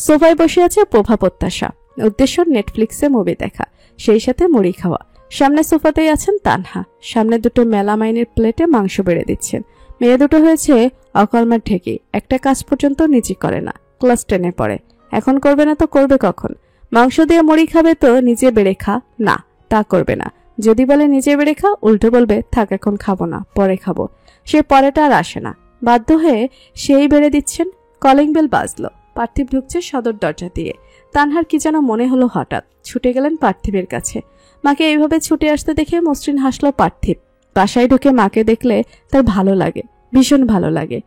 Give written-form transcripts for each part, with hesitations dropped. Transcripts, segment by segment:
সোফায় বসে আছে প্রভা প্রত্যাশা। উদ্দেশ্য নেটফ্লিক্সে মুভি দেখা, সেই সাথে মুড়ি খাওয়া। সামনে সোফাতেই আছেন তানহা। সামনে দুটো মেলামাইনের প্লেটে মাংস বেড়ে দিচ্ছেন। মেয়ে দুটো হয়েছে অকলমার ঢেকে, একটা কাজ পর্যন্ত নিজে করে না, ক্লাস 10-এ পড়ে। এখন করবে না তো করবে কখন? মাংস দিয়ে মুড়ি খাবে তো নিজে বেড়ে খা, না তা করবে না। যদি বলে নিজে বেড়ে খা, উল্টো বলবে থাক এখন খাবো না, পরে খাবো। সে পরেটা আর আসে না, বাধ্য হয়ে সেই বেড়ে দিচ্ছেন। কলিং বেল বাজলো। পার্থিব ঢুকছে সদর দরজা দিয়ে। তানহার কি যেন মনে হলো, হঠাৎ ছুটে গেলেন পার্থিবের কাছে। মাকে এইভাবে ছুটে আসতে দেখে মসৃণ হাসলো পার্থিব। বাসায় ঢুকে মাকে দেখলে তার ভালো লাগে, ভীষণ ভালো লাগে।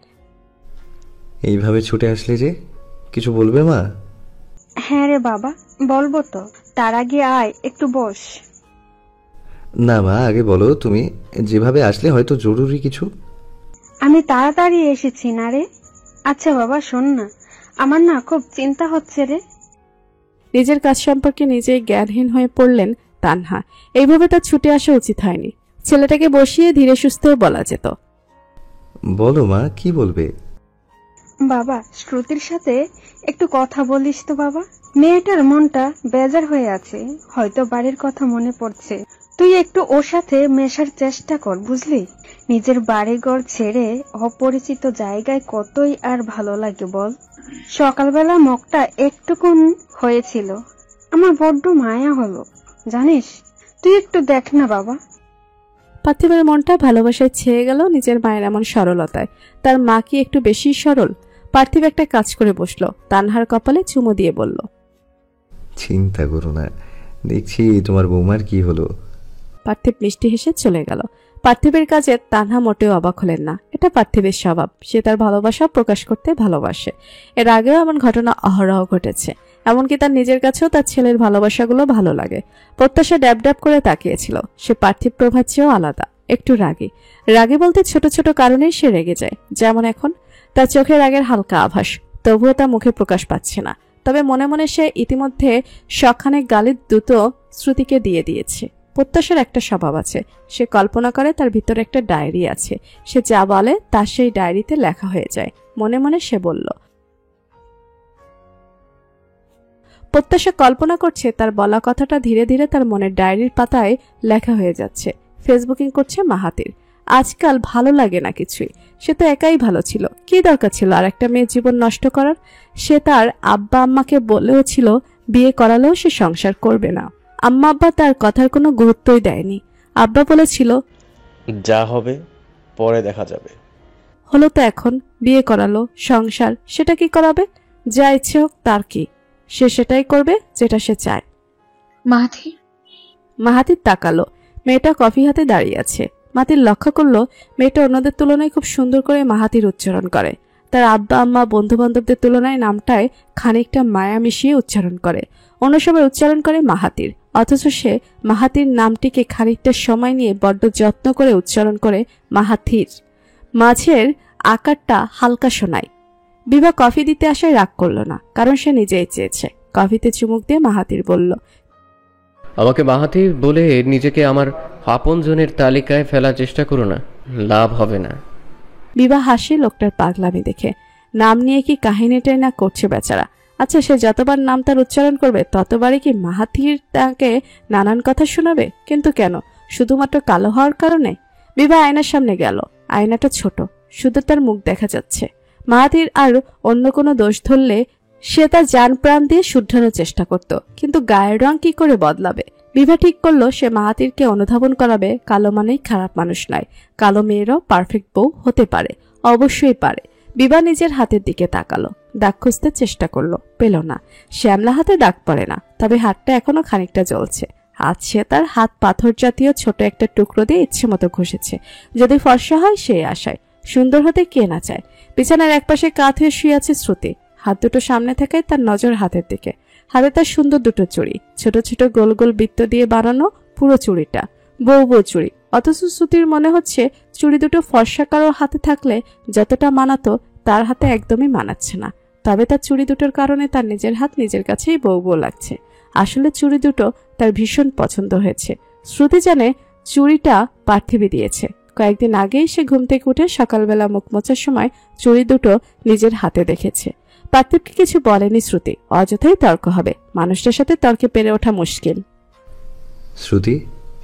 এইভাবে ছুটে আসলে যে, কিছু বলবে মা? হ্যাঁ রে বাবা, বলবো তো, তার আগে আয় একটু বস। না মা, আগে বলো তুমি যেভাবে আসলে, হয়তো জরুরি কিছু। আমি তাড়াতাড়ি এসেছি না রে। আচ্ছা বাবা শোন না, আমার না খুব চিন্তা হচ্ছে রে। নিজের কাজ সম্পর্কে নিজেই জ্ঞানহীন হয়ে পড়লেন তানহা। এইভাবে তার ছুটে আসা উচিত হয়নি। ছেলেটাকে বসিয়ে ধীরে সুস্থ বলা যেত। বলো মা, কি বলবে? বাবা, শ্রুতির সাথে একটু কথা বলিস তো বাবা। মেয়েটার মনটা বেজার হয়ে আছে, হয়তো বাড়ির কথা মনে পড়ছে। তুই একটু ওর সাথে মেশার চেষ্টা কর, বুঝলি? নিজের বাড়িঘর ছেড়ে অপরিচিত জায়গায় কতই আর ভালো লাগে বল। সকালবেলা মুখটা একটুকুন হয়েছিল, আমার বড্ড মায়া হলো জানিস। তুই একটু দেখ না বাবা। পার্থিবের মনটা ভালোবাসায় ছেয়ে গেল নিজের মায়ের এমন সরলতায়। তার মা কি একটু বেশি সরল? পার্থিব একটা কাজ করে বসলো, তানহার কপালে চুমু দিয়ে বলল, চিন্তা করো না, দেখছি তোমার বৌমার কি হলো। পার্থিব মিষ্টি হেসে চলে গেল। পার্থিবের কাজে তানহা মোটেও অবাক হলেন না। এটা পার্থিবের স্বভাব, সে তার ভালোবাসা প্রকাশ করতে ভালোবাসে। এর আগেও এমন ঘটনা অহরহ ঘটেছে। এমনকি তার নিজের কাছেও তার ছেলের ভালোবাসাগুলো ভালো লাগে। প্রত্যাশা ড্যাব ড্যাব করে তাকিয়েছিল। সে পার্থিব প্রভার চেয়েও আলাদা, একটু রাগী। রাগী বলতে ছোট ছোট কারণেই সে রেগে যায়, যেমন এখন তার চোখে রাগের হালকা আভাস, তবুও তা মুখে প্রকাশ পাচ্ছে না। তবে মনে মনে সে ইতিমধ্যে শখানেক গালির দ্রুত শ্রুতিকে দিয়ে দিয়েছে। প্রত্যাশার একটা স্বভাব আছে, সে কল্পনা করে তার ভিতরে একটা ডায়েরি আছে। সে যা বলে তা সেই ডায়েরিতে লেখা হয়ে যায়। মনে মনে সে বলল, প্রত্যাশা কল্পনা করছে তার বলা কথাটা ধীরে ধীরে তার মনের ডায়েরির পাতায় লেখা হয়ে যাচ্ছে। ফেসবুকিং করছে মাহাতির। আজকাল ভালো লাগে না কিছুই। সে তো একাই ভালো ছিল, কি দরকার ছিল আর একটা মেয়ের জীবন নষ্ট করার? সে তার আব্বা আম্মাকে বলেও ছিল বিয়ে করালেও সে সংসার করবে না। আম্মা আব্বা তার কথার কোনো গুরুত্বই দেয়নি। আব্বা বলেছিল, যা হবে পরে দেখা যাবে। হলো তো এখন, বিয়ে করালো, সংসার, সেটা কি করাবে? যা ইচ্ছে হোক তার কি, সে সেটাই করবে যেটা সে চায়। মাহাতির তাকালো। মেয়েটা কফি হাতে দাঁড়িয়ে আছে। মাহাতির লক্ষ্য করলো মেয়েটা অন্যদের তুলনায় খুব সুন্দর করে মাহাতির উচ্চারণ করে। তার আব্বা আম্মা বন্ধু বান্ধবদের তুলনায় নামটায় খানিকটা মায়া মিশিয়ে উচ্চারণ করে। অন্য সবাই উচ্চারণ করে মাহাতির, অথচ সে মাহাতির নামটিকে খানিকটা সময় নিয়ে বড্ড যত্ন করে উচ্চারণ করে মাহাথির। মাঝের আকারটা হালকা শোনায়। বিভা কফি দিতে আসায় রাগ করলো না, কারণ সে নিজেই চেয়েছে। কফিতে চুমুক দিয়ে মাহাতির বলল, আমাকে মাহাতি বলে নিজেকে আমার আপনজনের তালিকায় ফেলার চেষ্টা করো না, লাভ হবে না। বিভা হাসি লোকটার পাগলামি দেখে। নাম নিয়ে কি কাহিনীটাই না করছে বেচারা। আচ্ছা, সে যতবার নাম তার উচ্চারণ করবে ততবারই কি মাহাতির তাকে নানান কথা শোনাবে? কিন্তু কেন? শুধুমাত্র কালো হওয়ার কারণে? বিভা আয়নার সামনে গেল। আয়নাটা ছোট, শুধু তার মুখ দেখা যাচ্ছে। মাহাতির আর অন্য কোনো দোষ ধরলে সে তার জান প্রাণ দিয়ে শুধরানোর চেষ্টা করত, কিন্তু গায়ের রং কি করে বদলাবে? বিভা ঠিক করলো সে মাহাতিরকে অনুধাবন করাবে কালো মানেই খারাপ মানুষ নয়, কালো মেয়েরাও পারফেক্ট বউ হতে পারে, অবশ্যই পারে। বিভা নিজের হাতের দিকে তাকালো, দাগ খুঁজতে চেষ্টা করলো, পেল না। শ্যামলা হাতে দাগ পড়ে না, তবে হাতটা এখনো খানিকটা জ্বলছে। আজ সে তার হাত পাথর জাতীয় ছোট একটা টুকরো দিয়ে ইচ্ছে মতো ঘষেছে। যদি ফর্সা হয় সেই আশায়, সুন্দর হতে কে না চায়। বিছানার একপাশে কাত হয়ে শুয়ে আছে শ্রুতি। হাত দুটো সামনে থাকায় তার নজর হাতের দিকে। হাতে তার সুন্দর দুটো চুড়ি, ছোট ছোট গোল গোল বৃত্ত দিয়ে বানানো পুরো চুড়িটা, বউ বউ চুড়ি। অথচ শ্রুতির মনে হচ্ছে চুড়ি দুটো ফর্সা কারোর হাতে থাকলে যতটা মানাতো তার হাতে একদমই মানাচ্ছে না। তবে তার চুড়ি দুটোর কারণে তার নিজের হাত নিজের কাছেই বউ বউ লাগছে। আসলে চুড়ি দুটো তার ভীষণ পছন্দ হয়েছে। শ্রুতি জানে চুড়িটা পার্থিবী দিয়েছে। কয়েকদিন আগেই সে ঘুম থেকে উঠে সকালবেলা মুখ মোছার সময় চুড়ি দুটো নিজের হাতে দেখেছে। পার্থিবকে কিছু বলেনি শ্রুতি, অযথাই তর্ক হবে, মানুষটার সাথে তর্কে পেরে ওঠা মুশকিল। শ্রুতি,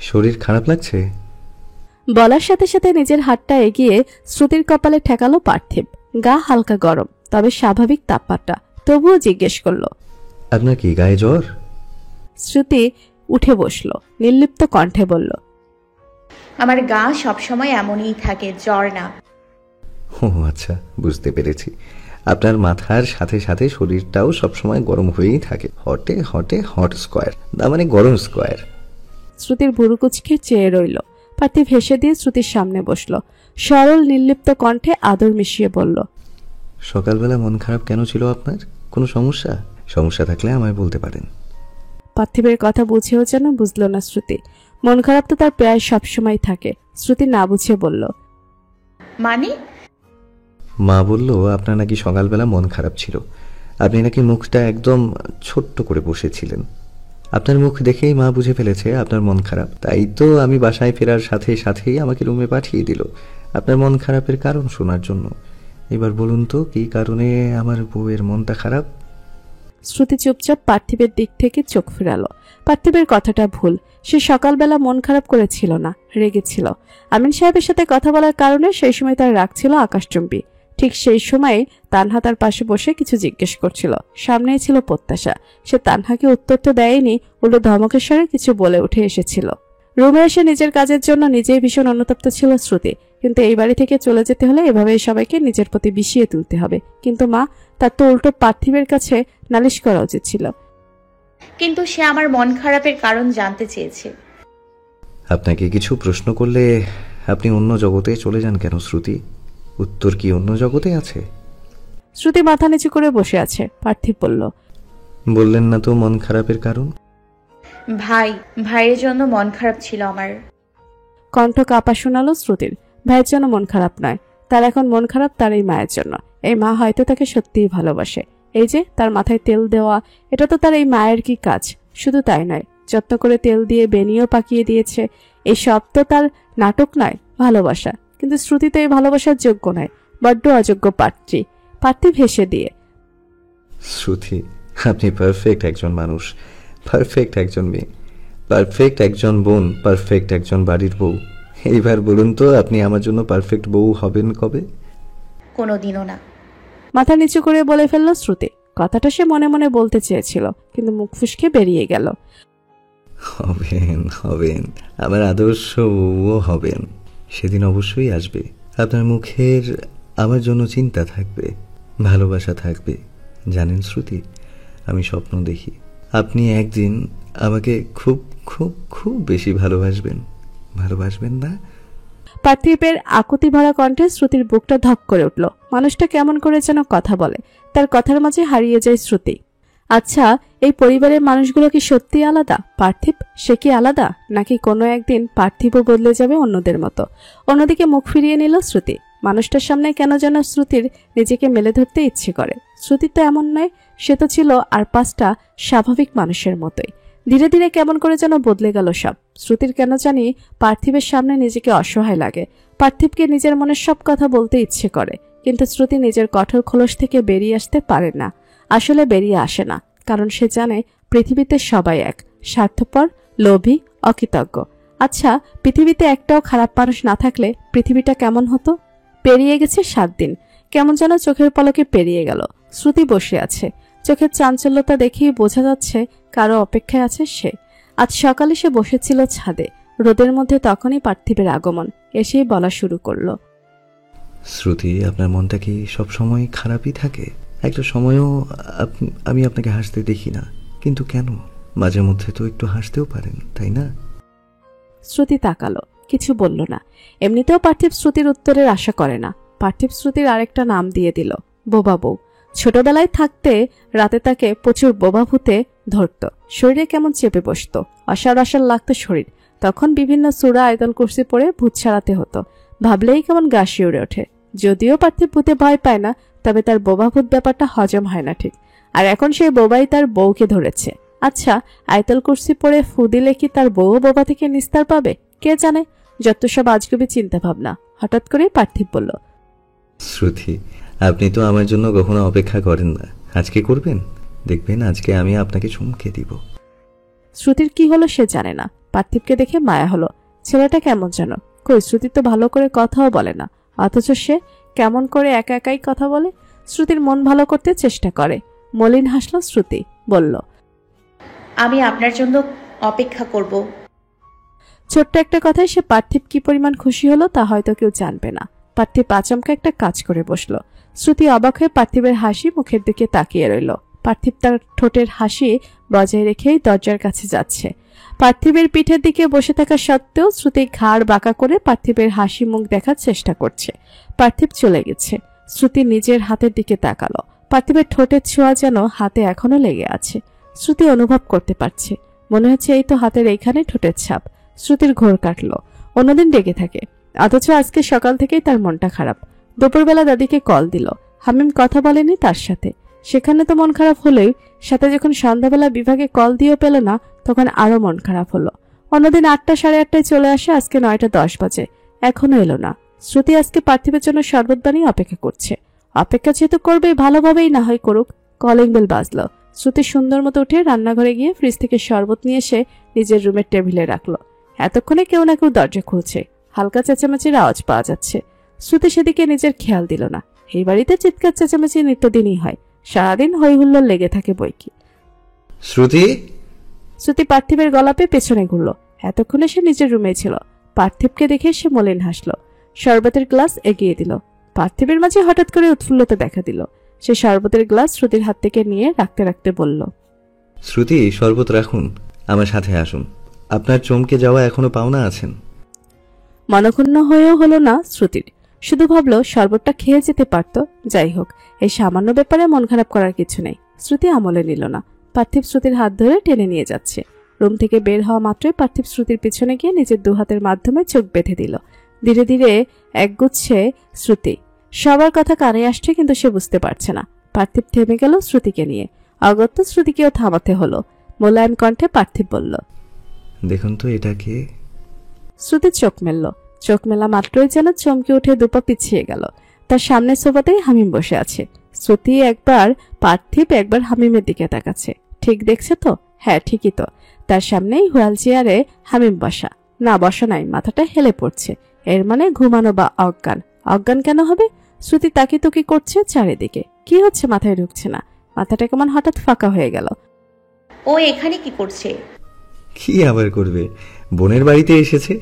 শরীর খারাপ লাগছে? বলার সাথে সাথে নিজের হাতটা এগিয়ে শ্রুতির কপালে ঠেকালো পার্থিব। গা হালকা গরম, তবে স্বাভাবিক তাপমাত্রা। তবুও জিজ্ঞেস করলো, আপনার কি গায়ে জ্বর? শ্রুতি উঠে বসল, নির্লিপ্ত কণ্ঠে বলল, আমার গা সবসময় এমনই থাকে, জ্বর না। ও আচ্ছা, বুঝতে পেরেছি। আপনার মাথার সাথে সাথে শরীরটাও সবসময় গরম হয়েই থাকে। হটে হটে হট স্কোয়ার, তার মানে গরম স্কোয়ার। শ্রুতির ভুরু কুচকে চেয়ে রইল। পার্থিব হেসে দিয়ে শ্রুতির সামনে বসল, সরল নির্লিপ্ত কণ্ঠে আদর মিশিয়ে বলল, সকালবেলা মন খারাপ কেন ছিল আপনার? কোনো সমস্যা? সমস্যা থাকলে আমায় বলতে পারেন। পার্থিবের কথা বুঝেও যেন বুঝল না শ্রুতি। মন খারাপ তো তার প্রায় সবসময় থাকে। শ্রুতি না বুঝে বলল, মানে? মা বলল আপনার নাকি সকালবেলা মন খারাপ ছিল। আপনি নাকি মুখটা একদম ছোট্ট করে বসেছিলেন। আপনার মুখ দেখেই মা বুঝে ফেলেছে আপনার মন খারাপ। তাই তো আমি বাসায় ফেরার সাথে সাথেই আমাকে রুমে পাঠিয়ে দিল আপনার মন খারাপের কারণ শোনার জন্য। এবার বলুন তো, কি কারণে আমার বউয়ের মনটা খারাপ? শ্রুতি চুপচাপ পার্থিবের দিক থেকে চোখ ফেরালো। পার্থিবের কথাটা ভুল। সে সকালবেলা মন খারাপ করেছিল না, রেগেছিল। আমিন সাহেবের সাথে কথা বলার কারণে সেই সময় তার রাগ ছিল আকাশচুম্বী। ঠিক সেই সময় তানহা তার পাশে বসে কিছু জিজ্ঞেস করছিল। সামনেই ছিল প্রত্যাশা। সে তানহাকে উত্তর তো দেয়নি, উল্টো ধমকের স্বরে কিছু বলে উঠে এসেছিল। রুমে এসে নিজের কাজের জন্য নিজেই ভীষণ অনুতপ্ত ছিল শ্রুতি। কিন্তু এই বাড়ি থেকে চলে যেতে হলে এভাবেই সবাইকে নিজের প্রতি বিষিয়ে তুলতে হবে। কিন্তু মা, তার তো উল্টো পার্থিবের কাছে নালিশ করা উচিত ছিল। কিন্তু সে আমার মন খারাপের কারণ জানতে চেয়েছে। আপনাকে কিছু প্রশ্ন করলে আপনি অন্য জগতে চলে যান কেন শ্রুতি? উত্তর কি অন্য জগতে আছে? শ্রুতি মাথা নিচু করে বসে আছে। পার্থিব বলল, বললেন না তো মন খারাপের কারণ? ভাইয়ের জন্য মন খারাপ ছিল আমার। কণ্ঠ কাঁপা শোনালো শ্রুতির। ভাইয়ের জন্য মন খারাপ নয়, তার এখন মন খারাপ তার এই মায়ের জন্য। এই মা হয়তো তাকে সত্যিই ভালোবাসে। এই যে তার মাথায় তেল দেওয়া, এটা তো তার এই মায়ের কি কাজ? শুধু তাই নয়, যত্ন করে তেল দিয়ে বেনিও পাকিয়ে দিয়েছে। এই সব তো তার নাটক নয়, ভালোবাসা। কিন্তু শ্রুতি তো এই ভালোবাসার যোগ্য নয়, বড্ড অযোগ্য পাত্রী। পার্থিব হেসে দিয়ে, শ্রুতি, আপনি পারফেক্ট একজন মানুষ, পারফেক্ট একজন মেয়ে, পারফেক্ট একজন বোন, পারফেক্ট একজন বাড়ির বউ। এইবার বলুন তো, আপনি আমার জন্য পারফেক্ট বউ হবেন কবে? কোনোদিনও না। মাথা নিচু করে বলে ফেলল শ্রুতি। কথাটা সে মনে মনে বলতে চেয়েছিল, কিন্তু মুখ ফুসকে বেরিয়ে গেল। হবেন হবেন, আমার আদর্শ বউও হবেন। সেদিন অবশ্যই আসবে। আপনার মুখের আমার জন্য চিন্তা থাকবে, ভালোবাসা থাকবে। জানেন শ্রুতি, আমি স্বপ্ন দেখি আপনি একদিন আমাকে খুব খুব খুব বেশি ভালোবাসবেন। ভালোবাসবেন না? পার্থিবের আকুতি ভরা কণ্ঠে শ্রুতির বুকটা ধক করে উঠল। মানুষটা কেমন করে যেন কথা বলে, তার কথার মাঝে হারিয়ে যায় শ্রুতি। আচ্ছা, এই পরিবারের মানুষগুলো কি সত্যি আলাদা? পার্থিব, সে কি আলাদা, নাকি কোনো একদিন পার্থিবও বদলে যাবে অন্যদের মতো? অন্যদিকে মুখ ফিরিয়ে নিল শ্রুতি। মানুষটার সামনে কেন যেন শ্রুতির নিজেকে মেলে ধরতে ইচ্ছে করে। শ্রুতি তো এমন নয়, সে তো ছিল আর 5টা স্বাভাবিক মানুষের মতোই। ধীরে ধীরে কেমন করে যেন বদলে গেল সব। শ্রুতির কেন জানি পার্থিবের সামনে নিজেকে অসহায় লাগে। পার্থিবকে নিজের মনের সব কথা বলতে ইচ্ছে করে, কিন্তু শ্রুতি নিজের কঠোর খোলস থেকে বেরিয়ে আসতে পারে না। আসলে বেরিয়ে আসে না, কারণ সে জানে পৃথিবীতে সবাই এক, স্বার্থপর, লোভী, অকৃতজ্ঞ। আচ্ছা, পৃথিবীতে একটাও খারাপ মানুষ না থাকলে পৃথিবীটা কেমন হতো? পেরিয়ে গেছে 7 দিন, কেমন যেন চোখের পলকে পেরিয়ে গেল। শ্রুতি বসে আছে। চোখের চাঞ্চল্যতা দেখেই বোঝা যাচ্ছে কারো অপেক্ষায় আছে সে। আজ সকালে সে বসেছিল ছাদে, রোদের মধ্যে। তখনই পার্থিবের আগমন। এসেই বলা শুরু করলো, শ্রুতি, আপনার মনটা কি সবসময় খারাপই থাকে? একটা সময়ও আমি আপনাকে হাসতে দেখি না, কিন্তু কেন? মাঝে মধ্যে তো একটু হাসতেও পারেন, তাই না? শ্রুতি তাকালো, কিছু বলল না। এমনিতেও পার্থিব শ্রুতির উত্তরের আশা করে না। পার্থিব শ্রুতির আরেকটা নাম দিয়ে দিল, বোবা বউ। ছোটবেলায় থাকতে রাতে তাকে প্রচুর বোবা ভূতে ধরত। শরীরে কেমন চেপে বসত, অসার অসার লাগতো শরীর। তখন বিভিন্ন সূরা আয়াতুল কুরসি পড়ে ভূত ছাড়াতে হতো। ভাবলেই কেমন গা শিউরে ওঠে। যদিও পার্থিব ভূতে ভয় পায় না, তবে তার বোবা ভূত ব্যাপারটা হজম হয় না ঠিক। আর এখন সেই বোবাই তার বউকে ধরেছে। আচ্ছা, আয়াতুল কুরসি পড়ে ফু দিলে কি তার বউ বোবা থেকে নিস্তার পাবে? কে জানে। যত সব আজগুবি চিন্তা ভাবনা। হঠাৎ করে পার্থিব বলল, শ্রুতি, আপনি তো আমার জন্য কখনো অপেক্ষা করেন না, আজকে করবেন? দেখবেন আজকে আমি আপনাকে চমকে দিব। শ্রুতির কি হলো সে জানে না। পার্থিবকে দেখে মায়া হলো। ছেলেটা কেমন যেন। কই, শ্রুতি তো ভালো করে কথাও বলে না, অথচ সে কেমন করে একা একাই কথা বলে। শ্রুতির মন ভালো করতে চেষ্টা করে। মলিন হাসলো শ্রুতি, বলল, আমি আপনার জন্য অপেক্ষা করব। ছোট্ট একটা কথায় সে পার্থিব কি পরিমাণ খুশি হলো তা হয়তো কেউ জানবে না। পার্থিব আচমকা একটা কাজ করে বসলো। শ্রুতি অবাক হয়ে পার্থিবের হাসি মুখের দিকে তাকিয়ে রইল। পার্থিব তার ঠোঁটের হাসি বজায় রেখেই দরজার কাছে যাচ্ছে। পার্থিবের পিঠের দিকে বসে থাকা সত্ত্বেও শ্রুতি ঘাড় বাঁকা করে পার্থিবের হাসি মুখ দেখার চেষ্টা করছে। পার্থিব চলে গেছে। শ্রুতি নিজের হাতের দিকে তাকালো। পার্থিবের ঠোঁটের ছোঁয়া যেন হাতে এখনো লেগে আছে। শ্রুতি অনুভব করতে পারছে, মনে হচ্ছে এই তো হাতের এইখানে ঠোঁটের ছাপ। শ্রুতির ঘোর কাটলো। অন্যদিন ডেকে থাকে, অথচ আজকে সকাল থেকেই তার মনটা খারাপ। দুপুরবেলা দাদিকে কল দিল, হামিম কথা বলেনি তার সাথে। সেখানে তো মন খারাপ হলেই, সাথে যখন সন্ধ্যাবেলা বিভাগে কল দিয়েও পেল না, তখন আরো মন খারাপ হলো। অন্যদিন 8টা সাড়ে 8টায় চলে আসে, আজকে 9টা 10 বাজে, এখনো এলো না। শ্রুতি আজকে পার্থিবের জন্য শরবত বানিয়ে অপেক্ষা করছে। অপেক্ষা যেহেতু করবেই, ভালোভাবেই না হয় করুক। কলিং বেল বাজলো। শ্রুতি সুন্দর মতো উঠে রান্নাঘরে গিয়ে ফ্রিজ থেকে শরবত নিয়ে এসে নিজের রুমের টেবিলে রাখলো। এতক্ষণে কেউ না কেউ দরজা খুলছে। হালকা চেঁচামেচির আওয়াজ পাওয়া যাচ্ছে। শ্রুতি সেদিকে নিজের খেয়াল দিল না। এই বাড়িতে চিৎকার চেঁচামেচি নিত্যদিনই হয়, সারাদিন হই হুল্লোড় লেগে থাকে বইকি। শ্রুতি! শ্রুতি পার্থিবের গলাপে পেছনে ঘুরল। এতক্ষণে সে নিজের রুমে ছিল। পার্থিবকে দেখে সে মলিন হাসল। শরবতের গ্লাস এগিয়ে দিল। পার্থিবের মাঝে হঠাৎ করে উৎফুল্লতা দেখা দিল। সে শরবতের গ্লাস শ্রুতির হাত থেকে নিয়ে রাখতে রাখতে বলল, শ্রুতি, শরবত রাখুন, আমার সাথে আসুন। আপনার চমকে যাওয়া এখনো পাওনা আছেন। মনক্ষুণ্ণ হয়েও হলো না শ্রুতির। শুধু ভাবলো শরবতটা খেয়ে যেতে পারত। যাই হোক, এই সামান্য ব্যাপারে মন খারাপ করার কিছু নেই। শ্রুতি আমলে নিল না। পার্থিব শ্রুতির হাত ধরে টেনে নিয়ে যাচ্ছে। রুম থেকে বের হওয়া মাত্রই পার্থিব শ্রুতির পিছনে গিয়ে নিজের 2 হাতের মাধ্যমে চোখ বেঁধে দিল। ধীরে ধীরে একগুচ্ছে শ্রুতি। সবার কথা কানে আসছে, কিন্তু সে বুঝতে পারছে না। পার্থিব থেমে গেল শ্রুতিকে নিয়ে। অগত্য শ্রুতিকেও থামাতে হলো। মোলায়েম কণ্ঠে পার্থিব বলল, দেখুন তো এটা কে? শ্রুতি চোখ মেলল। চোখ মেলা মাত্রই যেন চমকে উঠে 2 পা পিছিয়ে গেল। তার সামনের সোফাতেই হামিম বসে আছে। শ্রুতি একবার পার্থিব একবার হামিমের দিকে তাকাচ্ছে। ঠিক দেখছে তো? হ্যাঁ, ঠিকই তো। তার সামনেই হুইল চেয়ারে হামিম বসা। না, বসা নাই, মাথাটা হেলে পড়ছে। এর মানে ঘুমানো বা অজ্ঞান। অজ্ঞান কেন হবে? শ্রুতি তাকিতুকি করছে চারিদিকে। কি হচ্ছে মাথায় ঢুকছে না। মাথাটা কেমন হঠাৎ ফাঁকা হয়ে গেল। ও এখানে কি করছে? কি আবার করবে? বোনের বাড়িতে এসেছে।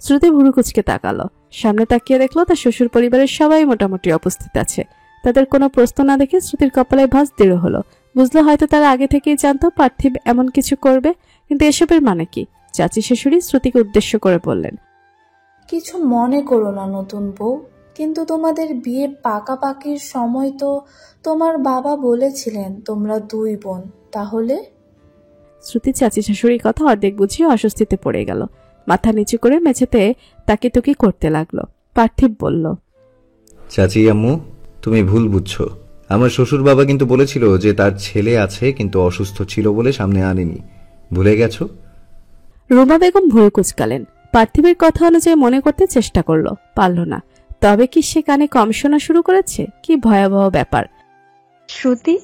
শ্রুতি ভুরু কুচকে তাকালো। সামনে তাকিয়ে দেখলো তার শ্বশুর পরিবারের সবাই মোটামুটি উপস্থিত আছে। তাদের কোনো প্রশ্ন না দেখে শ্রুতির কপালে ভাঁজ দৃঢ় হলো। বুঝলো হয়তো তারা আগে থেকেই জানতো পার্থিব এমন কিছু করবে। কিন্তু এসবের মানে কি? চাচি শাশুড়ি শ্রুতিকে উদ্দেশ্য করে বললেন, কিছু মনে করো না নতুন বউ, কিন্তু তোমাদের বিয়ে পাকাপাকির সময় তো তোমার বাবা বলেছিলেন তোমরা 2 বোন, তাহলে? শ্রুতি চাচি শাশুড়ির কথা অর্ধেক বুঝিয়ে অস্বস্তিতে পড়ে গেল। মাথা নিচু করে মেঝেতে তাকিতুকি করতে লাগলো। পার্থিব বলল, চাচি আম্মু, তুমি ভুল বুঝছো। আমার শ্বশুর বাবা কিন্তু বলেছিল যে তার ছেলে আছে, কিন্তু অসুস্থ ছিল বলে সামনে আনেনি। ভুলে গেছো? রুমা বেগম ভুরু কুচকালেন। পার্থিবের কথা অনুযায়ী মনে করতে চেষ্টা করলো, পারল না। তবে কি সে কানে কম শোনা শুরু করেছে? কি ভয়াবহ ব্যাপার! শ্রুতি,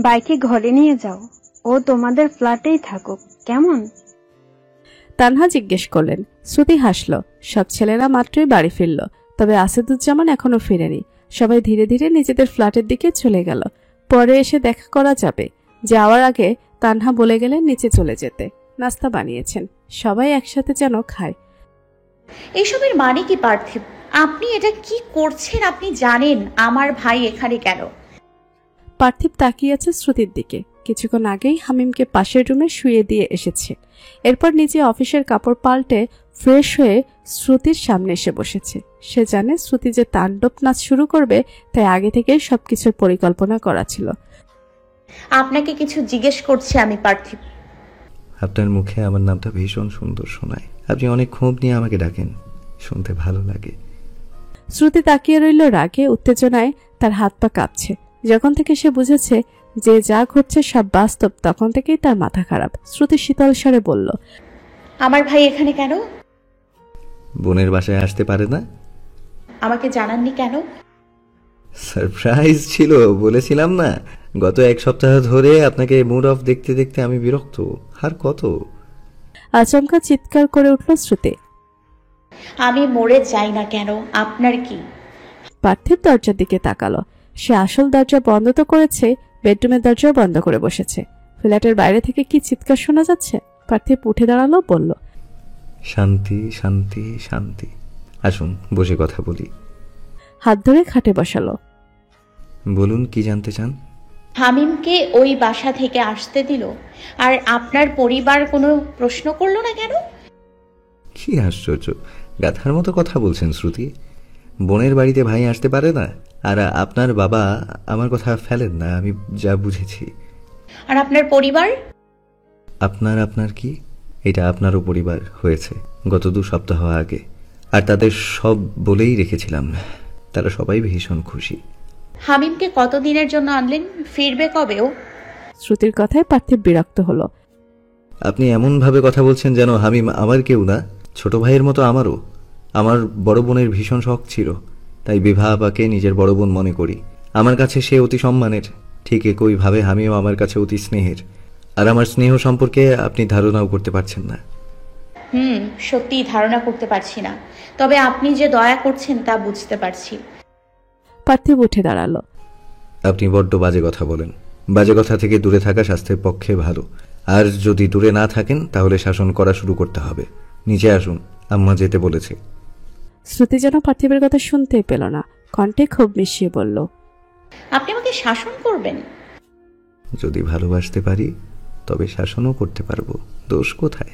বাইকে ঘরে নিয়ে যাও। ও তোমাদের ফ্ল্যাটেই থাকুক, কেমন? তানহা জিজ্ঞেস করলেন। শ্রুতি হাসল। সব ছেলেরা মাত্রই বাড়ি ফিরল, তবে আসাদুজ্জামান এখনো ফিরেনি। সবাই ধীরে ধীরে নিজেদের ফ্ল্যাটের দিকে চলে গেল। পরে এসে দেখা করা যাবে। যাওয়ার আগে তানহা বলে গেলেন নিচে চলে যেতে। নাস্তা বানিয়েছেন, সবাই একসাথে যেন খায়। এসবের মানে কি পার্থিব? আপনি এটা কি করছেন? আপনি জানেন আমার ভাই এখানে কেন? পার্থিব তাকিয়ে আছে শ্রুতির দিকে। কিছুক্ষণ আগেই হামিমকে পাশের রুমে শুয়ে দিয়ে এসেছে। এরপর নিজে অফিসের কাপড় পাল্টে ফ্রেশ হয়ে শ্রুতির সামনে এসে বসেছে। সে জানে শ্রুতি যে তাণ্ডব নাচ শুরু করবে, তাই আগে থেকেই সবকিছুর পরিকল্পনা করা ছিল। আপনাকে কিছু জিজ্ঞেস করছি আমি পার্থিব। আপনার মুখে আমার নামটা ভীষণ সুন্দর শোনায়। আপনি অনেক ক্ষোভ নিয়ে আমাকে ডাকেন, শুনতে ভালো লাগে। শ্রুতি তাকিয়ে রইল রাগে, উত্তেজনায় তার হাত পা কাঁপছে। যখন থেকে সে বুঝেছে যে যা ঘটছে সব বাস্তব, তখন থেকেই তার মাথা খারাপ। শ্রুতি শীতল স্বরে বলল, আমার ভাই এখানে কেন? বোনের বাসায় আসতে পারে না? আমাকে জানাননি কেন? সারপ্রাইজ ছিল, বলেছিলাম না। গত এক সপ্তাহ ধরে আপনাকে মুড অফ দেখতে দেখতে আমি বিরক্ত। আর কত? আচমকা চিৎকার করে উঠল শ্রুতি। আমি মরে যাই না কেন, আপনার কি? পার্থিব দরজার দিকে তাকালো। সে আসল দরজা বন্ধ তো করেছে, বেডরুমের দরজাও বন্ধ করে বসেছে। ফ্ল্যাটের বাইরে থেকে কি চিৎকার শোনা যাচ্ছে? পার্থিব উঠে দাঁড়ালো, বলল, শান্তি শান্তি শান্তি। আসুন বসে কথা বলি। হাত ধরে খাটে বসালো। বলুন, কি জানতে চান? হামিমকে ওই বাসা থেকে আসতে দিল, আর আপনার পরিবার কোনো প্রশ্ন করলো না কেন? কি আশ্চর্য, গাধার মতো কথা বলছেন শ্রুতি। বোনের বাড়িতে ভাই আসতে পারে না, আর আপনার বাবা আমার কথা ফেলেন না, আমি যা বুঝেছি। আর আপনার পরিবার? আপনার কি? এটা আপনারও পরিবার হয়েছে গত 2 সপ্তাহ আগে, আর তাদের সব বলেই রেখেছিলাম। তারা সবাই ভীষণ খুশি। হামিমকে কতদিনের জন্য আনলেন? ফিরবে কবেও? শ্রুতির কথায় পার্থিব বিরক্ত হলো। আপনি এমনভাবে কথা বলছেন যেন হামিম আমার কেউ না, ছোট ভাইয়ের মতো আমারও। আমার বড় বোনের ভীষণ শখ ছিল, তাই বিভা আপাকে নিজের বড় বোন মনে করি। আমার কাছে সে অতি সম্মানের, ঠিক একইভাবে হামিও আমার কাছে অতি স্নেহের। আর আমার স্নেহ সম্পর্কে আপনি ধারণাও করতে পারছেন না। সত্যিই ধারণা করতে পারছি না, তবে আপনি যে দয়া করছেন তা বুঝতে পারছি। পার্থিব উঠে দাঁড়ালো। আপনি বড্ড বাজে কথা বলেন। বাজে কথা থেকে দূরে থাকা স্বাস্থ্যের পক্ষে ভালো। আর যদি দূরে না থাকেন তাহলে শাসন করা শুরু করতে হবে। নিচে আসুন, আম্মা যেতে বলেছে। শ্রুতি যেন পার্থিবের কথা শুনতেই পেল না, কণ্ঠে খুব মিশিয়ে বলল, আপনি আমাকে শাসন করবেন? যদি ভালোবাসতে পারি তবে শাসনও করতে পারবো, দোষ কোথায়?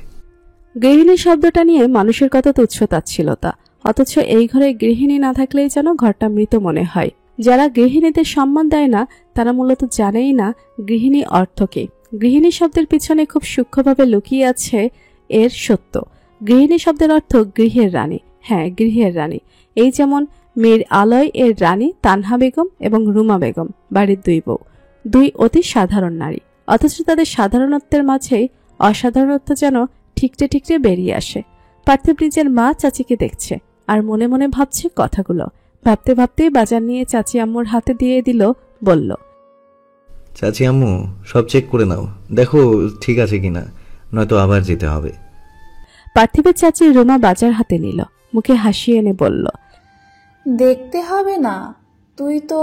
গৃহিণী শব্দটা নিয়ে মানুষের কত তুচ্ছ তাচ্ছিলতা, অথচ এই ঘরে গৃহিণী না থাকলেই যেন ঘরটা মৃত মনে হয়। যারা গৃহিণীদের সম্মান দেয় না তারা মূলত জানেই না গৃহিণী অর্থ কি। গৃহিণী শব্দের পিছনে খুব সূক্ষ্মভাবে লুকিয়ে আছে এর সত্য। গৃহিণী শব্দের অর্থ গৃহের রানী। হ্যাঁ, গৃহের রানী। এই যেমন মীর আলয় এর রানী তানহা বেগম এবং রুমা বেগম বাড়ির 2 বউ, 2 অতি সাধারণ নারী, অথচ তাদের সাধারণত্বের মাঝেই অসাধারণত্ব যেন ঠিকরে ঠিকরে বেরিয়ে আসে। পার্থিব নিজের মা চাচিকে দেখছে আর মনে মনে ভাবছে কথাগুলো। ভাবতে ভাবতেই বাজার নিয়ে চাচি আম্মুর হাতে দিয়ে দিল, বলল, চাচি আম্মু সব চেক করে নাও, দেখো ঠিক আছে কিনা, নয়তো আবার যেতে হবে। পার্থিবের চাচি রুমা বাজার হাতে নিল, মুখে হাসি এনে বলল, দেখতে হবে না, তুই তো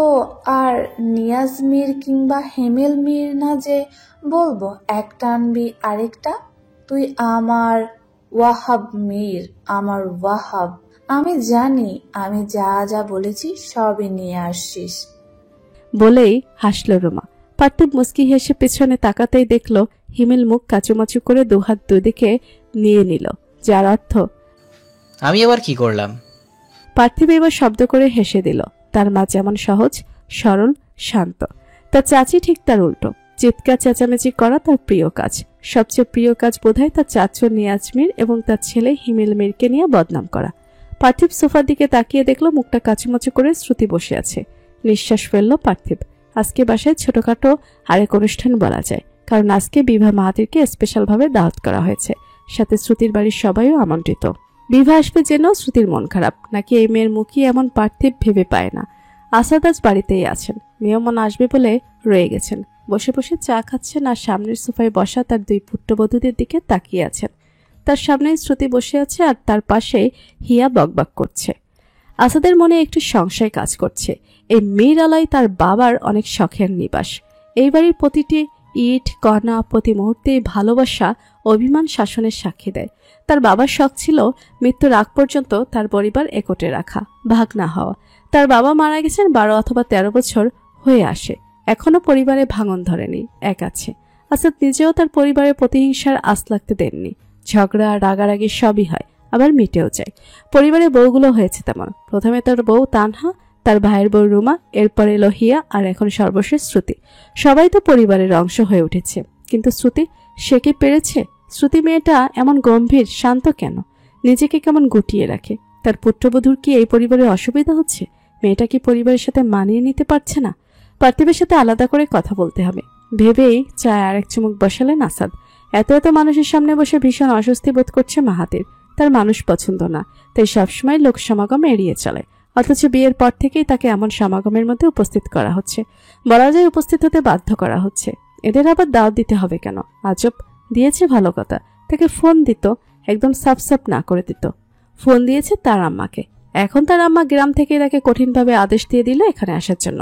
আর নিয়াজ মীর কিংবা হেমেল মীর না যে বলবো একটা আনবি আরেকটা। তুই আমার ওয়াহাব মীর, আমার ওয়াহাব। আমি জানি আমি যা যা বলেছি সবই নিয়ে আসছিস। বলেই হাসল রুমা। পার্থিব মুস্কি হেসে পেছনে তাকাতেই দেখল হিমেল মুখ কাচুমাচু করে 2 হাত দুদিকে নিয়ে নিল, যার অর্থ আমি আবার কি করলাম? পার্থিব এবার শব্দ করে হেসে দিল। তার মা যেমন সহজ সরল শান্ত, তার চাচি ঠিক তার উল্টো। চিৎকার চেঁচামেচি করা তার প্রিয় কাজ। সবচেয়ে প্রিয় কাজ বোধহয় তার চাচু নিয়াজ মীর এবং তার ছেলে হিমেল মীরকে নিয়ে বদনাম করা। পার্থিব সোফার দিকে তাকিয়ে দেখল মুখটা কাচুমাচু করে শ্রুতি বসে আছে। নিঃশ্বাস ফেলল পার্থিব। আজকে বাসায় ছোটখাটো আরেক অনুষ্ঠান বলা যায়, কারণ আজকে বিভা মাহাতিরকে স্পেশালভাবে দাওয়াত করা হয়েছে, সাথে শ্রুতির বাড়ির সবাইও আমন্ত্রিত। বিভা আসবে জেনেও শ্রুতির মন খারাপ, নাকি এই মেয়ের মুখই এমন পার্থিব ভেবে পায় না। আসাদ আজ বাড়িতেই আছেন, মেহমান আসবে বলে রয়ে গেছেন। বসে বসে চা খাচ্ছেন আর সামনের সোফায় বসা তার 2 পুত্রবধূদের দিকে তাকিয়ে আছেন। তার সামনে শ্রুতি বসে আছে আর তার পাশে হিয়া বকবক করছে। আসাদের মনে একটু সংশয় কাজ করছে। এই মীর আলাই তার বাবার অনেক শখের নিবাস। এই বাড়ির প্রতিটি ইট কণা প্রতি মুহূর্তে ভালোবাসা অভিমান শাসনের সাক্ষী দেয়। তার বাবার শখ ছিল মৃত্যুর আগ পর্যন্ত তার পরিবার একটে রাখা, ভাগ না হওয়া। তার বাবা মারা গেছেন 12 অথবা 13 বছর হয়ে আসে, এখনো পরিবারে ভাঙন ধরেনি, এক আছে। আসাদ নিজেও তার পরিবারের প্রতিহিংসার আঁচ লাগতে দেননি। ঝগড়া রাগারাগি সবই হয়, আবার মিটেও যায়। পরিবারের বউগুলো হয়েছে তেমন। প্রথমে তার বউ তানহা, তার ভাইয়ের বউ রুমা, এরপর এলো হিয়া, আর এখন সর্বশেষ শ্রুতি। সবাই তো পরিবারের অংশ হয়ে উঠেছে, কিন্তু শ্রুতি, সে কি পেরেছে? শ্রুতি মেয়েটা এমন গম্ভীর শান্ত কেন? নিজেকে কেমন গুটিয়ে রাখে? তার পুত্রবধূর কি এই পরিবারে অসুবিধা হচ্ছে? মেয়েটা কি পরিবারের সাথে মানিয়ে নিতে পারছে না? পার্থিবের সাথে আলাদা করে কথা বলতে হবে ভেবেই চায় আরেক চুমুক বসালেন আসাদ। এত মানুষের সামনে বসে ভীষণ অস্বস্তি বোধ করছে মাহাতির। তার মানুষ পছন্দ না, তাই সবসময় লোক সমাগম এড়িয়ে চলে। অথচ বিয়ের পর থেকেই তাকে এমন সমাগমের মধ্যে উপস্থিত করা হচ্ছে, বলা যায় উপস্থিত হতে বাধ্য করা হচ্ছে। এদের আবার দাওয়াত দিতে হবে কেন? আজব। দিয়েছে ভালো কথা, তাকে ফোন দিত, একদম সাফ সাফ না করে দিত। ফোন দিয়েছে তার আম্মাকে, এখন তার আম্মা গ্রাম থেকে তাকে কঠিনভাবে আদেশ দিয়ে দিল এখানে আসার জন্য।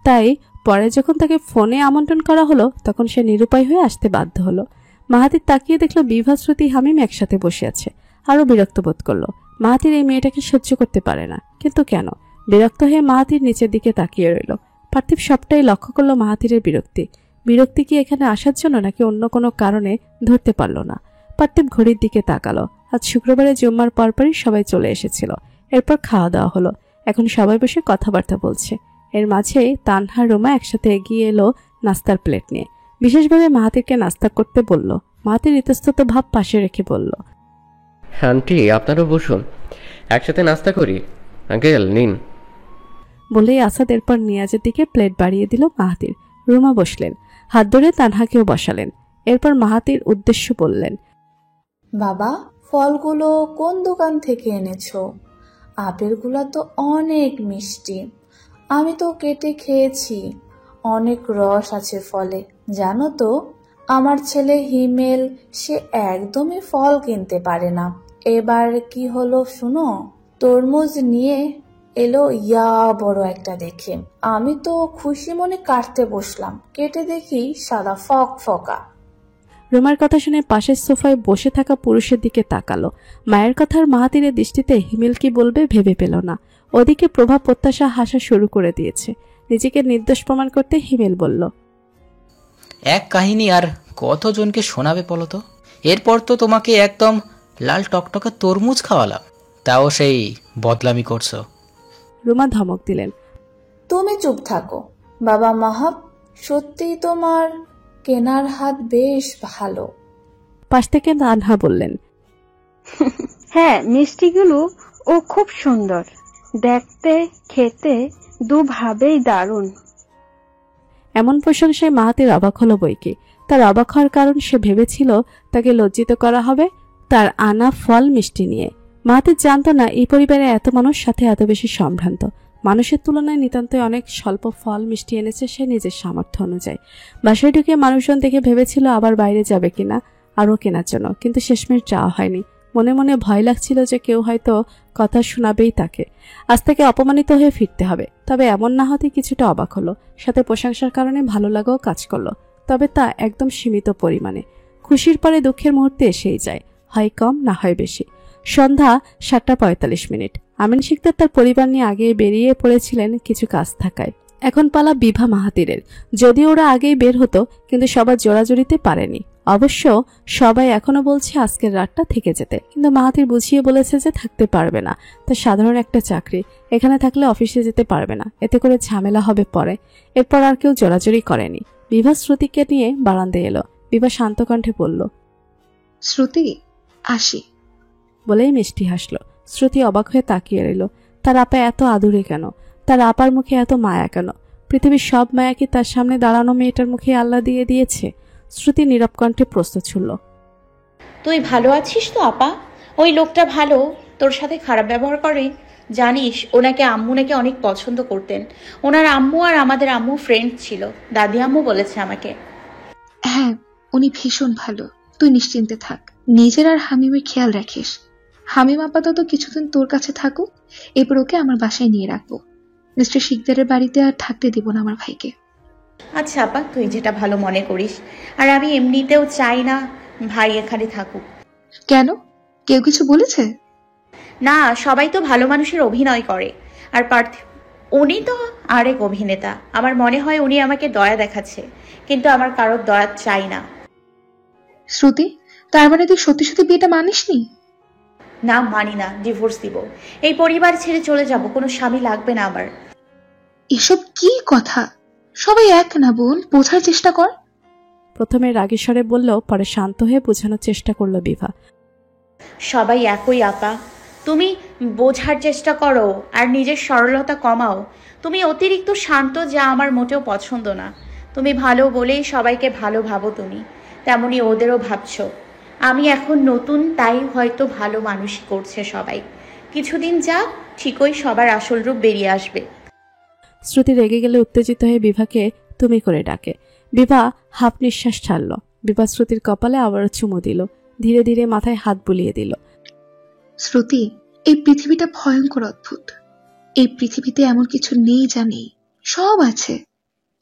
তাই পরে যখন তাকে ফোনে আমন্ত্রণ করা হলো তখন সে নিরুপায় হয়ে আসতে বাধ্য হলো। মাহাতির তাকিয়ে দেখলো বিভা, শ্রুতি, হামিম একসাথে বসে আছে। আরো বিরক্ত বোধ করলো। মাহাতির এই মেয়েটাকে সহ্য করতে পারে না, কিন্তু কেন? বিরক্ত হয়ে মাহাতির নিচের দিকে তাকিয়ে রইল। পার্থিব সবটাই লক্ষ্য করলো মাহাতিরের বিরক্তি। বিরক্তি কি এখানে আসার জন্য নাকি অন্য কোনো কারণে ধরতে পারল না। পার্থিব ঘড়ির দিকে তাকালো। আজ শুক্রবারে জুম্মার পরপরই সবাই চলে এসেছিল। এরপর খাওয়া দাওয়া হলো। এখন সবাই বসে কথাবার্তা বলছে। এর মাঝেই তানহা রুমা একসাথে এগিয়ে এলো নাস্তার প্লেট নিয়ে। বিশেষভাবে মাহাতিরকে নাস্তা করতে বলল। মাহাতির ইতস্তত ভাব পাশে রেখে বলল, আন্টি আপনারও বসুন, একসাথে নাস্তা করি। আঙ্কেল নিন। বলেই আসাদ এরপর নিয়াজের দিকে প্লেট বাড়িয়ে দিল মাহাতির। রুমা বসলেন, হাত ধরে তানহাকেও বসালেন। এরপর মাহাতির উদ্দেশ্য বললেন, বাবা, ফলগুলো কোন দোকান থেকে এনেছো? আপেলগুলো তো অনেক মিষ্টি, আমি তো কেটে খেয়েছি, অনেক রস আছে ফলে। জানো তো, আমার ছেলে হিমেল, সে একদমই ফল কিনতে পারে না। এবার কি হলো শুনো, তরমুজ নিয়ে এলো ইয়া বড় একটা দেখে। আমি তো খুশি মনে কাটতে বসলাম, কেটে দেখি সাদা ফক ফকা। রুমার কথা শুনে পাশের সোফায় বসে থাকা পুরুষের দিকে তাকালো। মায়ের কথার মাহাতিরের দৃষ্টিতে হিমেল কি বলবে ভেবে পেল না। ওদিকে প্রভা প্রত্যাশা হাসা শুরু করে দিয়েছে। নিজেকে নির্দোষ প্রমাণ করতে হিমেল বলল, এক কাহিনী আর কতজনকে শোনাবে বলো তো? এরপর তো তোমাকে একদম লাল টকটকে তরমুজ খাওয়ালাম, তাও সেই বদলামি করছো। রুমা ধমক দিলেন, তুমি চুপ থাকো। বাবা মাহাব, সত্যিই তোমার কেনার হাত বেশ ভালো। পাশ থেকে তানহা বললেন, হ্যাঁ, মিষ্টিগুলো ও খুব সুন্দর, দেখতে খেতে দুভাবেই দারুণ। এমন প্রশংসায় মাহাতির অবাক হলো বইকি। তার অবাক হওয়ার কারণ সে ভেবেছিল তাকে লজ্জিত করা হবে তার আনা ফল মিষ্টি নিয়ে। মাহাতির জানতো না এই পরিবারে এত মানুষ সাথে এত বেশি সম্ভ্রান্ত। মানুষের তুলনায় নিতান্তই অনেক স্বল্প ফল মিষ্টি এনেছে সে নিজের সামর্থ্য অনুযায়ী। বাসায় ঢুকে মানুষজন দেখে ভেবেছিল আবার বাইরে যাবে কিনা আরও কেনার জন্য, কিন্তু শেষমেশ যাওয়া হয়নি। মনে মনে ভয় লাগছিল যে কেউ হয়তো কথা শোনাবেই তাকে, আজ থেকে অপমানিত হয়ে ফিরতে হবে। তবে এমন না হতে কিছুটা অবাক হলো, সাথে প্রশংসার কারণে ভালো লাগাও কাজ করলো, তবে তা একদম সীমিত পরিমাণে। খুশির পরে দুঃখের মুহূর্তে এসেই যায়, হয় কম না হয় বেশি। সন্ধ্যা 7:45। আমিন শিকদার তার পরিবার নিয়ে আগে বেরিয়ে পড়েছিলেন কিছু কাজ থাকায়। এখন পালা বিভা মাহাতিরের। যদিও ওরা আগেই বের হতো, কিন্তু সবার জোড়াজুড়িতে পারেনি। অবশ্য সবাই এখনো বলছে আজকের রাতটা থেকে যেতে, কিন্তু মাহাতির বুঝিয়ে বলেছে যে থাকতে পারবে না। তার সাধারণ একটা চাকরি, এখানে থাকলে অফিসে যেতে পারবে না, এতে করে ঝামেলা হবে পরে। এরপর আর কেউ জোড়াজুড়ি করেনি। বিভা শ্রুতিকে নিয়ে বারান্দায় এলো। বিভা শান্ত কণ্ঠে বলল, শ্রুতি, আসি। বলেই মিষ্টি হাসলো। শ্রুতি অবাক হয়ে তাকিয়ে রইল। তার আপা এত আদুরে কেন? তার আপার মুখে এত মায়া কেন? পৃথিবীর সব মায়া কি তার সামনে দাঁড়ানো মেয়েটার মুখে আল্লাহ দিয়ে দিয়েছে? শ্রুতি নীরব কণ্ঠে প্রশ্ন ছুড়ল, তুই ভালো আছিস তো আপা? ওই লোকটা ভালো, তোর সাথে খারাপ ব্যবহার করে? জানিস ওনাকে আম্মু নাকি অনেক পছন্দ করতেন। ওনার আম্মু আর আমাদের আম্মু ফ্রেন্ড ছিল, দাদি আম্মু বলেছে আমাকে। হ্যাঁ, উনি ভীষণ ভালো, তুই নিশ্চিন্তে থাক। নিজের আর হামিমের খেয়াল রাখিস। হামিম আপাতত কিছুদিন তোর কাছে থাকুক, এরপর ওকে আমার বাসায় নিয়ে রাখবো। মিস্টার শিকদারের বাড়িতে আর থাকতে দিব না আমার ভাইকে। আচ্ছা আপা, তুই যেটা ভালো মনে করিস। আর আমি এমনিতেও চাই না ভাই এখানে থাকুক। কেন, কেউ কিছু বলেছে? না, সবাই তো ভালো মানুষের অভিনয় করে। আর উনি তো আরেক অভিনেতা। আমার মনে হয় উনি আমাকে দয়া দেখাচ্ছে, কিন্তু আমার কারোর দয়া চাই না। শ্রুতি, তার মানে তুই সত্যি সত্যি বিয়েটা মানিসনি? না, মানি না, ডিভোর্স দিব। এই পরিবার ছেড়ে চলে যাব, কোনো স্বামী লাগবে না আমার। এসব কি কথা? সবাই এক না বোন, বোঝার চেষ্টা কর। প্রথমে রাগী স্বরে বলল, পরে শান্ত হয়ে বোঝানোর চেষ্টা করলো বিভা। সবাই একই আপা, তুমি বোঝার চেষ্টা করো আর নিজের সরলতা কমাও। তুমি অতিরিক্ত শান্ত, যা আমার মোটেও পছন্দ না। তুমি ভালো বলেই সবাইকে ভালো ভাবো, তুমি তেমনি ওদেরও ভাবছো। আমি এখন নতুন, তাই হয়তো ভালো মানুষই করছে সবাই। কিছুদিন যাক, ঠিকই সবার আসল রূপ বেরিয়ে আসবে। শ্রুতি রেগে গেলে উত্তেজিত হয়ে বিভাকে তুমি করে ডাকে। বিভা হাফ নিঃশ্বাস ছাড়ল। বিভা শ্রুতির কপালে আবারও চুমু দিল, ধীরে ধীরে মাথায় হাত বুলিয়ে দিল। শ্রুতি, এই পৃথিবীটা ভয়ঙ্কর অদ্ভুত। এই পৃথিবীতে এমন কিছু নেই যা নেই, সব আছে।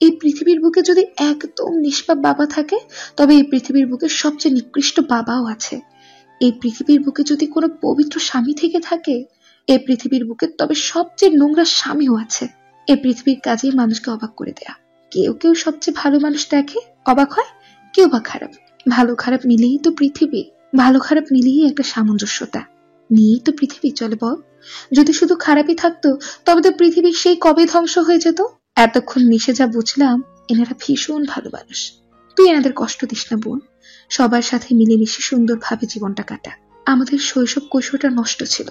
এই পৃথিবীর বুকে যদি একদম নিষ্পাপ বাবা থাকে, তবে এই পৃথিবীর বুকে সবচেয়ে নিকৃষ্ট বাবাও আছে। এই পৃথিবীর বুকে যদি কোনো পবিত্র স্বামী থেকে থাকে, এই পৃথিবীর বুকে তবে সবচেয়ে নোংরা স্বামীও আছে। এই পৃথিবীর কাজেই মানুষকে অবাক করে দেয়া। কেউ কেউ সবচেয়ে ভালো মানুষ দেখে, অবাক হয়, কেউ বা খারাপ। ভালো খারাপ মিলেই তো পৃথিবী, ভালো খারাপ মিলেই একটা সামঞ্জস্যতা নিয়েই তো পৃথিবী চলে। বল, যদি শুধু খারাপই থাকতো তবে তো পৃথিবী সেই কবে ধ্বংস হয়ে যেত। এতক্ষণ মিশে যা বুঝলাম, এনারা ভীষণ ভালো মানুষ। তুই এনাদের কষ্ট দিস না বোন, সবার সাথে মিলেমিশে সুন্দরভাবে জীবনটা কাটা। আমাদের শৈশব কৈশোরটা নষ্ট ছিল,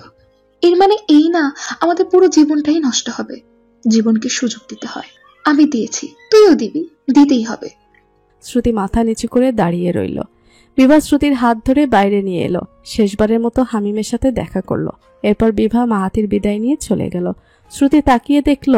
এর মানে এই না আমাদের পুরো জীবনটাই নষ্ট হবে। জীবনকে সুযোগ দিতে হয়, আমি দিয়েছি, তুইও দিবি, দিতেই হবে। শ্রুতি মাথা নিচু করে দাঁড়িয়ে রইল। বিভা শ্রুতির হাত ধরে বাইরে নিয়ে এলো, শেষবারের মতো হামিমের সাথে দেখা করলো। এরপর বিভা মাহাতির বিদায় নিয়ে চলে গেল। শ্রুতি তাকিয়ে দেখল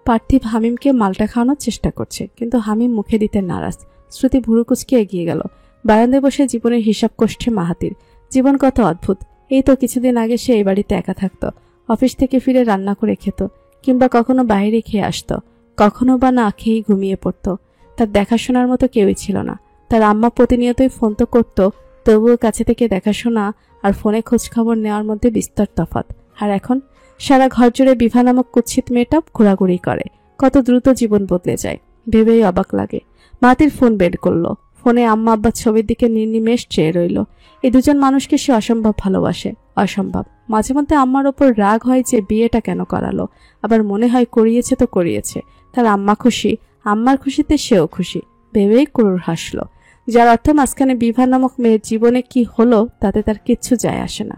পার্থিব হামিমকে মালটা খাওয়ানোর চেষ্টা করছে, কিন্তু হামিম মুখে দিতে নারাজ। শ্রুতি ভুরু কুচকে এগিয়ে গেল। বারান্দায় বসে জীবনের হিসাব কষছে মাহাতির। জীবন কত অদ্ভুত। এই তো কিছুদিন আগে সে এই বাড়িতে একা থাকতো, অফিস থেকে ফিরে রান্না করে খেত, কিংবা কখনো বাইরে খেয়ে আসতো, কখনো বা না খেয়েই ঘুমিয়ে পড়তো। তার দেখাশোনার মতো কেউই ছিল না। তার আম্মা প্রতিনিয়তই ফোন তো করতো, তবুও কাছে থেকে দেখাশোনা আর ফোনে খোঁজখবর নেওয়ার মধ্যে বিস্তর তফাৎ। আর এখন সারা ঘর জুড়ে বিভা নামক কুৎসিত মেয়েটা ঘোরাঘুরি করে। কত দ্রুত জীবন বদলে যায়, ভেবেই অবাক লাগে। মাহাতির ফোন বের করলো। ফোনে আম্মা আব্বার ছবির দিকে নির্নিমেষ চেয়ে রইল। এই দুজন মানুষকে সে অসম্ভব ভালোবাসে, অসম্ভব। মাঝে মধ্যে আম্মার ওপর রাগ হয় যে বিয়েটা কেন করালো, আবার মনে হয় করিয়েছে তো করিয়েছে। তার আম্মা খুশি, আম্মার খুশিতে সেও খুশি, ভেবেই ক্রুর হাসলো। যার অর্থ মাঝখানে বিভা নামক মেয়ের জীবনে কি হলো তাতে তার কিচ্ছু যায় আসে না।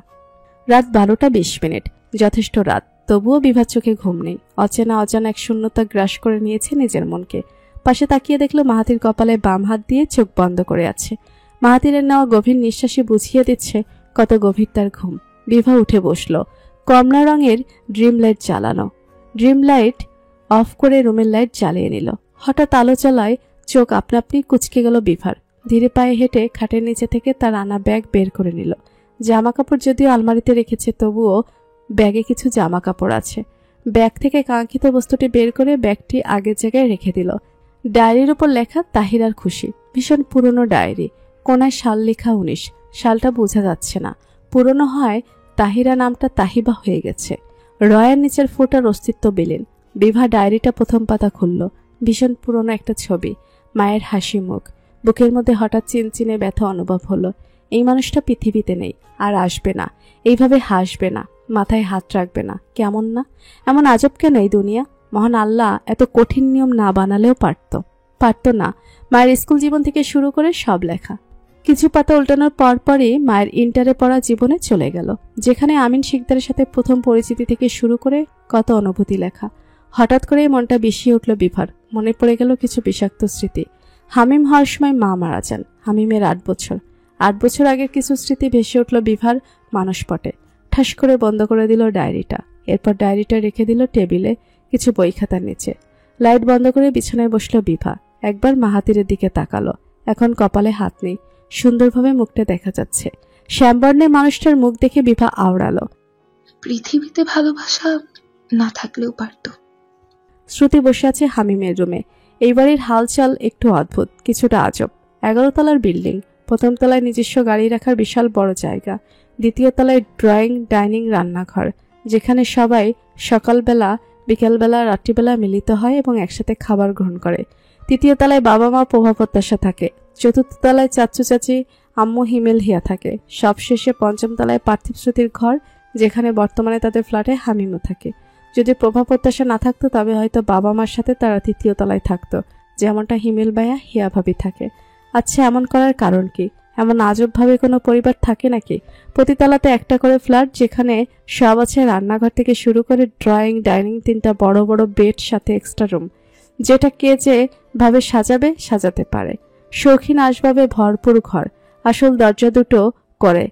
রাত 12:20, যথেষ্ট রাত, তবুও বিভার চোখে ঘুম নেই। অচেনা অজানা এক শূন্যতা গ্রাস করে নিয়েছে নিজের মনকে। পাশে তাকিয়ে দেখলো মাহাতির কপালে বাম হাত দিয়ে চোখ বন্ধ করে আছে। মাহাতিরের নেওয়া গভীর নিঃশ্বাসে বুঝিয়ে দিচ্ছে কত গভীর তার ঘুম। বিভা উঠে বসল। কমলা রঙের ড্রিম লাইট জ্বালানো। ড্রিম লাইট অফ করে রুমের লাইট জ্বালিয়ে নিল। হঠাৎ আলো জ্বালায় চোখ আপনা আপনি কুচকে গেল বিভার। ধীরে পায়ে হেঁটে খাটের নিচে থেকে তার আনা ব্যাগ বের করে নিল। জামা কাপড় যদিও আলমারিতে রেখেছে, তবুও ব্যাগে কিছু জামা কাপড় আছে। ব্যাগ থেকে কাঙ্ক্ষিত বস্তুটি বের করে ব্যাগটি আগের জায়গায় রেখে দিল। ডায়েরির উপর লেখা তাহিরার খুশি। ভীষণ পুরনো ডায়েরি, কোনায় সাল লেখা 19। সালটা বোঝা যাচ্ছে না, পুরনো হয় তাহিরা নামটা তাহিবা হয়ে গেছে। রয়ের নিচের ফোটার অস্তিত্ব বিলীন। বিভা ডায়েরিটা প্রথম পাতা খুলল। ভীষণ পুরনো একটা ছবি, মায়ের হাসি মুখ। বুকের মধ্যে হঠাৎ চিনচিনে ব্যথা অনুভব হলো। এই মানুষটা পৃথিবীতে নেই, আর আসবে না। এইভাবে হাসবে না, মাথায় হাত রাখবে না। কেমন না? এমন আজব কেন এই দুনিয়া? মহান আল্লাহ এত কঠিন নিয়ম না বানালেও পারত না। মায়ের স্কুল জীবন থেকে শুরু করে সব লেখা। কিছু পাতা উল্টানোর পরপরই মায়ের ইন্টারে পড়া জীবনে চলে গেল, যেখানে আমিন শিকদারের সাথে প্রথম পরিচিতি থেকে শুরু করে কত অনুভূতি লেখা। হঠাৎ করে মনটা বিষিয়ে উঠল বিভার। মনে পড়ে গেল কিছু বিষাক্ত স্মৃতি। হামিম হওয়ার সময় মা মারা যান। হামিমের 8 বছর। 8 বছর আগের কিছু স্মৃতি ভেসে উঠল বিভার মানসপটে। ঠাস করে বন্ধ করে দিল ডায়েরিটা। এরপর ডায়েরিটা রেখে দিল টেবিলে কিছু বই খাতার নিচে। লাইট বন্ধ করে বিছানায় বসল বিভা। একবার মাহাতিরের দিকে তাকালো। এখন কপালে হাত নেই, সুন্দরভাবে মুখটা দেখা যাচ্ছে। শ্যামবর্ণের মানুষটার মুখ দেখে বিভা আওড়ালো। পৃথিবীতে ভালোবাসা না থাকলেও পারত। শ্রুতি বসে আছে হামিমের রুমে। এই বাড়ির হালচাল একটু অদ্ভুত, কিছুটা আজব। 11 তলার বিল্ডিং। প্রথম তলায় নিজস্ব গাড়ি রাখার বিশাল বড় জায়গা। দ্বিতীয় তলায় ড্রয়িং, ডাইনিং, রান্নাঘর, যেখানে সবাই সকালবেলা, বিকেলবেলা, রাত্রিবেলা মিলিত হয় এবং একসাথে খাবার গ্রহণ করে। তৃতীয় তলায় বাবা মা প্রভা প্রত্যাশা থাকে। চতুর্থ তলায় চাচু চাচি, আম্মু হিমেল হিয়া থাকে। সবশেষে পঞ্চম তলায় পার্থিব শ্রুতির ঘর, যেখানে বর্তমানে তাদের ফ্ল্যাটে হামিমও থাকে। যদি প্রভা প্রত্যাশা না থাকতো তবে হয়তো বাবা মার সাথে তারা তৃতীয় তলায় থাকতো, যেমনটা হিমেল ভাইয়া, হিয়া ভাবি থাকে। আচ্ছা, এমন করার কারণ কি? এমন আজব ভাবে কোনো পরিবার থাকে নাকি? প্রতিতলাতে একটা করে ফ্ল্যাট, যেখানে সব আছে, রান্নাঘর থেকে শুরু করে ড্রয়িং, ডাইনিং, 3টা বড় বড় বেড, সাথে এক্সট্রা রুম, যেটা কে যে ভাবে সাজাতে পারে। শৌখিন আসবাবে ভরপুর ঘর। আসল দরজা দুটো করে,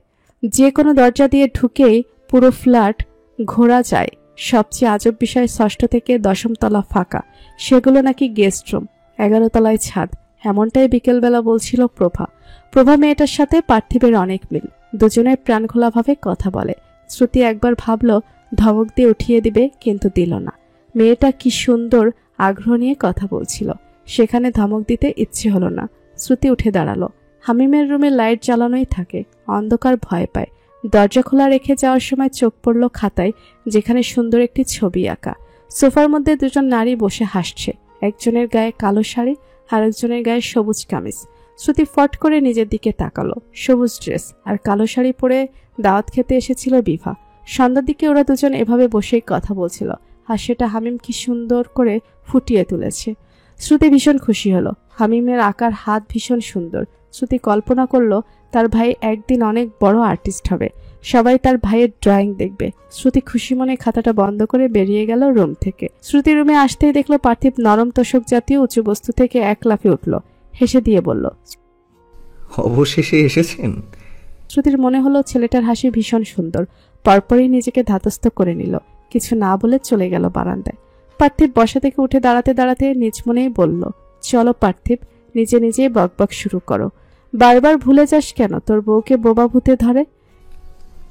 যে কোনো দরজা দিয়ে ঢুকেই পুরো ফ্ল্যাট ঘোরা যায়। সবচেয়ে আজব বিষয় 6ষ্ঠ থেকে 10ম তলা ফাঁকা, সেগুলো নাকি গেস্ট রুম, 11 তলায় ছাদ। এমনটাই বিকেলবেলা বলছিল প্রভা। প্রভা মেয়েটার সাথে পার্থিবের অনেক মিল, দুজনের প্রাণখোলাভাবে কথা বলে। শ্রুতি একবার ভাবল ধমক দিয়ে উঠিয়ে দিবে, কিন্তু দিল না। মেয়েটা কি সুন্দর আগ্রহ নিয়ে কথা বলছিল, সেখানে ধমক দিতে ইচ্ছে হলো না। শ্রুতি উঠে দাঁড়ালো। হামিমের রুমে লাইট জ্বালানোই থাকে, অন্ধকার ভয় পায়। দরজা খোলা রেখে যাওয়ার সময় চোখ পড়ল খাতায়, যেখানে সুন্দর একটি ছবি আঁকা। সোফার মধ্যে দুজন নারী বসে হাসছে, একজনের গায়ে কালো শাড়ি, আরেকজনের গায়ে সবুজ কামিজ। শ্রুতি ফট করে নিজের দিকে তাকালো। সবুজ ড্রেস আর কালো শাড়ি পরে দাওয়াত খেতে এসেছিল বিভা। সন্ধ্যার দিকে ওরা দুজন এভাবে বসেই কথা বলছিল, আর সেটা হামিম কি সুন্দর করে ফুটিয়ে তুলেছে। শ্রুতি ভীষণ খুশি হলো। হামিমের আঁকার হাত ভীষণ সুন্দর। শ্রুতি কল্পনা করলো তার ভাই একদিন অনেক বড় আর্টিস্ট হবে, সবাই তার ভাইয়ের ড্রয়িং দেখবে। শ্রুতি খুশি মনে খাতাটা বন্ধ করে বেরিয়ে গেল রুম থেকে। শ্রুতি রুমে আসতেই দেখলো পার্থিব নরম তোষক জাতীয় উঁচু বস্তু থেকে এক লাফে উঠল, হেসে দিয়ে বলল, অবশেষে এসেছেন। শ্রুতির মনে হলো ছেলেটার হাসি ভীষণ সুন্দর। পরপরই নিজেকে ধাতস্থ করে নিল, কিছু না বলে চলে গেল বারান্দায়। পার্থিব বসা থেকে উঠে দাঁড়াতে দাঁড়াতে নিজ মনেই বলল, চলো পার্থিব, নিজে নিজেই বকবক শুরু করো। বারবার ভুলে যাস কেন তোর বউকে বোবা ভূতে ধরে?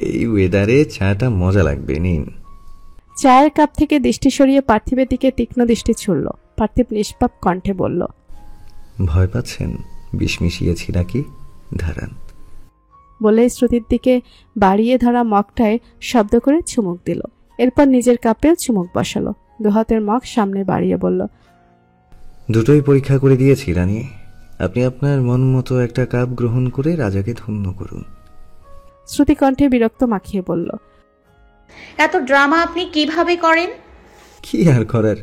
এই ওয়েদারে চাটা মজা লাগবে, নিন। চায়ের কাপ থেকে দৃষ্টি সরিয়ে পার্থিবের দিকে তীক্ষ্ণ দৃষ্টি ছুড়ল। পার্থিব নিষ্পাপ কণ্ঠে বলল, ভয় পাচ্ছেন? বিষ মিশিয়েছি নাকি? ধারান। বলে শ্রুতির দিকে বাড়িয়ে ধরা মগটায় শব্দ করে চুমুক দিল। এরপর নিজের কাপেও চুমুক বসালো। দুহাতের মগ সামনে বাড়িয়ে বলল, দুটোই পরীক্ষা করে দিয়েছি রানী। আপনি আপনার মন মতো একটা কাপ গ্রহণ করে রাজাকে ধন্য করুন। শ্রুতি কণ্ঠে বিরক্ত মাখিয়ে বলল, এত ড্রামা আপনি কিভাবে করেন? কি আর করার,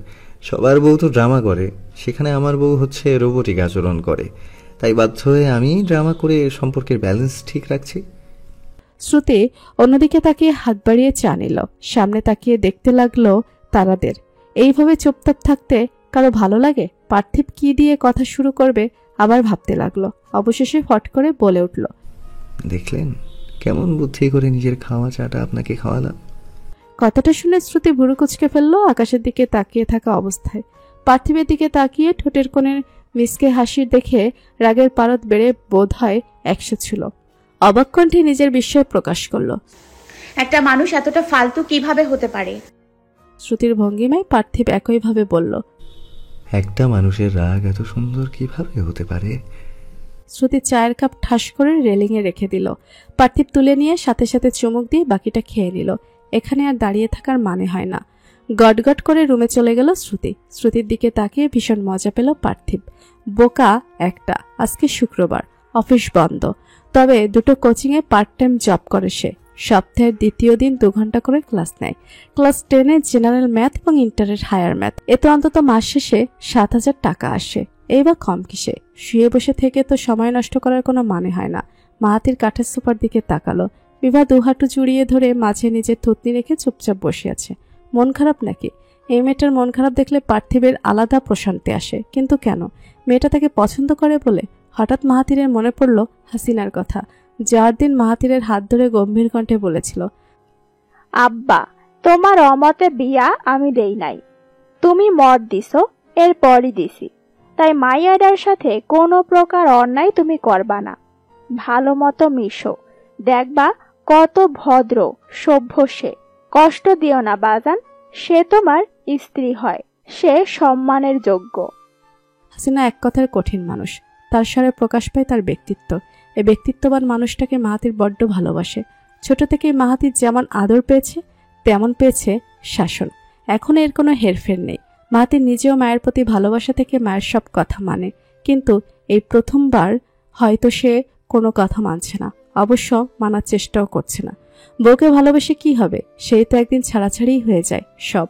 সবার বউ তো ড্রামা করে, সেখানে আমার বউ হচ্ছে রোবটিক আচরণ করে, তাই বাধ্য হয়ে আমি ড্রামা করে সম্পর্কের ব্যালেন্স ঠিক রাখছি। শ্রুতি অন্যদিকে তাকিয়ে হাত বাড়িয়ে চা নিল। সামনে তাকিয়ে দেখতে লাগলো তারাদের। এইভাবে চুপচাপ থাকতে কারো ভালো লাগে? পার্থিব কি দিয়ে কথা শুরু করবে আবার ভাবতে লাগলো। অবশেষে ফট করে বলে উঠল, দেখলেন কেমন বুদ্ধি করে নিজের খাওয়া চাটা আপনাকে খাওয়ালাম। কথাটা শুনে শ্রুতি ভুরু কুচকে ফেললো আকাশের দিকে তাকিয়ে থাকা অবস্থায়। পার্থিবের দিকে তাকিয়ে ঠোঁটের কোণের মিসকে হাসির দেখে রাগের পারদ বেড়ে বোধ হয় 100 ছিল। অবাক কণ্ঠে নিজের বিস্ময় প্রকাশ করলো। একটা মানুষ এতটা ফালতু কিভাবে হতে পারে? শ্রুতির ভঙ্গিমায় পার্থিব একইভাবে বলল, একটা মানুষের রাগ এত সুন্দর কিভাবে হতে পারে? শ্রুতি চায়ের কাপ ঠাস করে রেলিংয়ে রেখে দিল। পার্থিব তুলে নিয়ে সাথে সাথে চুমুক দিয়ে বাকিটা খেয়ে নিল। এখানে আর দাঁড়িয়ে থাকার মানে হয় না। গটগট করে রুমে চলে গেল শ্রুতি। শ্রুতির দিকে তাকিয়ে ভীষণ মজা পেল পার্থিব। বোকা একটা, আজকে শুক্রবার, অফিস বন্ধ, তবে দুটো কোচিংয়ে পার্ট টাইম জব করে সে। সপ্তাহের দ্বিতীয় দিন 2 ঘন্টা করে ক্লাস নেয়। ক্লাস 10-এ জেনারেল ম্যাথ এবং ইন্টারের হায়ার ম্যাথ। এতে অন্তত মাস শেষে 7,000 টাকা আসে। এই বা কম কিসে? শুয়ে বসে থেকে তো সময় নষ্ট করার কোনো মানে হয় না। মাহাতির কাঠের সোফার দিকে তাকালো। বিভা দুহাঁটু জুড়িয়ে ধরে মাঝে নিজের থুতনি রেখে চুপচাপ বসে আছে। মন খারাপ নাকি? এই মেয়েটার মন খারাপ দেখলে পার্থিবের আলাদা প্রশান্তি আসে, কিন্তু কেন? মেয়েটা তাকে পছন্দ করে বলে? হঠাৎ মাহাতিরের মনে পড়ল হাসিনার কথা, যার দিন মাহাতিরের হাত ধরে গম্ভীর কণ্ঠে বলেছিল, আব্বা, তোমার অমতে বিয়া আমি দেই নাই, তুমি মত দিছো, এরপরই দিছি, তাই মাইয়াডার সাথে কোনো প্রকার অন্যায় তুমি করবা না, ভালো মতো মিশো, দেখবা কত ভদ্র সভ্য সে। কষ্ট দিও না বাজান, সে তোমার স্ত্রী হয়, সে সম্মানের যোগ্য। হাসিনা এক কথার কঠিন মানুষ। তার স্বরে প্রকাশ পায় তার ব্যক্তিত্ব। এই ব্যক্তিত্ববান মানুষটাকে মাহাতির বড্ড ভালোবাসে। ছোট থেকেই মাহাতির যেমন আদর পেয়েছে, তেমন পেয়েছে শাসন। এখন এর কোনো হেরফের নেই। মাহাতির নিজেও মায়ের প্রতি ভালোবাসা থেকে মায়ের সব কথা মানে, কিন্তু এই প্রথমবার হয়তো সে কোনো কথা মানছে না, অবশ্য মানার চেষ্টাও করছে না। বউকে ভালোবেসে কি হবে? সেই তো একদিন ছাড়াছাড়িই হয়ে যায় সব।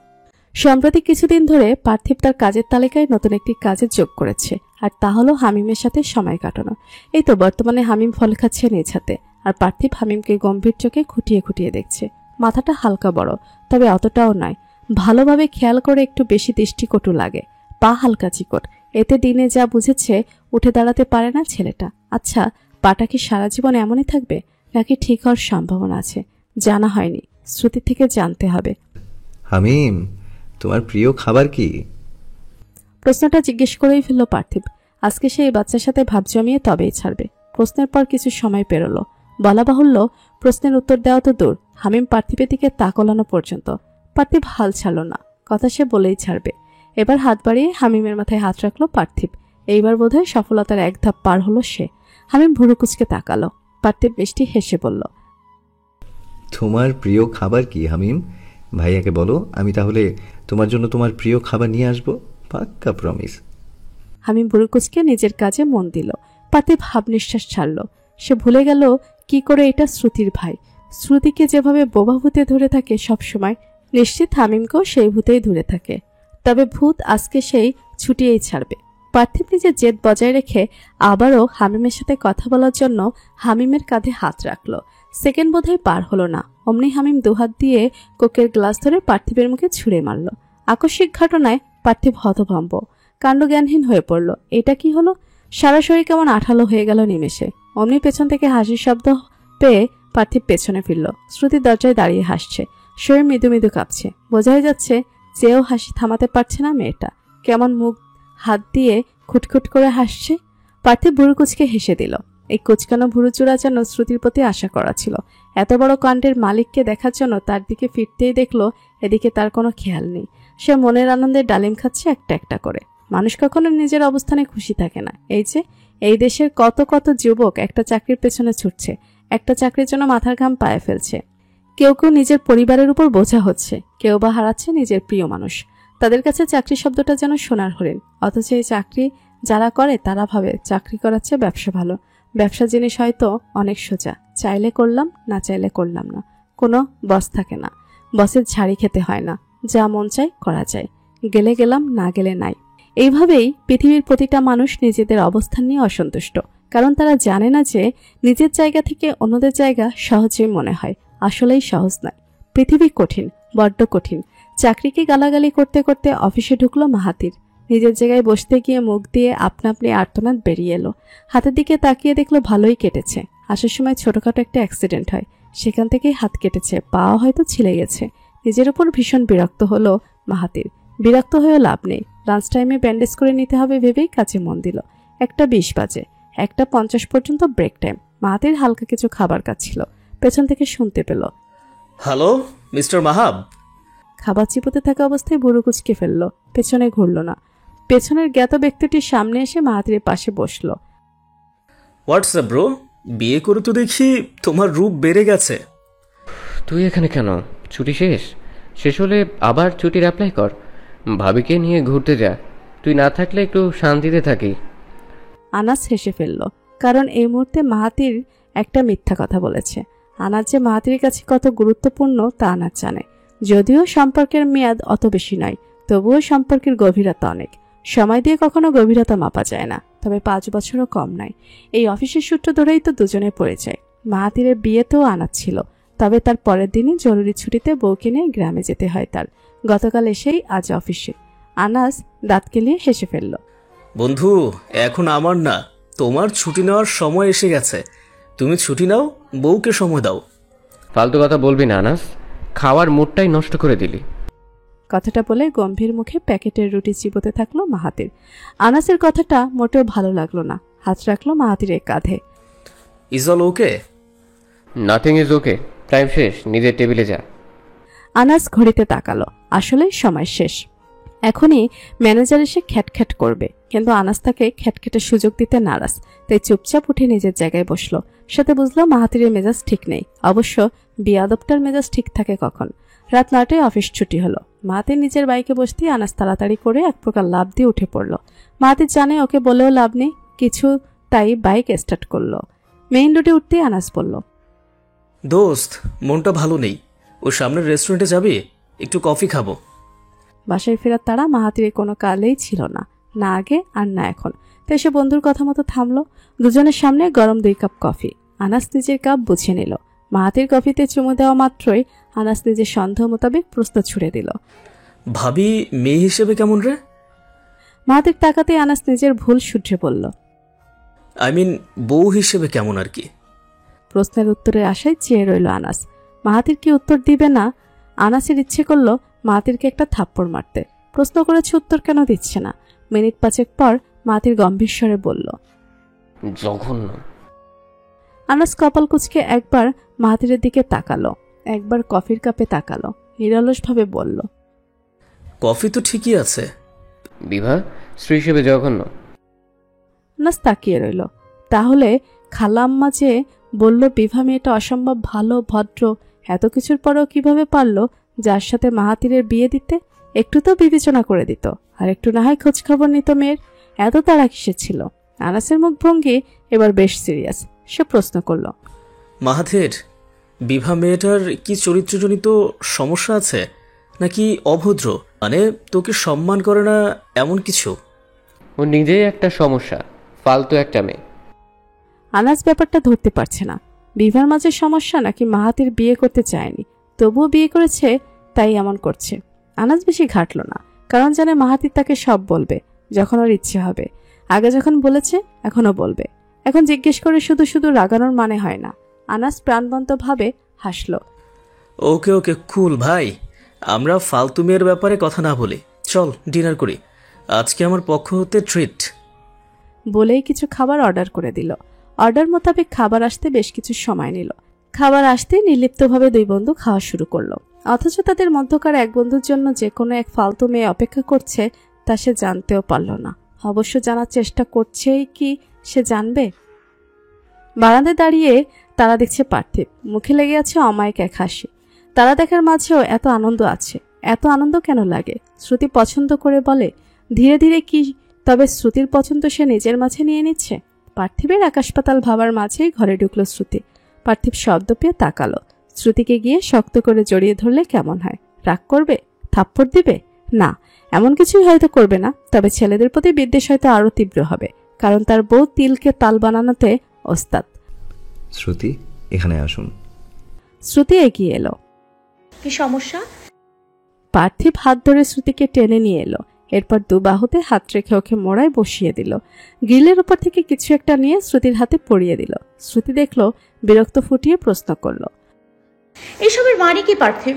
সম্প্রতি কিছুদিন ধরে পার্থিব তার কাজের তালিকায় নতুন একটি কাজে যোগ করেছে, আর তা হলো হামিমের সাথে সময় কাটানো। এই তো বর্তমানে হামিম ফল খাচ্ছে নিজ হাতে, আর পার্থিব হামিমকে গম্ভীর চোখে খুঁটিয়ে খুঁটিয়ে দেখছে। মাথাটা হালকা বড়, তবে অতটাও নয়। ভালোভাবে খেয়াল করে একটু বেশি দৃষ্টিকটু লাগে। পা হালকা চিকট, এতে দিনে যা বুঝেছে উঠে দাঁড়াতে পারে না ছেলেটা। আচ্ছা, পাটা কি সারা জীবন এমনই থাকবে, নাকি ঠিক হওয়ার সম্ভাবনা আছে? জানা হয়নি, শ্রুতি থেকে জানতে হবে। হামিম, তোমার প্রিয় খাবার কি? প্রশ্নটা জিজ্ঞেস করেই ফেলল পার্থিব। আজকে সে এই বাচ্চার সাথে ভাব জমিয়ে তবেই ছাড়বে। প্রশ্নের পর কিছু সময় পেরোলো। বলা বাহুল্য, প্রশ্নের উত্তর দেওয়া তো দূর, হামিম পার্থিবের দিকে তাকলানো পর্যন্ত পার্থিব হাল ছাড়ল না। কথা সে বলেই ছাড়বে। এবার হাত বাড়িয়ে হামিমের মাথায় হাত রাখলো পার্থিব। এইবার বোধহয় সফলতার এক ধাপ পার হলো সে। হামিম ভুরু কুচকে তাকালো। পার্থিব মিষ্টি হেসে বলল, তোমার প্রিয় খাবার কি হামিম? ভাইয়াকে বলো, আমি তাহলে তোমার জন্য তোমার প্রিয় খাবার নিয়ে আসবো। পাক্কা প্রমিস। হামিম ভুরু কুচকে নিজের কাজে মন দিল। পার্থিব ভাব নিঃশ্বাস ছাড়ল। সে ভুলে গেল কি করে এটা শ্রুতির ভাই। শ্রুতিকে যেভাবে বোবা ভূতে ধরে থাকে সবসময়, নিশ্চিত হামিমকেও সেই ভূতেই ধরে থাকে। তবে ভূত আজকে সেই ছুটিয়েই ছাড়বে। পার্থিব নিজের জেদ বজায় রেখে আবারও হামিমের সাথে কথা বলার জন্য হামিমের কাঁধে হাত রাখল। সেকেন্ড বোধহয় পার হলো না, অমনি হামিম দুহাত দিয়ে কোকের গ্লাস ধরে পার্থিবের মুখে ছুঁড়ে মারল। আকস্মিক ঘটনায় পার্থিব হতভম্ব, কাণ্ডজ্ঞানহীন হয়ে পড়ল। এটা কি হলো? সারা শরীর কেমন আঠালো হয়ে গেল নিমেষে। অমনি পেছন থেকে হাসির শব্দ পেয়ে পার্থিব পেছনে ফিরল। শ্রুতি দরজায় দাঁড়িয়ে হাসছে, শরীর মৃদু মৃদু কাঁপছে। বোঝাই যাচ্ছে যেও হাসি থামাতে পারছে না মেয়েটা। কেমন মুখ হাত দিয়ে খুটখুট করে হাসছে। পার্থিব ভুরু কুচকে হেসে দিল। এই কুচকানো ভুরুচূড়া যেন শ্রুতির প্রতি আশা করা ছিল। এত বড় কাণ্ডের মালিককে দেখার জন্য তার দিকে ফিরতেই দেখলো এদিকে তার কোনো খেয়াল নেই। সে মনের আনন্দে ডালিম খাচ্ছে একটা একটা করে। মানুষ কখনো নিজের অবস্থানে খুশি থাকে না। এই যে এই দেশের কত কত যুবক একটা চাকরির পেছনে ছুটছে, একটা চাকরির জন্য মাথার ঘাম পায়ে ফেলছে। কেউ কেউ নিজের পরিবারের উপর বোঝা হচ্ছে, কেউ বা হারাচ্ছে নিজের প্রিয় মানুষ। তাদের কাছে চাকরি শব্দটা যেন সোনার হরিণ। অথচ এই চাকরি যারা করে তারা ভাবে চাকরি করার চেয়ে ব্যবসা ভালো। ব্যবসা জিনিস হয়তো অনেক সোজা, চাইলে করলাম, না চাইলে করলাম না। কোনো বস থাকে না, বসের ঝাড়ি খেতে হয় না, যা মন চাই করা যায়, গেলে গেলাম, না গেলে নাই। এইভাবেই পৃথিবীর প্রতিটা মানুষ নিজেদের অবস্থান নিয়ে অসন্তুষ্ট, কারণ তারা জানে না যে নিজের জায়গা থেকে অন্যদের জায়গা সহজেই মনে হয়, আসলেই সহজ নয়। পৃথিবী কঠিন, বড্ড কঠিন। চাকরিকে গালাগালি করতে করতে অফিসে ঢুকলো মাহাতির। নিজের জায়গায় বসতে গিয়ে মুখ দিয়ে আপনা আপনি আর্তনাদ বেরিয়ে এলো। হাতের দিকে তাকিয়ে দেখলো ভালোই কেটেছে। আসার সময় ছোটখাটো একটা অ্যাক্সিডেন্ট হয়, সেখান থেকেই হাত কেটেছে, পাও হয়তো ছিলে গেছে। নিজের উপর ভীষণ বিরক্ত হলো মাহাতির। বিরক্ত হয়েও লাভ নেই, লাঞ্চ টাইমে ব্যান্ডেজ করে নিতে হবে ভেবেই কাজে মন দিল। 1:20 বাজে, 1:50 পর্যন্ত ব্রেক টাইম। মাহাতির হালকা কিছু খাবার খাচ্ছিল, পেছন থেকে শুনতে পেল, হ্যালো মিস্টার মাহাব। খাবার চিপোতে থাকা অবস্থায় বুড়ো কুচকে ফেললো, পেছনে ঘুরল না। পেছনের জ্ঞাত ব্যক্তিটির সামনে এসে মাহাতিরের পাশে বসলো। হোয়াটসঅ্যাপ ব্রো, বিয়ে করে তো দেখি তোমার রূপ বেড়ে গেছে। তুই এখানে কেন? ছুটি শেষ হলে আবার ছুটির অ্যাপ্লাই কর। ভাবিকে নিয়ে ঘুরতে যা, তুই না থাকলে একটু শান্তিতে থাকি। আনাস হেসে ফেলল, কারণ এই মুহূর্তে মাহাতির একটা মিথ্যা কথা বলেছে। আনাস যে মাহাতির কাছে কত গুরুত্বপূর্ণ তা আনাস জানে। যদিও সম্পর্কের মেয়াদ অত বেশি নয়, তবুও সম্পর্কের গভীরতা অনেক। সময় দিয়ে কখনো গভীরতা মাপা যায় না, তবে 5 বছরও কম নয়। এই অফিসের সূত্র ধরেই তো দুজনে পরিচয়। মাহাতিরের বিয়েতেও আনাস ছিল, তবে তার পরের দিনই জরুরি ছুটিতে বউকে নিয়ে গ্রামে যেতে হয় তার। গতকাল এসেই আজ অফিসে। আনাস দাঁত কেলিয়ে হেসে ফেলল। বন্ধু, এখন আমার না, তোমার ছুটি নেওয়ার সময় এসে গেছে। তুমি ছুটি নাও, বউকে সময় দাও। ফালতু কথা বলবি না আনাস, খাওয়ার মুডটাই নষ্ট করে দিলি। কথাটা বলে গম্ভীর মুখে প্যাকেটের রুটি চিবোতে থাকলো মাহাতির। আনাসের কথাটা মোটেও ভালো লাগলো না, হাত রাখলো মাহাতিরের কাঁধে। Is all okay? Nothing is okay, time শেষ, নিজের টেবিলে যা। আনাস ঘড়িতে তাকালো, আসলে সময় শেষ। এখনই ম্যানেজার এসে খ্যাটখ্যাট করবে, কিন্তু আনাস তাকে খ্যাটখ্যাটের সুযোগ দিতে নারাজ। তাই চুপচাপ উঠে নিজের জায়গায় বসলো। সাথে বুঝলো মাহাতিরের মেজাজ ঠিক নেই। অবশ্য বিয়াদবটার মেজাজ ঠিক থাকে কখন। রাত 9টায় অফিস ছুটি হলো। মাহাতির নিজের বাইকে বসতেই আনাস তাড়াতাড়ি করে এক প্রকার লাফ দিয়ে উঠে পড়লো। মাহাতির জানে ওকে বলেও লাভ নেই কিছু, তাই বাইক স্টার্ট করলো। মেইন রোডে উঠতেই আনাস বলল, দোস্ত, মনটা ভালো নেই, ওই সামনের রেস্টুরেন্টে যাবি? একটু কফি খাবো। বাসায় ফেরার তারা মাহাতিরের কোনো কালেই ছিল না, না আগে আর না এখন। তাই সে বন্ধুর কথা মতো থামলো। দুজনের সামনে গরম 2 কাপ কফি। আনাস নিজের কাপ বুঝে নিল। মাহাতির কফিতে চুমু দেওয়া মাত্রই আনাস নিজের সন্দেহ মোতাবেক প্রশ্ন ছুড়ে দিল, ভাবি মেয়ে হিসেবে কেমন রে? মাহাতির তাকাতে আনাস নিজের ভুল শুধরে বলল, আই মিন বউ হিসেবে কেমন আর কি। প্রশ্নের উত্তরের আশায় চেয়ে রইল আনাস। মাহাতির কি উত্তর দিবে না? আনাসের ইচ্ছে করলো মাহাতিরকে একটা থাপ্পড় মারতে। প্রশ্ন করেছে, উত্তর কেন দিচ্ছে না। মিনিট 5 পর মাহাতির গম্ভীর স্বরে বলল, জঘন্য। আনাস কপাল কুঁচকে একবার মাহাতিরের দিকে তাকালো, একবার কফির কাপে তাকালো, নিরলসভাবে বলল, কফি তো ঠিকই আছে। বিভা স্ত্রী হিসেবে জঘন্য। আনাস তাকিয়ে রইল। তাহলে খালাম্মা যে বলল বিভা মেয়েটা অসম্ভব ভালো, ভদ্র, এত কিছুর পরেও কিভাবে পারল যার সাথে মাহাতিরের বিয়ে দিতে? একটু তো বিবেচনা করে দিত, আর একটু না হয় খোঁজ খবর নিত মেয়ের। এত তাড়া কিসের ছিল? আনাসের মুখভঙ্গি এবার বেশ সিরিয়াস। সে প্রশ্ন করল, মাহাথির, বিভা মেয়েটার কি চরিত্রজনিত সমস্যা আছে, নাকি অভদ্র, মানে তোকে সম্মান করে না এমন কিছু? ও নিজেই একটা সমস্যা, ফালতু একটা মেয়ে। আনাস ব্যাপারটা ধরতে পারছে না। বিভার মাঝে সমস্যা নাকি মাহাতির বিয়ে করতে চায়নি, তবুও বিয়ে করেছে তাই এমন করছে। আনাস বেশি ঘাটল না, কারণ জানে মাহাতির তাকে সব বলবে যখন ওর ইচ্ছে হবে। আগে যখন বলেছে এখনও বলবে। এখন জিজ্ঞেস করে শুধু শুধু রাগানোর মানে হয় না। আনাস প্রাণবন্তভাবে হাসল। ওকে ওকে, কুল ভাই, আমরা ফালতু মেয়ের ব্যাপারে কথা না বলি, চল ডিনার করি, আজকে আমার পক্ষ হতে ট্রিট। বলেই কিছু খাবার অর্ডার করে দিল। অর্ডার মোতাবেক খাবার আসতে বেশ কিছু সময় নিল। খাবার আসতে নির্লিপ্তভাবে দুই বন্ধু খাওয়া শুরু করলো, অথচ তাদের মধ্যকার এক বন্ধুর জন্য যে কোনো এক ফালতু মেয়ে অপেক্ষা করছে তা সে জানতেও পারল না। অবশ্য জানার চেষ্টা করছেই কি সে জানবে? বারান্দায় দাঁড়িয়ে তারা দেখছে পার্থিব, মুখে লেগে আছে অমায়িক এক হাসি। তারা দেখার মাঝেও এত আনন্দ আছে। এত আনন্দ কেন লাগে? শ্রুতি পছন্দ করে বলে, ধীরে ধীরে কি তবে শ্রুতির পছন্দ সে নিজের মাঝে নিয়ে নিচ্ছে? পার্থিবের আকাশপাতাল ভাবার মাঝেই ঘরে ঢুকলো শ্রুতি। পার্থিব শব্দ পেয়ে তাকালো। শ্রুতিকে গিয়ে শক্ত করে জড়িয়ে ধরলে কেমন হয়? রাগ করবে? থাপ্পড় দিবে? না, এমন কিছুই হয়তো করবে না। তবে ছেলেদের প্রতি বিদ্বেষ হয়তো আরো তীব্র হবে, কারণ তার বউ তিলকে তাল বানানোতে ওস্তাদ। শ্রুতি, এখানে আসুন। শ্রুতি এগিয়ে এলো। কি সমস্যা? পার্থিব হাত ধরে শ্রুতিকে টেনে নিয়ে এলো। এরপর দু বাহুতে হাত রেখে ওকে মোড়ায় বসিয়ে দিল। গ্রিলের উপর থেকে কিছু একটা নিয়ে শ্রুতির হাতে পরিয়ে দিল। শ্রুতি দেখলো, বিরক্ত ফুটিয়ে প্রশ্ন করলো, এসবের মানে কি পার্থিব?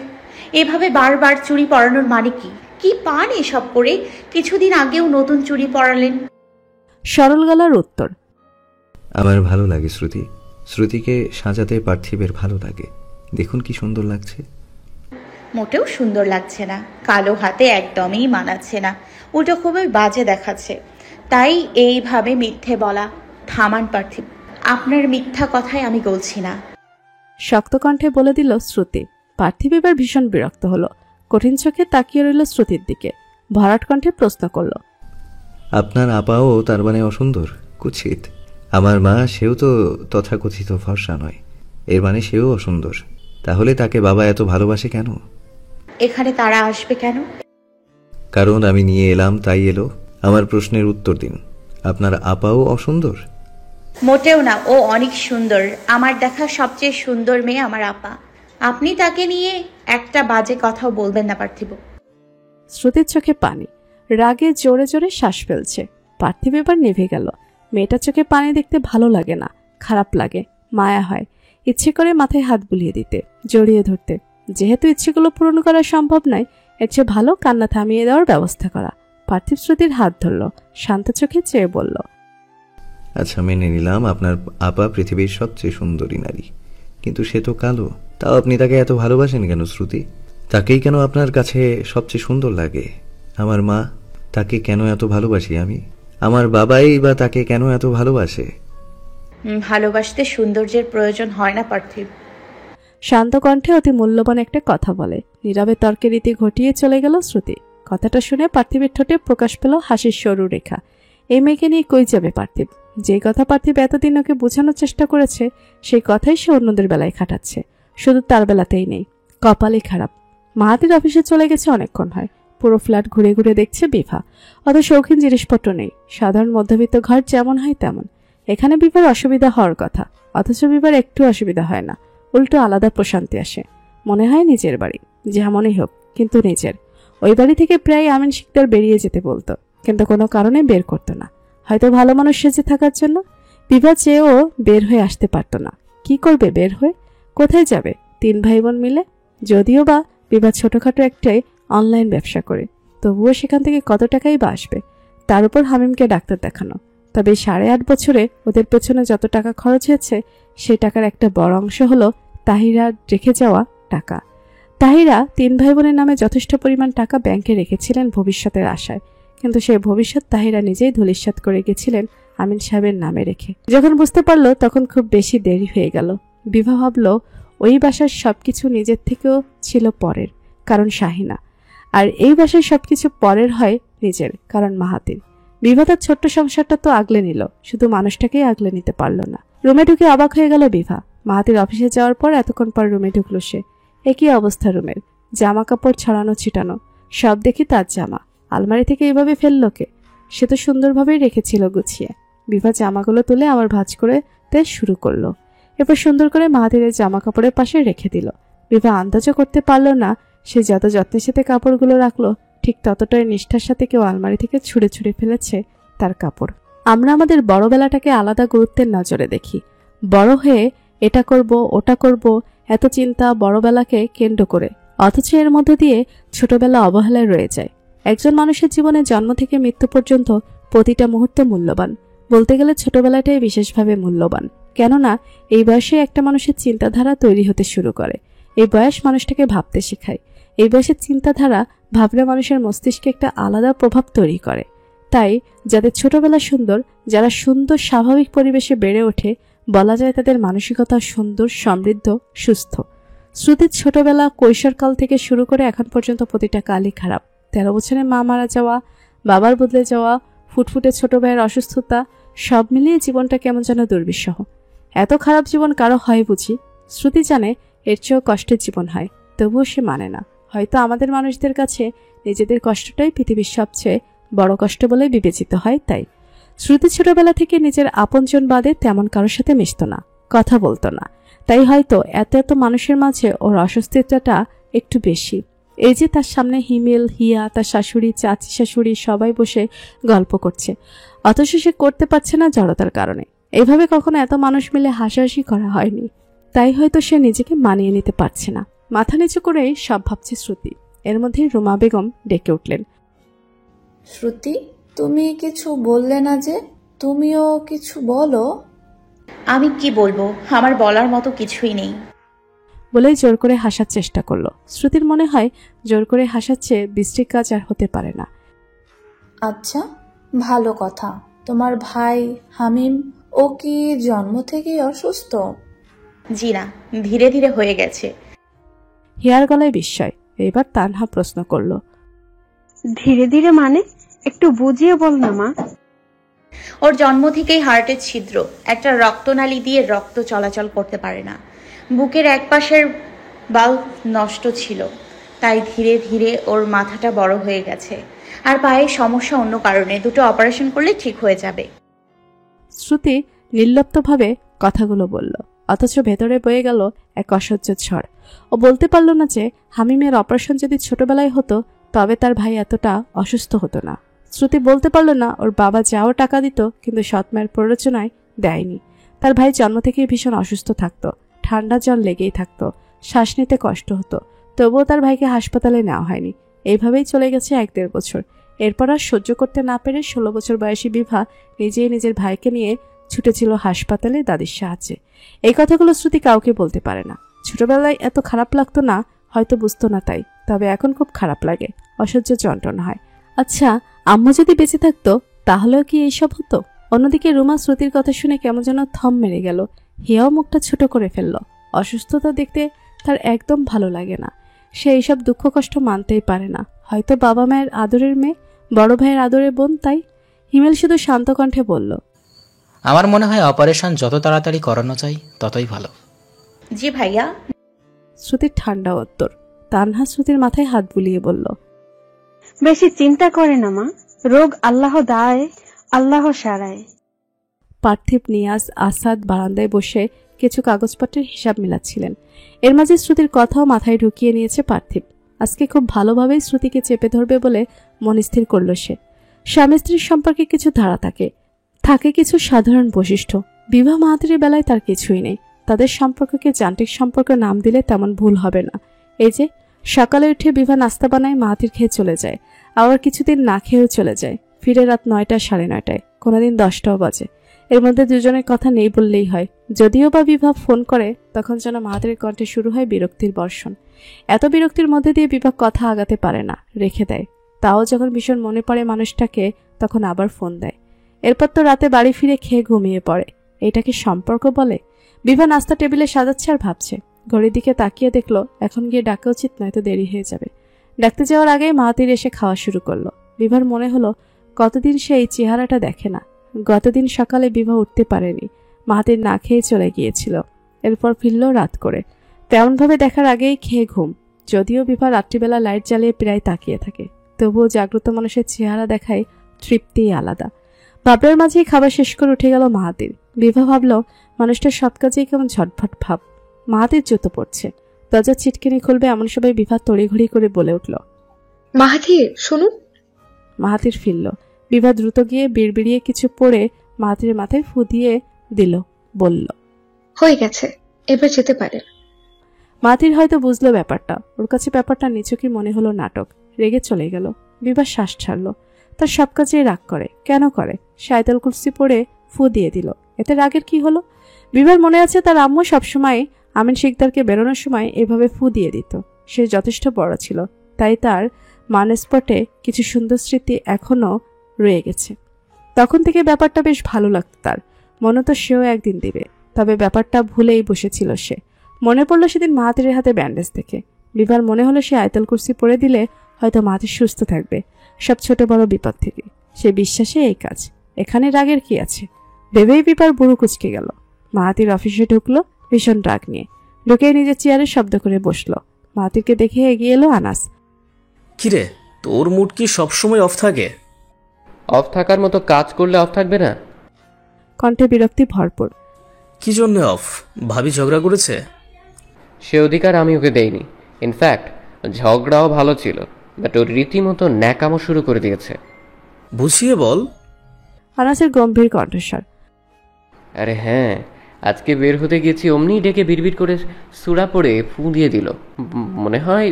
এভাবে বারবার চুড়ি পরানোর মানে কি? কি পান এসব করে? কিছুদিন আগেও নতুন চুড়ি পরালেন। সরল গলার উত্তর, আমার ভালো লাগে শ্রুতি। শ্রুতিকে সাজাতে পার্থিবের ভালো লাগে। দেখুন কি সুন্দর লাগছে। মোটেও সুন্দর লাগছে না, কালো হাতে একদমই মানাচ্ছে না, উল্টো খুবই বাজে দেখাচ্ছে। তাই এইভাবে মিথ্যে বলা থামান পার্থিব, আপনার মিথ্যা কথায় আমি বলছি না। শক্ত কণ্ঠে বলে দিল শ্রুতি। পার্থিব এবার ভীষণ বিরক্ত হলো। কঠিন চোখে তাকিয়ে রইল শ্রুতির দিকে। ভরাট কণ্ঠে প্রশ্ন করল, আপনার আপাও তার মানে অসুন্দর? কুৎসিত। আমার মা, সেও তো তথাকথিত ফর্সা নয়, এর মানে সেও অসুন্দর। তাহলে তাকে বাবা এত ভালোবাসে কেন? এখানে তারা আসবে কেন? কারণ আমি নিয়ে এলাম, তাই এলো। আমার প্রশ্নের উত্তর দিন। আপনার আপাও অসুন্দর? মোটেও না, ও অনেক সুন্দর। আমার দেখা সবচেয়ে সুন্দর মেয়ে আমার আপা। আপনি তাকে নিয়ে একটা বাজে কথাও বলবেন না পার্থিব। শ্রুতির চোখে পানি, রাগে জোরে জোরে শ্বাস ফেলছে। পার্থিব এবার নিভে গেল। মেয়েটার চোখে পানি দেখতে ভালো লাগে না, খারাপ লাগে, মায়া হয়। ইচ্ছে করে মাথায় হাত বুলিয়ে দিতে, জড়িয়ে ধরতে। যেহেতু ইচ্ছেগুলো পূরণ করা সম্ভব নয়, এর চেয়ে ভালো কান্না থামিয়ে দেওয়ার ব্যবস্থা করা। পার্থিব শ্রুতির হাত ধরল, শান্ত চোখে চেয়ে বলল, আচ্ছা, মেনে নিলাম আপনার আপা পৃথিবীর সবচেয়ে সুন্দরী নারী, কিন্তু সে তো কালো। তাও আপনি তাকে এত ভালোবাসেন কেন শ্রুতি? তাকেই কেন আপনার কাছে সবচেয়ে সুন্দর লাগে? আমার মা, তাকে কেন এত ভালোবাসি আমি? আমার বাবাই বা তাকে কেন এত ভালোবাসে? ভালোবাসতে সৌন্দর্যের প্রয়োজন হয় না পার্থিব। শান্ত কণ্ঠে অতি মূল্যবান একটা কথা বলে। নীরবে তর্কের রীতি ঘটিয়ে চলে গেল শ্রুতি। কথাটা শুনে পার্থিবের ঠোঁটে প্রকাশ পেল হাসির সরু রেখা। এই মেয়েকে নিয়ে কই যাবে পার্থিব? যে কথা পার্থিব এতদিন ওকে বোঝানোর চেষ্টা করেছে, সেই কথাই সে অন্যদের বেলায় খাটাচ্ছে। শুধু তার বেলাতেই নেই, কপালই খারাপ। মাহাতির অফিসে চলে গেছে অনেকক্ষণ হয়। পুরো ফ্ল্যাট ঘুরে ঘুরে দেখছে বিভা। অত শৌখিন জিনিসপত্র নেই। সাধারণ মধ্যবিত্ত ঘর যেমন হয় তেমন। এখানে বিভার অসুবিধা হওয়ার কথা, অথচ বিভার একটু অসুবিধা হয় না। উল্টো আলাদা প্রশান্তি আসে। মনে হয় নিজের বাড়ি, যেমনই হোক কিন্তু নিজের। ওই বাড়ি থেকে প্রায় আমিন শিকদার বেরিয়ে যেতে বলতো, কিন্তু কোনো কারণে বের করতো না। হয়তো ভালো মানুষ সেজে থাকার জন্য। বিভা চেয়েও বের হয়ে আসতে পারতো না। কি করবে বের হয়ে? কোথায় যাবে 3 ভাই বোন মিলে? যদিও বা বিভা ছোটখাটো একটাই অনলাইন ব্যবসা করে, তবুও সেখান থেকে কত টাকাই বা আসবে। তার উপর হামিমকে ডাক্তার দেখানো। তবে 8.5 বছরে ওদের পেছনে যত টাকা খরচ হয়েছে সেই টাকার একটা বড় অংশ হলো তাহিরা রেখে যাওয়া টাকা। তাহিরা 3 ভাই বোনের নামে যথেষ্ট পরিমাণ টাকা ব্যাংকে রেখেছিলেন ভবিষ্যতের আশায়, কিন্তু সেই ভবিষ্যৎ তাহিরা নিজেই ধূলিসাৎ করে গেছিলেন আমিন সাহেবের নামে রেখে। যখন বুঝতে পারলো তখন খুব বেশি দেরি হয়ে গেল। বিভা ভাবল ওই বাসার সবকিছু নিজের থেকেও ছিল পরের, কারণ শাহিনা, আর এই বাসায় সবকিছু পরের হয় নিজের, কারণ মাহাতির। বিভা তার ছোট্ট সংসারটা তো আগলে নিল, শুধু মানুষটাকেই আগলে নিতে পারল না। রুমে ঢুকে অবাক হয়ে গেল বিভা। মাহাতির অফিসে যাওয়ার পর এতক্ষণ পর রুমে ঢুকলো সে। একই অবস্থা রুমের, জামা কাপড় ছড়ানো ছিটানো, সব দেখি তার জামা। আলমারি থেকে এভাবে ফেললো কে? সে তো সুন্দরভাবেই রেখেছিল গুছিয়ে। বিভা জামাগুলো তুলে আবার ভাঁজ করে শুরু করলো। এরপর সুন্দর করে মাহাতিরের জামা কাপড়ের পাশে রেখে দিল। বিভা আন্দাজও করতে পারল না সে যত যত্নের সাথে কাপড়গুলো রাখলো ঠিক ততটাই নিষ্ঠার সাথে কেউ আলমারি থেকে ছুঁড়ে ছুঁড়ে ফেলেছে তার কাপড়। আমরা আমাদের বড়বেলাটাকে আলাদা গুরুত্বের নজরে দেখি। বড় হয়ে এটা করব ওটা করব এত চিন্তা বড়বেলাকে কেন্দ্র করে, অথচ এর মধ্য দিয়ে ছোটবেলা অবহেলায় রয়ে যায়। একজন মানুষের জীবনে জন্ম থেকে মৃত্যু পর্যন্ত প্রতিটা মুহূর্ত মূল্যবান। বলতে গেলে ছোটবেলাটাই বিশেষভাবে মূল্যবান, কেননা এই বয়সে একটা মানুষের চিন্তাধারা তৈরি হতে শুরু করে। এই বয়স মানুষটাকে ভাবতে শেখায়। এই বয়সের চিন্তাধারা ভাবলে মানুষের মস্তিষ্কে একটা আলাদা প্রভাব তৈরি করে। তাই যাদের ছোটবেলা সুন্দর, যারা সুন্দর স্বাভাবিক পরিবেশে বেড়ে ওঠে, বলা যায় তাদের মানসিকতা সুন্দর, সমৃদ্ধ, সুস্থ। শ্রুতির ছোটবেলা কৈশোরকাল থেকে শুরু করে এখন পর্যন্ত প্রতিটা কালই খারাপ। 13 বছরে মা মারা যাওয়া, বাবার বদলে যাওয়া, ফুটফুটে ছোট ভাইয়ের অসুস্থতা, সব মিলিয়ে জীবনটা কেমন যেন দুর্বিষহ। এত খারাপ জীবন কারো হয় বুঝি? শ্রুতি জানে এর চেয়েও কষ্টের জীবন হয়, তবুও সে মানে না। হয়তো আমাদের মানুষদের কাছে নিজেদের কষ্টটাই পৃথিবীর সবচেয়ে বড় কষ্ট বলে বিবেচিত হয়। তাই শ্রুতি ছোটবেলা থেকে নিজের আপনজন বাদে তেমন কারোর সাথে মিশত না, কথা বলতো না। তাই হয়তো এত এত মানুষের মাঝে ওর অস্বস্তিতাটা একটু বেশি। এই যে তার সামনে হিমেল, হিয়া, তার শাশুড়ি, চাচি শাশুড়ি সবাই বসে গল্প করছে, অথচ সে করতে পারছে না জড়তার কারণে। এইভাবে কখনো এত মানুষ মিলে হাসাহাসি করা হয়নি। তাই হয়তো সে নিজেকে মানিয়ে নিতে পারছে না। মাথা নিচু করেই সব ভাবছে শ্রুতি। এর মধ্যে রুমা বেগম ডেকে উঠলেন। শ্রুতি, তুমি কিছু বললে না যে? তুমিও কিছু বলো। আমি কি বলবো? আমার বলার মতো কিছুই নেই বলেই জোর করে হাসার চেষ্টা করলো। শ্রুতির মনে হয় জোর করে হাসার চেয়ে বৃষ্টির কাজ আর হতে পারে না। আচ্ছা, ভালো কথা। তোমার ভাই হামিম, ও কি জন্ম থেকেই অসুস্থ? জি না, ধীরে ধীরে হয়ে গেছে। হিয়ার গলায় বিস্ময়। এবার তানহা প্রশ্ন করলো, ধীরে ধীরে মানে? একটু বুঝিয়ে বল না মা। ওর জন্ম থেকেই হার্টের ছিদ্র, একটা রক্তনালী দিয়ে রক্ত চলাচল করতে পারে না। বুকের এক পাশের বাল্ব নষ্ট ছিল, তাই ধীরে ধীরে ওর মাথাটা বড় হয়ে গেছে। আর পায়ের সমস্যা অন্য কারণে, দুটো অপারেশন করলে ঠিক হয়ে যাবে। শ্রুতি নির্লিপ্তভাবে কথাগুলো বলল, অথচ ভেতরে বয়ে গেল এক অসহ্য ঝড়। ও বলতে পারল না যে হামিমের অপারেশন যদি ছোটবেলায় হতো তবে তার ভাই এতটা অসুস্থ হতো না। শ্রুতি বলতে পারল না ওর বাবা যাও টাকা দিত কিন্তু সৎমায়ের প্ররোচনায় দেয়নি। তার ভাই জন্ম থেকেই ভীষণ অসুস্থ থাকতো, ঠান্ডা জল লেগেই থাকতো, শ্বাস নিতে কষ্ট হতো, তবুও তার ভাইকে হাসপাতালে নেওয়া হয়নি। এইভাবেই চলে গেছে 1-1.5 বছর। এরপর আর সহ্য করতে না পেরে 16 বছর বয়সী বিভা নিজেই নিজের ভাইকে নিয়ে ছুটেছিল হাসপাতালে দাদির সাহায্যে। এই কথাগুলো শ্রুতি কাউকে বলতে পারে না। ছোটবেলায় এত খারাপ লাগতো না, হয়তো বুঝতো না তাই, তবে এখন খুব খারাপ লাগে, অসহ্য যন্ত্রণা হয়। আচ্ছা, আম্মু যদি বেঁচে থাকতো তাহলেও কি এইসব হতো? অন্যদিকে রুমা শ্রুতির কথা শুনে কেমন যেন থম মেরে গেল। হিয়াও মুখটা ছোট করে ফেলল। অসুস্থতা দেখতে তার একদম ভালো লাগে না। সে এইসব দুঃখ কষ্ট মানতেই পারে না। হয়তো বাবা মায়ের আদরের মেয়ে, বড় ভাইয়ের আদরের বোন, তাই। হিমেল শুধু শান্ত কণ্ঠে বলল, আমার মনে হয় অপারেশন যত তাড়াতাড়ি করানো যায় ততই ভালো। জি ভাইয়া। শ্রুতির ঠান্ডা উত্তর। তানহা শ্রুতির মাথায় হাত বুলিয়ে বলল, বেশি চিন্তা করে না মা, রোগ আল্লাহ দায়, আল্লাহ সারায়। পার্থিব, নিয়াজ, আসাদ বারান্দায় বসে কিছু কাগজপত্রের হিসাব মিলাচ্ছিলেন। এর মাঝে শ্রুতির কথাও মাথায় ঢুকিয়ে নিয়েছে পার্থিব। আজকে খুব ভালোভাবেই শ্রুতিকে চেপে ধরবে বলে মন স্থির করল সে। স্বামী স্ত্রীর সম্পর্কে কিছু ধারা থাকে কিছু সাধারণ বৈশিষ্ট্য। বিবাহ মাহাতিরের বেলায় তার কিছুই নেই। তাদের সম্পর্ককে যান্ত্রিক সম্পর্ক নাম দিলে তেমন ভুল হবে না। এই যে সকালে উঠে বিভা নাস্তা বানায়, মাহাতির খেয়ে চলে যায়। আবার কিছুদিন না খেয়েও চলে যায়, ফিরে রাত 9টা 9:30, কোনোদিন 10টাও বাজে। এর মধ্যে দুজনের কথা নেই বললেই হয়। যদিও বা বিভা ফোন করে, তখন যেন মাহাতিরের কণ্ঠে শুরু হয় বিরক্তির বর্ষণ। এত বিরক্তির মধ্যে দিয়ে বিভা কথা আগাতে পারে না, রেখে দেয়। তাও যখন ভীষণ মনে পড়ে মানুষটাকে, তখন আবার ফোন দেয়। এরপর তো রাতে বাড়ি ফিরে খেয়ে ঘুমিয়ে পড়ে। এটাকে সম্পর্ক বলে? বিভা নাস্তা টেবিলে সাজাচ্ছে আর ভাবছে। ঘড়ির দিকে তাকিয়ে দেখলো এখন গিয়ে ডাকা উচিত, নয়তো দেরি হয়ে যাবে। ডাকতে যাওয়ার আগেই মাহাতির এসে খাওয়া শুরু করলো। বিভার মনে হলো কতদিন সে এই চেহারাটা দেখে না। গতদিন সকালে বিভা উঠতে পারেনি, মাহাতির না খেয়ে চলে গিয়েছিল। এরপর ফিরল রাত করে। তেমনভাবে দেখার আগেই খেয়ে ঘুম। যদিও বিভা রাত্রিবেলা লাইট জ্বালিয়ে প্রায় তাকিয়ে থাকে, তবুও জাগ্রত মানুষের চেহারা দেখায় তৃপ্তিই আলাদা। ভাবনার মাঝেই খাবার শেষ করে উঠে গেল মাহাতির। বিভা ভাবল মানুষটার সব কাজেই কেমন ঝটফট ভাব। মাহাতির জুতো পড়ছে, দরজা ছিটকিনি খুলবে এমন সবাই বিভা তড়িঘড়ি করে বলে উঠল, মাহাথির শুনুন। মাহাতির ফিরল। বিভা দ্রুত গিয়ে বিড়বিড়িয়ে কিছু পড়ে মাহাতিরের মাথায় ফু দিয়ে দিল, বলল, হয়ে গেছে, এবার যেতে পারেন। মাহাতির হয়তো বুঝলো ব্যাপারটা। ওর কাছে ব্যাপারটা নিছকই মনে হলো নাটক। রেগে চলে গেল। বিভা শ্বাস ছাড়ল। তার সব কাজেই রাগ করে। কেন করে? শায়তাল কুরসি পড়ে ফু দিয়ে দিল, এতে রাগের কি হলো? বিভার মনে আছে তার আম্মু সবসময় আমিন শিকদারকে বেরোনোর সময় এভাবে ফু দিয়ে দিত। সে যথেষ্ট বড় ছিল, তাই তার মানস্পটে কিছু সুন্দর স্মৃতি এখনো রয়ে গেছে। তখন থেকে ব্যাপারটা বেশ ভালো লাগতো তার। মনে তো সেও একদিন দিবে, তবে ব্যাপারটা ভুলেই বসেছিল সে। মনে পড়লো সেদিন মাহাতিরের হাতে ব্যান্ডেজ দেখে। বিভার মনে হলো সে আয়তাল কুরসি পড়ে দিলে হয়তো মাহাতির সুস্থ থাকবে সব ছোট বড় বিপদ থেকে। সে বিশ্বাসে এই কাজ। এখানে রাগের কি আছে? ভেবেই বিভার বুড়ো কুচকে গেল। মাহাতির অফিসে ঢুকলো ভীষণ রাগ নিয়ে। ঢুকে নিজের চেয়ারে শব্দ করে বসলো। মাহাতিরকে দেখে এগিয়ে এলো আনাস। কিরে, তোর মুড কি সবসময় অফ থাকে? অফ থাকার মতো কাজ করলে অফ থাকবে না? কণ্ঠে বিরক্তি ভরপুর। কি জন্য অফ? ভাবি ঝগড়া করেছে? সে অধিকার আমি ওকে দেইনি। ইনফ্যাক্ট ঝগড়াও ভালো ছিল, বাট ওর রীতিমতো ন্যাকামো শুরু করে দিয়েছে। বুঝিয়ে বল। আনাসের গম্ভীর কণ্ঠস্বর। আরে হ্যাঁ, আজকে বের হতে গেছি, অমনি ডেকে বিড়বিড় করে সুরা পড়ে ফু দিয়ে দিল। মনে হয়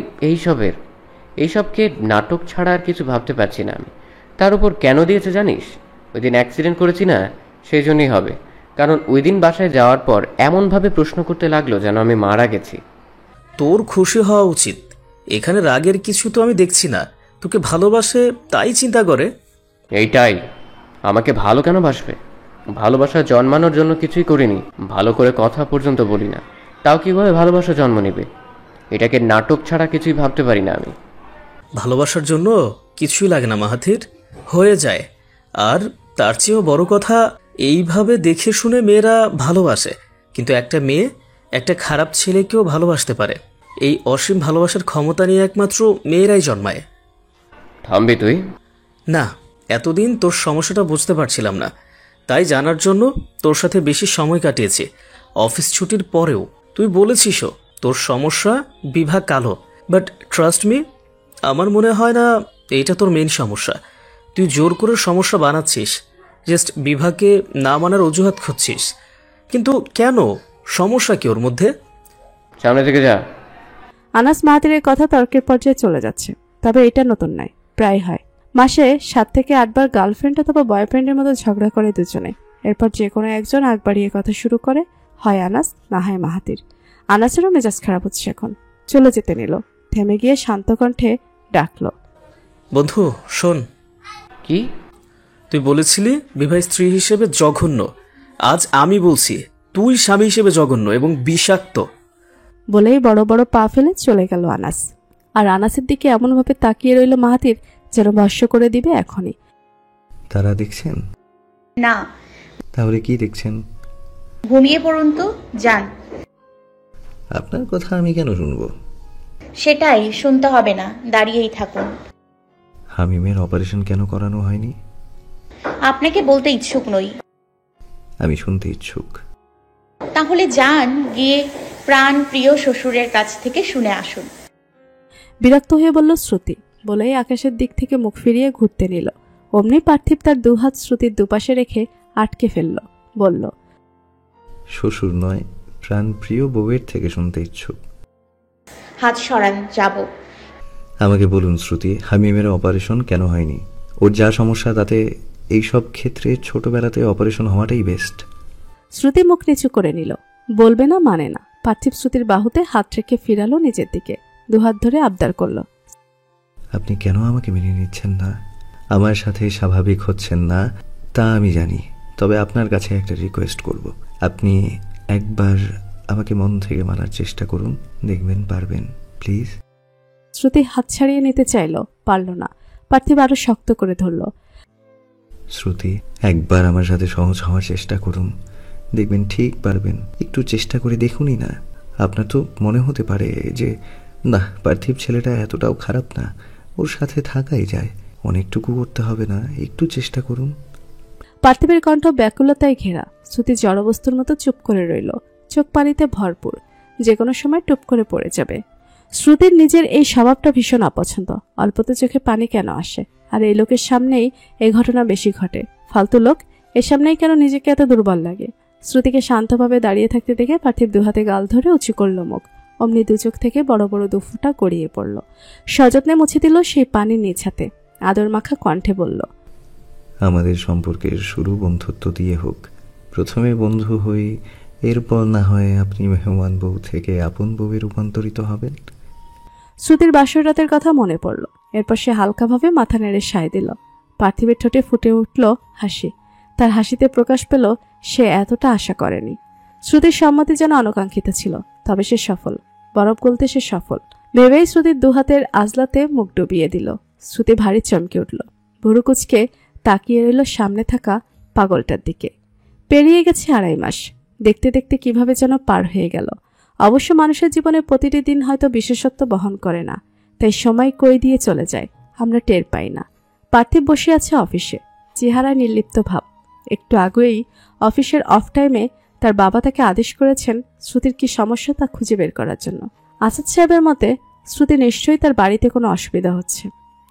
এইসবকে নাটক ছাড়া আর কিছু ভাবতে পারছি না আমি। তার উপর কেন দিয়েছে জানিস? ওই দিন অ্যাক্সিডেন্ট করেছি না, সেই জন্যই হবে। কারণ ওই দিন বাসায় যাওয়ার পর এমনভাবে প্রশ্ন করতে লাগলো যেন আমি মারা গেছি। তোর খুশি হওয়া উচিত। এখানে রাগের কিছু তো আমি দেখছি না। তোকে ভালোবাসে তাই চিন্তা করে। এইটাই, আমাকে ভালো কেন বাসবে? ভালোবাসা জন্মানোর জন্য কিছুই করিনি, ভালো করে কথা পর্যন্ত বলি না, তাও কিভাবে ভালোবাসা জন্ম নেবে? এটাকে নাটক ছাড়া কিছুই ভাবতে পারি না আমি। ভালোবাসার জন্য কিছুই লাগে না মাহাথির, হয়ে যায়। আর তার চেয়েও বড় কথা, এইভাবে দেখে শুনে মেয়েরা ভালোবাসে। কিন্তু একটা মেয়ে একটা খারাপ ছেলেকেও ভালোবাসতে পারে। এই অসীম ভালোবাসার ক্ষমতা নিয়ে একমাত্র মেয়েরাই জন্মায়। থামবি তুই? না, এতদিন তোর সমস্যাটা বুঝতে পারছিলাম না, তাই জানার জন্য তোর সাথে বেশি সময় কাটিয়েছি। অফিস ছুটির পরেও তুই বলেছিসও তোর সমস্যা বিভা কালো, বাট ট্রাস্ট মি, আমার মনে হয় না এইটা তোর মেন সমস্যা। তুই জোর করে সমস্যা বানাচ্ছিস, জাস্ট বিভাকে না মানার অজুহাত খুঁজছিস। কিন্তু কেন? সমস্যা কি ওর মধ্যে? সামনে থেকে যা। আনাস মাহাতিরের কথা তর্কের পর্যায়ে চলে যাচ্ছে। তবে এটা নতুন নয়, প্রায় হয়। মাসে 7 থেকে 8 বার গার্লফ্রেন্ড অথবা বয়ফ্রেন্ডের মতো ঝগড়া করে দুজনে। এরপর যে কোনো একজন আগ বাড়িয়ে কথা শুরু করে, হয় আনাস না হয় মাহাতির। আনাসেরও মেজাজ খারাপ হচ্ছে এখন। চলে যেতে নিল। থেমে গিয়ে শান্ত কণ্ঠে ডাকলো, বন্ধু শোন। কি? তুই বলেছিলি বিবাহ স্ত্রী হিসেবে জঘন্য। আজ আমি বলছি তুই স্বামী হিসেবে জঘন্য এবং বিষাক্ত। বলেই বড় বড় পা ফেলে চলে গেল আনাস। আর আনাসের দিকে এমনভাবে তাকিয়ে রইল মাহাতির যেন ভস্য করে দিবে এখনই। তারা দেখছেন না। তাহলে কি দেখছেন? ঘুমিয়ে পড়ুন তো, যান। আপনার কথা আমি কেন শুনবো? সেটাই, শুনতে হবে না, দাঁড়িয়েই থাকুন। হামিমের অপারেশন কেন করানো হয়নি? আপনাকে বলতে ইচ্ছুক নই। আমি শুনতে ইচ্ছুক। তাহলে যান, গিয়ে প্রাণ প্রিয় শ্বশুরের কাছ থেকে শুনে আসুন। বিরক্ত হয়ে বলল শ্রুতি। বলেই আকাশের দিক থেকে মুখ ফিরিয়ে ঘুরতে নিল। অমনি পার্থিব তার দুহাত শ্রুতির দুপাশে রেখে আটকে ফেলল। বলল, শ্বশুর নয়, প্রাণ প্রিয় বউয়ের থেকে শুনতে ইচ্ছুক। হাত সরান, যাব। আমাকে বলুন শ্রুতি, হামিমের অপারেশন কেন হয়নি? ওর যা সমস্যা তাতে এই সব ক্ষেত্রে ছোটবেলাতে অপারেশন হওয়াটাই বেস্ট। শ্রুতি মুখ নিচু করে নিল, বলবে না মানে না। পার্থিব শ্রুতির বাহুতে হাত রেখে ফিরালো নিজের দিকে, দুহাত ধরে আবদার করল, আপনি কেন আমাকে মেনে নিচ্ছেন না? আমার সাথে স্বাভাবিক হচ্ছেন না তা আমি জানি, তবে আপনার কাছে একটা রিকোয়েস্ট করব। আপনি একবার আমাকে মন থেকে মানার চেষ্টা করুন, দেখবেন পারবেন, প্লিজ। শ্রুতি হাত ছাড়িয়ে নিতে চাইল, পারল না। পার্থিব আরো শক্ত করে ধরল। শ্রুতি, একবার আমার সাথে সহজ হওয়ার চেষ্টা করুন, দেখবেন ঠিক পারবেন। একটু চেষ্টা করে দেখুনই না। আপনার তো মনে হতে পারে যে না, পার্থিব ছেলেটা এতটাও খারাপ না, ওর সাথে থাকাই যায়, অনেকটুকু করতে হবে না, একটু চেষ্টা করুন। পার্থিবের কণ্ঠ ব্যাকুলতায় ঘেরা। শ্রুতি জড়বস্তুর মতো চুপ করে রইল, চোখ পানিতে ভরপুর, যে কোনো সময় টুপ করে পড়ে যাবে। শ্রুতির নিজের এই স্বভাবটা ভীষণ অপছন্দ। অল্পতে চোখে পানি কেন আসে? আর এই লোকের সামনেই এই ঘটনা বেশি ঘটে। ফালতু লোক, এর সামনেই কেন নিজেকে এত দুর্বল লাগে? শ্রুতিকে শান্তভাবে দাঁড়িয়ে থাকতে দেখে পার্থিব দুহাতে গাল ধরে উঁচু করল মুখ। অমনি দু চোখ থেকে বড় বড় দুফুটা গড়িয়ে পড়ল। সযত্নে মুছে দিল সেই পানি নিজ হাতে, আদর মাখা কণ্ঠে বলল, আমাদের সম্পর্কের শুরু বন্ধুত্ব দিয়ে হোক। প্রথমে বন্ধু হই, এরপর না হয় আপনি মেহমান বউ থেকে আপন বউয়ে রূপান্তরিত হবেন। শ্রুতির বাসর রাতের কথা মনে পড়ল। এরপর সে হালকাভাবে মাথা নেড়ে সায় দিল। পার্থিবের ঠোঁটে ফুটে উঠল হাসি। তার হাসিতে প্রকাশ পেল সে এতটা আশা করেনি। শ্রুতির সম্মতি যেন অনাকাঙ্ক্ষিত ছিল, তবে সে সফল। বরফ গলতে সে সফল ভেবেই শ্রুতির দুহাতের আজলাতে মুখ ডুবিয়ে দিল। শ্রুতি ভারী চমকে উঠল, ভুরু কুচকে তাকিয়ে রইল সামনে থাকা পাগলটার দিকে। পেরিয়ে গেছে 2.5 মাস। দেখতে দেখতে কিভাবে যেন পার হয়ে গেল। অবশ্য মানুষের জীবনে প্রতিটি দিন হয়তো বিশেষত্ব বহন করে না, তাই সময় কই দিয়ে চলে যায় আমরা টের পাই না। পার্থিব বসে আছে অফিসে, চেহারায় নির্লিপ্ত ভাব। একটু আগেই অফিসের অফ টাইমে তার বাবা তাকে আদেশ করেছেন শ্রুতির কি সমস্যা তা খুঁজে বের করার জন্য। আসাদ সাহেবের মতে শ্রুতি নিশ্চয়ই তার বাড়িতে কোনো অসুবিধা হচ্ছে,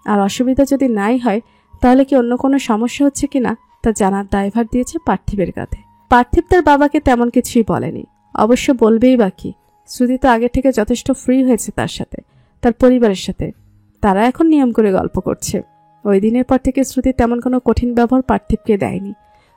আর অসুবিধা যদি নাই হয় তাহলে কি অন্য কোনো সমস্যা হচ্ছে কিনা তা জানার দায়ভার দিয়েছে পার্থিবের কাঁধে। পার্থিব তার বাবাকে তেমন কিছুই বলেনি, অবশ্য বলবেই বা কি? শ্রুতি তো আগে থেকে যথেষ্ট ফ্রি হয়েছে তার সাথে, তার পরিবারের সাথে। তারা এখন নিয়ম করে গল্প করছে। ওই দিনের পর থেকে শ্রুতি তেমন কোনো কঠিন ব্যবহার পার্থিবকে দেয়নি,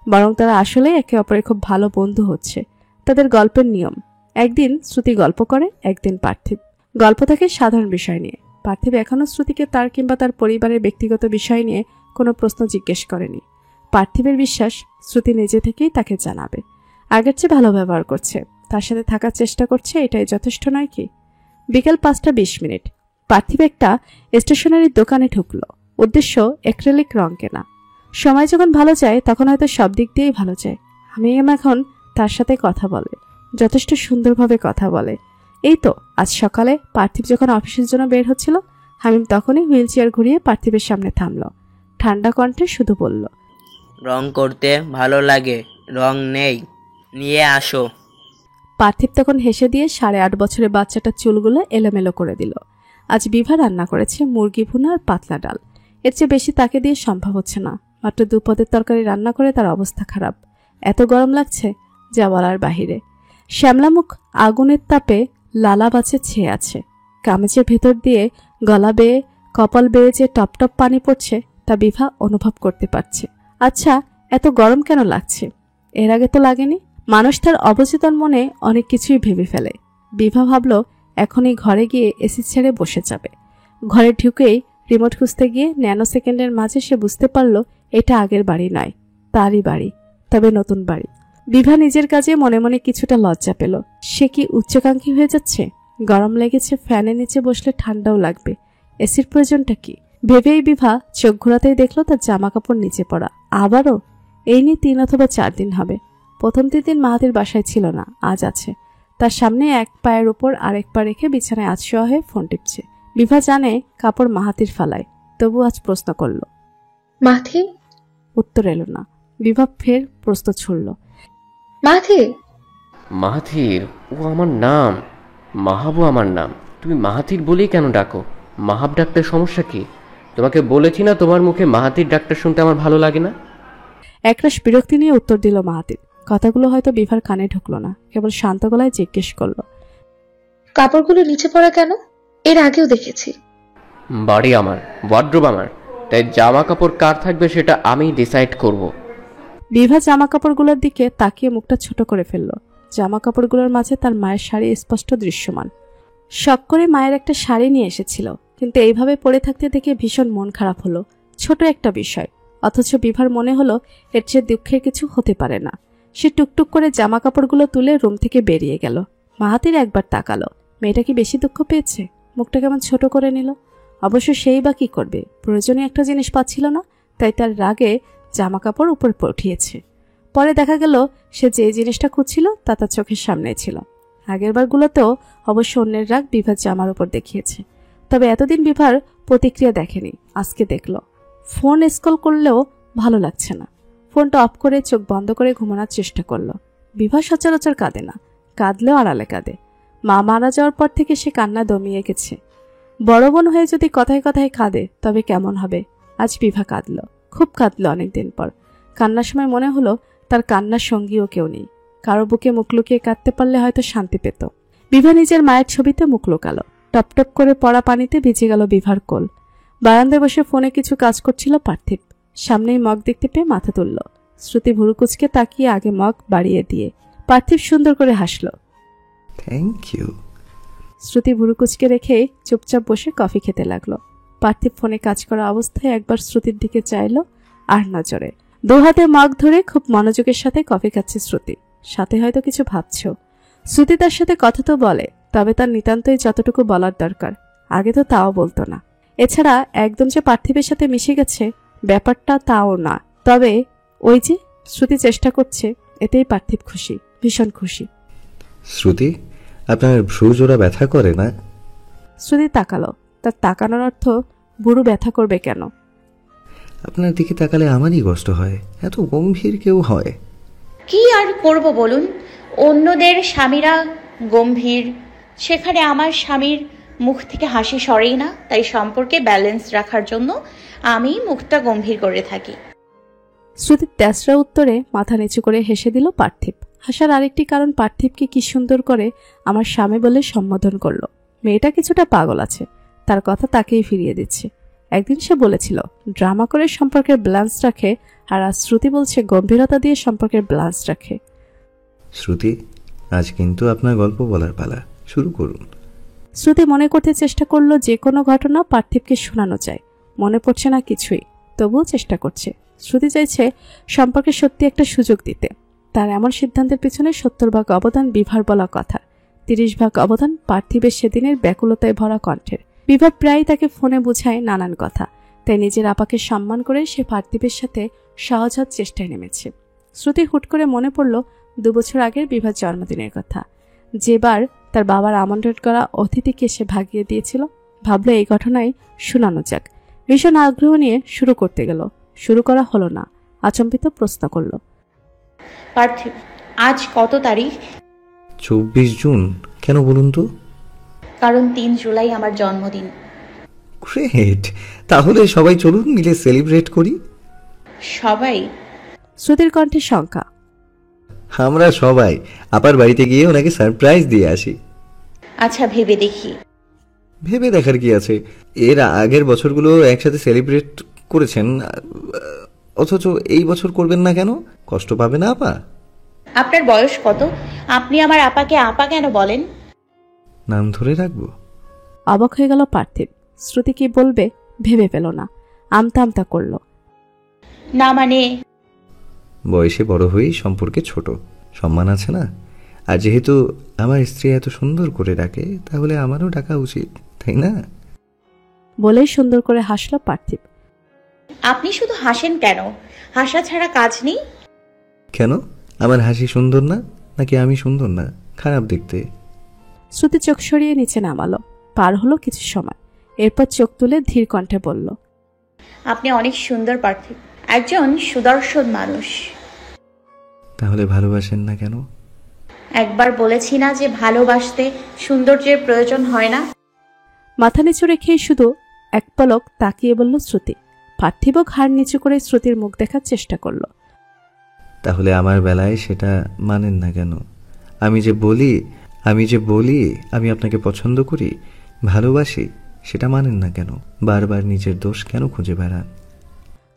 বরং তারা আসলে একে অপরের খুব ভালো বন্ধু হচ্ছে। তাদের গল্পের নিয়ম, একদিন শ্রুতি গল্প করে, একদিন পার্থিব। গল্প থাকে সাধারণ বিষয় নিয়ে। পার্থিব এখনও শ্রুতিকে তার কিংবা তার পরিবারের ব্যক্তিগত বিষয় নিয়ে কোনো প্রশ্ন জিজ্ঞেস করেনি। পার্থিবের বিশ্বাস শ্রুতি নিজে থেকেই তাকে জানাবে। আগের চেয়ে ভালো ব্যবহার করছে, তার সাথে থাকার চেষ্টা করছে, এটাই যথেষ্ট নয় কি? বিকেল 5:20। পার্থিব একটা স্টেশনারির দোকানে ঢুকল। উদ্দেশ্য অ্যাক্রিলিক রং কেনা। সময় যখন ভালো যায় তখন হয়তো সব দিক দিয়েই ভালো যায়। হামিম এখন তার সাথে কথা বলে, যথেষ্ট সুন্দরভাবে কথা বলে। এই তো আজ সকালে পার্থিব যখন অফিসের জন্য বের হচ্ছিল, হামিম তখনই হুইল চেয়ার ঘুরিয়ে পার্থিবের সামনে থামল। ঠান্ডা কণ্ঠে শুধু বলল, রং করতে ভালো লাগে, রং নেই, নিয়ে আসো। পার্থিব তখন হেসে দিয়ে 8.5 বছরের বাচ্চাটার চুলগুলো এলোমেলো করে দিল। আজ বিভা রান্না করেছে মুরগি ভুনা আর পাতলা ডাল। এর চেয়ে বেশি তাকে দিয়ে সম্ভব হচ্ছে না। মাত্র 2 পদের তরকারি রান্না করে তার অবস্থা খারাপ। এত গরম লাগছে যা বলার বাহিরে। শ্যামলামুখ আগুনের তাপে লালা বাছে ছেয়ে আছে। কামেজের ভেতর দিয়ে গলা বেয়ে কপাল বেয়ে যে টপ টপ পানি পড়ছে তা বিভা অনুভব করতে পারছে। আচ্ছা, এত গরম কেন লাগছে? এর আগে তো লাগেনি। মানুষ তার অবচেতন মনে অনেক কিছুই ভেবে ফেলে। বিভা ভাবল এখনই ঘরে গিয়ে এসি ছেড়ে বসে যাবে। ঘরে ঢুকেই রিমোট খুঁজতে গিয়ে ন্যানো সেকেন্ডের মাঝে সে বুঝতে পারল এটা আগের বাড়ি নয়, তারই বাড়ি, তবে নতুন বাড়ি। বিভা নিজের কাজে মনে মনে কিছুটা লজ্জা পেল। সে কি উচ্চাকাঙ্ক্ষী হয়ে যাচ্ছে? গরম লেগেছে, ফ্যানের নিচে বসলে ঠান্ডাও লাগবে, এসির প্রয়োজনটা কি? ভেবেই বিভা চোখ ঘোরাতেই দেখলো তার জামা কাপড় নিচে পড়া। আবারও এই নিয়ে 3 অথবা 4 দিন হবে। প্রথম 3 দিন মাহাতির বাসায় ছিল না, আজ আছে। তার সামনে এক পায়ের উপর আরেক পা রেখে বিছানায় আছশোয়া হয়ে ফোন টিপছে। বিভা জানে কাপড় মাহাতির ফালায়, তবু আজ প্রশ্ন করল, মাথি? উত্তর এলো না। বিভা ফের প্রশ্ন ছুড়ল, মাথি? মাহাথির? ও আমার নাম, মাহাবু আমার নাম। তুমি মাহাথির বলেই কেন ডাকো? মাহাব ডাকতে সমস্যা কি? তোমাকে বলেছি না তোমার মুখে মাহাতির ডাক্তার শুনতে আমার ভালো লাগে না? একরাশ বিরক্তি নিয়ে উত্তর দিল মাহাতির। কথাগুলো হয়তো বিভার কানে ঢুকলো না, কেবল শান্ত গলায় জিজ্ঞেস করল, কাপড়গুলো নিচে পড়া কেন? এর আগেও দেখেছি। বাড়ি আমার, ওয়ার্ড্রোব আমার, তাই জামা কাপড় কার থাকবে সেটা আমি ডিসাইড করব। বিভা জামা কাপড়গুলোর দিকে তাকিয়ে মুখটা ছোট করে ফেলল। জামা কাপড়গুলোর মাঝে তার মায়ের শাড়ি স্পষ্ট দৃশ্যমান। শখ করে মায়ের একটা শাড়ি নিয়ে এসেছিল, কিন্তু এইভাবে পড়ে থাকতে দেখে ভীষণ মন খারাপ হলো। ছোট একটা বিষয়, অথচ বিভার মনে হলো এর চেয়ে দুঃখের কিছু হতে পারে না। সে টুকটুক করে জামা কাপড়গুলো তুলে রুম থেকে বেরিয়ে গেল। মাহাতির একবার তাকালো, মেয়েটা কি বেশি দুঃখ পেয়েছে? মুখটা কেমন ছোট করে নিল। অবশ্য সেই বা কি করবে, প্রয়োজনীয় একটা জিনিস পাচ্ছিল না, তাই তার রাগে জামা কাপড় উপর উঠিয়েছে। পরে দেখা গেল সে যে জিনিসটা খুঁজছিল তা তার চোখের সামনে ছিল। আগেরবারগুলোতেও অবশ্য অন্যের রাগ বিভার জামার উপর দেখিয়েছে, তবে এতদিন বিভার প্রতিক্রিয়া দেখেনি, আজকে দেখল। ফোন স্ক্রল করলেও ভালো লাগছে না। ফোনটা অফ করে চোখ বন্ধ করে ঘুমানোর চেষ্টা করলো। বিভা সচরাচর কাঁদে না, কাঁদলেও আড়ালে কাঁদে। মা মারা যাওয়ার পর থেকে সে কান্না দমিয়ে গেছে। বড় বোন হয়ে যদি কথায় কথায় কাঁদে তবে কেমন হবে? আজ বিভা কাঁদল, খুব কাঁদল অনেকদিন পর। কান্নার সময় মনে হলো তার কান্নার সঙ্গীও কেউ নেই। কারো বুকে মুখ লুকিয়ে কাঁদতে পারলে হয়তো শান্তি পেত। বিভা নিজের মায়ের ছবিতে মুখ লুকালো। টপটপ করে পড়া পানিতে ভিজে গেল বিভার কোল। বারান্দায় বসে ফোনে কিছু কাজ করছিল পার্থিব। সামনেই মগ দেখতে পেয়ে মাথা তুলল। শ্রুতি ভুরুকুচকে তাকিয়ে আগে মগ বাড়িয়ে দিয়ে পার্থিব সুন্দর করে হাসল। Thank you. শ্রুতি ভুরুকুচকে রেখে চুপচাপ বসে কফি খেতে লাগলো। পার্থিব ফোনে কাজ করা অবস্থায় একবার শ্রুতির দিকে চাইল আর নজরে। দু হাতে মগ ধরে খুব মনোযোগের সাথে কফি খাচ্ছে শ্রুতি, সাথে হয়তো কিছু ভাবছেও। শ্রুতি তার সাথে কথা তো বলে, তবে তার নিতান্তই যতটুকু বলার দরকার, আগে তো তাও বলতো না। এছাড়া একদম যে পার্থিবের সাথে মিশে গেছে ব্যাপারটা তাও না। তবে ওই যে শ্রুতি চেষ্টা করছে, এতেই পার্থিব খুশি, ভীষণ খুশি। শ্রুতি, আপনার ভ্রু জোড়া ব্যথা করে না? শ্রুতি তাকালো। তার তাকানোর অর্থ বুড়ো ব্যথা করবে কেন? আপনার দিকে তাকালে আমারই কষ্ট হয়, এত গম্ভীর কেউ হয়? কি আর করব বলুন, অন্যদের স্বামীরা গম্ভীর, সেখানে আমার স্বামীর মুখ থেকে হাসি সরেই না, তাই সম্পর্কে ব্যালেন্স রাখার জন্য আমি মুখটা গম্ভীর করে থাকি। শ্রুতির তেসরা উত্তরে মাথা নিচু করে হেসে দিল পার্থিব। হাসার আরেকটি কারণ পার্থিবকে কি সুন্দর করে আমার স্বামী বলে সম্বোধন করলো। মেয়েটা কিছুটা পাগল আছে, তার কথা তাকেই ফিরিয়ে দিচ্ছে। একদিন সে বলেছিল ড্রামা করে সম্পর্কের ব্যালেন্স রাখে, আর আজ শ্রুতি বলছে গম্ভীরতা দিয়ে সম্পর্কের ব্যালেন্স রাখে। শ্রুতি, আজ কিন্তু আপনার গল্প বলার পালা, শুরু করুন। শ্রুতি মনে করতে চেষ্টা করলো যে কোনো ঘটনা পার্থিবকে শোনানো যায়। মনে পড়ছে না কিছুই, তবুও চেষ্টা করছে। শ্রুতি চাইছে সম্পর্কে সত্যি একটা সুযোগ দিতে। তার এমন সিদ্ধান্তের পিছনে 70 ভাগ অবদান বিভার বলা কথা, 30 ভাগ অবদান পার্থিবের সেদিনের ব্যাকুলতায় ভরা কণ্ঠের। বিভা প্রায় তাকে ফোনে বোঝায় নানান কথা, তাই নিজের আপাকে সম্মান করে সে পার্থিবের সাথে সহজ হওয়ার চেষ্টায় নেমেছে। শ্রুতির হুট করে মনে পড়ল 2 বছর আগের বিভার জন্মদিনের কথা, যেবার তার বাবার আমন্ত্রণ করা অতিথিকে সে ভাগিয়ে দিয়েছিল। ভাবলো এই ঘটনায় শোনানো যাক। ভীষণ আগ্রহ নিয়ে শুরু করতে গেল, শুরু করা হলো না। আচম্বিত প্রশ্ন করল, পার্থিব, আজ কত তারিখ? 24 জুন। কেন বলুন তো? কারণ 3 জুলাই আমার জন্মদিন। গ্রেট, তাহলে সবাই চলুন মিলে সেলিব্রেট করি। সবাই? শ্রুতির কণ্ঠে শঙ্কা। আমরা সবাই আপার বাড়িতে গিয়ে ওনাকে সারপ্রাইজ দিয়ে আসি। আচ্ছা, ভেবে দেখি। ভেবে দেখার কি আছে? এর আগের বছরগুলো একসাথে সেলিব্রেট করেছেন, অথচ এই বছর করবেন না কেন? কষ্ট পাবে না আপা? আপনার বয়স কত? আপনি আমার আপাকে আপা কেন বলেন? নাম ধরে রাখবো। অবাক হয়ে গেল পার্থিব। শ্রুতি কি বলবে ভেবে পেল না, আমতা আমতা করল। না মানে? বয়সে বড় হয়েই সম্পর্কে ছোট, সম্মান আছে না? আর যেহেতু আমার স্ত্রী এত সুন্দর করে ডাকে, তাহলে আমারও ডাকা উচিত, তাই না? বলেই সুন্দর করে হাসল পার্থিব। আপনি শুধু হাসেন কেন? হাসা ছাড়া কাজ নেই? কেন? আমার হাসি সুন্দর না, নাকি আমি সুন্দর না? খারাপ দেখতে? শ্রুতি চোখ সরিয়ে নিচে নামালো। পার হলো কিছু সময়, এরপর চোখ তুলে ধীর কণ্ঠে বলল, আপনি অনেক সুন্দর পার্থিব, একজন সুদর্শন মানুষ। তাহলে ভালোবাসেন না কেন? একবার বলেছি না যে ভালোবাসতে সৌন্দর্যের প্রয়োজন হয় না? মাথা নিচু রেখেই শুধু এক পলক তাকিয়ে বলল শ্রুতি। পার্থিব ঘাড় নিচু করে শ্রুতির মুখ দেখার চেষ্টা করল। তাহলে আমার বেলায় সেটা মানেন না কেন? আমি যে বলি আমি আপনাকে পছন্দ করি, ভালোবাসি, সেটা মানেন না কেন? বারবার নিজের দোষ কেন খুঁজে বেড়ান?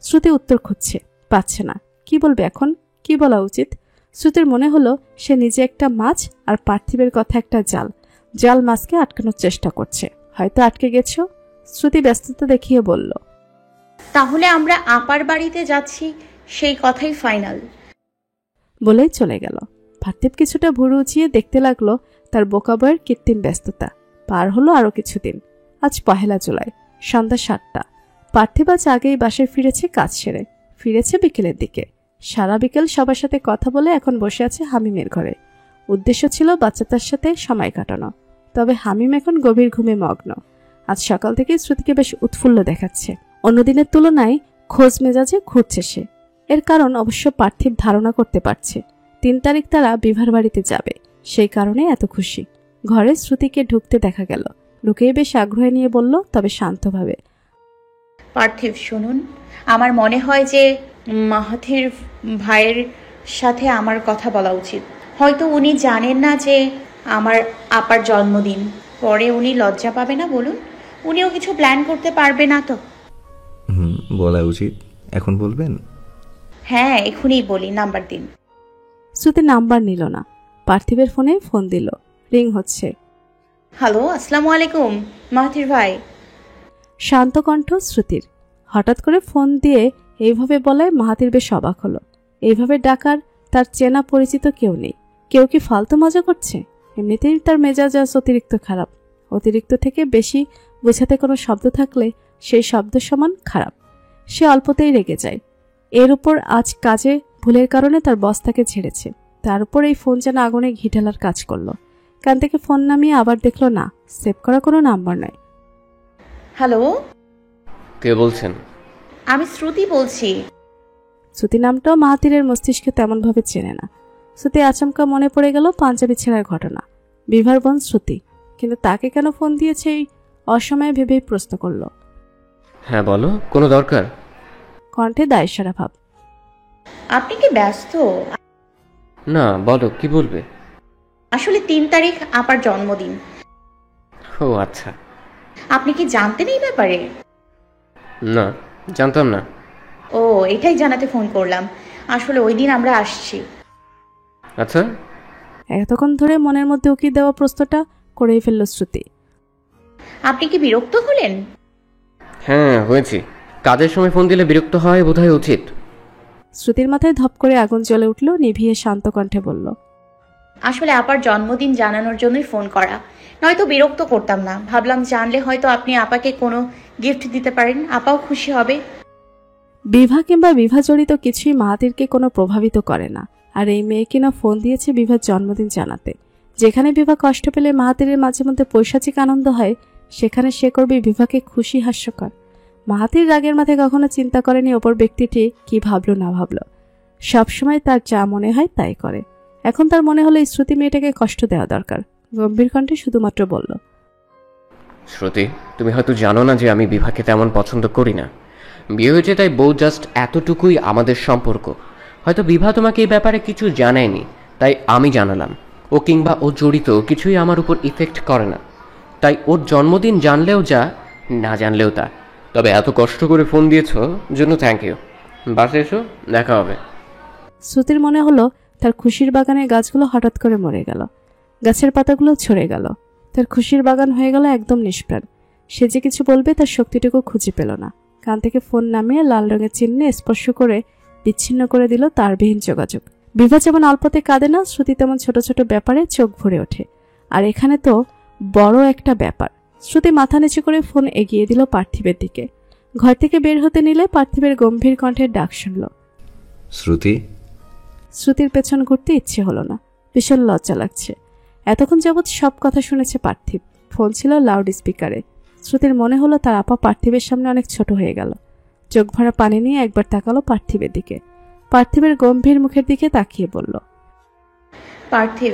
শ্রুতি উত্তর খুঁজছে, পাচ্ছে না। কি বলবে এখন? কি বলা উচিত? শ্রুতির মনে হলো সে নিজে একটা মাছ আর পার্থিবের কথা একটা জাল। জাল মাছকে আটকানোর চেষ্টা করছে। হয়তো আটকে গেছ। শ্রুতি ব্যস্ততা দেখিয়ে বলল, তাহলে আমরা আপার বাড়িতে যাচ্ছি, সেই কথাই ফাইনাল। বলেই চলে গেল। পার্থিব কিছুটা ভুরু উঁচিয়ে দেখতে লাগলো তার বোকা বয়ের কৃত্রিম ব্যস্ততা। পার হলো আরো কিছুদিন। আজ 1 জুলাই, সন্ধ্যা 7টা। পার্থিব আজ আগেই বাসায় ফিরেছে কাজ সেরে। ফিরেছে বিকেলের দিকে। সারা বিকেল সবার সাথে কথা বলে এখন বসে আছে হামিমের ঘরে। উদ্দেশ্য ছিল বাচ্চাটার সাথে সময় কাটানো। তবে হামিম এখন গভীর ঘুমে মগ্ন। আজ সকাল থেকে শ্রুতিকে বেশ উৎফুল্ল দেখাচ্ছে। অন্যদিনের তুলনায় খোঁজ মেজাজে ঘুরছে সে। এর কারণ অবশ্য পার্থিব ধারণা করতে পারছে। 3 তারিখ তারা বিভার বাড়িতে যাবে, সেই কারণে এত খুশি। ঘরে শ্রুতিকে ঢুকতে দেখা গেল। ঢুকেই বেশ আগ্রহ নিয়ে বলল, তবে শান্তভাবে, পার্থিব শুনুন, আমার মনে হয় যে মাহাথির ভাইয়ের সাথে আমার কথা বলা উচিত। হয়তো উনি জানেন না যে আমার আপার জন্মদিন। পরে উনি লজ্জা পাবে না বলুন? উনিও কিছু প্ল্যান করতে পারবে না তো? বলা উচিত। এখন বলবেন? হ্যাঁ, এখনই বলি, নাম্বার দিন। শ্রুতি নাম্বার নিল না। পার্থিবের ফোনে ফোন দিল। রিং হচ্ছে। হ্যালো, আসসালামু আলাইকুম মাহাথির ভাই। শান্ত কণ্ঠ শ্রুতির। হঠাৎ করে ফোন দিয়ে এইভাবে বলায় মাহাথির বেশ অবাক হলো। এইভাবে ডাকার তার চেনা পরিচিত কেউ নেই। কেউ কি ফালতু মজা করছে? এমনিতেই তার মেজাজ আজ অতিরিক্ত খারাপ। অতিরিক্ত থেকে বেশি বোঝাতে কোনো শব্দ থাকলে সেই শব্দ সমান খারাপ। সে অল্পতেই রেগে যায়। এর উপর আজ কাজে ভুলের কারণে তার বস তাকে ছেড়েছে। তার উপর এই ফোন যেন আগুনে ঘি ঢালার কাজ করলো। কান থেকে ফোন নামিয়ে আবার দেখলো না, সেভ করা কোনো নাম্বার নয়। হ্যালো, কে বলছেন? আমি শ্রুতি বলছি। শ্রুতি নামটাও মাহাথিরের মস্তিষ্কে তেমনভাবে চেনে না। শ্রুতি আচমকা মনে পড়ে গেল পাঞ্জাবি ছেঁড়ার ঘটনা। বিভার বোন শ্রুতি, কিন্তু তাকে কেন ফোন দিয়েছে এই অসময়ে ভেবেই প্রশ্ন করল। হ্যাঁ বলো, কোনো দরকার? কণ্ঠে দায়সারা ভাব। আপনি কি ব্যস্ত? না, বলো কি বলবে। আসলে 3 তারিখ আপার জন্মদিন। ও আচ্ছা। আপনি কি জানতেন এই ব্যাপারে? না, জানতাম না। ও, এটাই জানাতে ফোন করলাম। আসলে ওই দিন আমরা আসছি। আচ্ছা। এতক্ষণ ধরে মনের মধ্যে উকি দেওয়া প্রশ্নটা করেই ফেলল শ্রুতি। আপনি কি বিরক্ত হলেন? হ্যাঁ হয়েছি। কাজের সময় ফোন দিলে বিরক্ত হয় বোধহয় উচিত। শ্রুতির মাথায় ধপ করে আগুন জ্বলে উঠল। নিভিয়ে শান্ত কণ্ঠে বলল, আসলে আপার জন্মদিন জানানোর জন্যই ফোন করা, নয়তো বিরক্ত করতাম না। ভাবলাম জানলে হয়তো আপনি আপাকে কোনো গিফট দিতে পারেন, আপাও খুশি হবে। বিভা কিংবা বিভা জড়িত কিছুই মাহাতিরকে কোনো প্রভাবিত করে না। আর এই মেয়ে কিনা ফোন দিয়েছে বিভার জন্মদিন জানাতে। যেখানে বিভা কষ্ট পেলে মাহাতিরের মাঝে মধ্যে পৈশাচিক আনন্দ হয়, সেখানে সে করবে বিভাকে খুশি হাস্যকর। মাহাতির রাগের মাথায় কখনো চিন্তা করেনি অপর ব্যক্তিটি কি ভাবলো না ভাবলো। সবসময় তার যা মনে হয় তাই করে। এখন তার মনে হলো এই শ্রুতি মেয়েটাকে কষ্ট দেওয়া দরকার। গম্ভীর কণ্ঠে শুধুমাত্র বলল, শ্রুতি, তুমি হয়তো জানো না যে আমি বিভাকে তেমন পছন্দ করি না। বিয়ে হয়েছে তাই বউ, জাস্ট এতটুকুই আমাদের সম্পর্ক। হয়তো বিভা তোমাকে এই ব্যাপারে কিছু জানায়নি, তাই আমি জানালাম। ও কিংবা ও জড়িত কিছুই আমার উপর ইফেক্ট করে না। তাই ওর জন্মদিন জানলেও যা, না জানলেও তা। তবে এত কষ্ট করে ফোন দিয়েছ জন্য থ্যাংক ইউ। বাসে এসো, দেখা হবে। শ্রুতির মনে হলো তার খুশির বাগানের গাছগুলো হঠাৎ করে মরে গেল। গাছের পাতাগুলো ঝরে গেল। তার খুশির বাগান হয়ে গেল একদম নিষ্প্রাণ। সে যে কিছু বলবে তার শক্তিটুকু খুঁজে পেল না। কান থেকে ফোন নামিয়ে লাল রঙের চিহ্নে স্পর্শ করে বিচ্ছিন্ন করে দিল তারবিহীন যোগাযোগ। বিভা যেমন অল্পতে কাঁদে না, শ্রুতি তেমন ছোট ছোট ব্যাপারে চোখ ভরে ওঠে। আর এখানে তো বড় একটা ব্যাপার। শ্রুতি মাথা নিচু করে ফোন এগিয়ে দিল পার্থিবের দিকে। ঘর থেকে বের হতে নিলে পার্থিবের গম্ভীর কণ্ঠের ডাক শুনল, শ্রুতি। শ্রুতির পেছন ঘুরতে ইচ্ছে হলো না। ভীষণ লজ্জা লাগছে। এতক্ষণ যাবৎ সব কথা শুনেছে পার্থিব। ফোন ছিল লাউড স্পিকারে। শ্রুতির মনে হলো তার আপা পার্থিবের সামনে অনেক ছোট হয়ে গেল। চোখ ভরা পানি নিয়ে একবার তাকালো পার্থিবের দিকে। পার্থিবের গম্ভীর মুখের দিকে তাকিয়ে বলল, পার্থিব,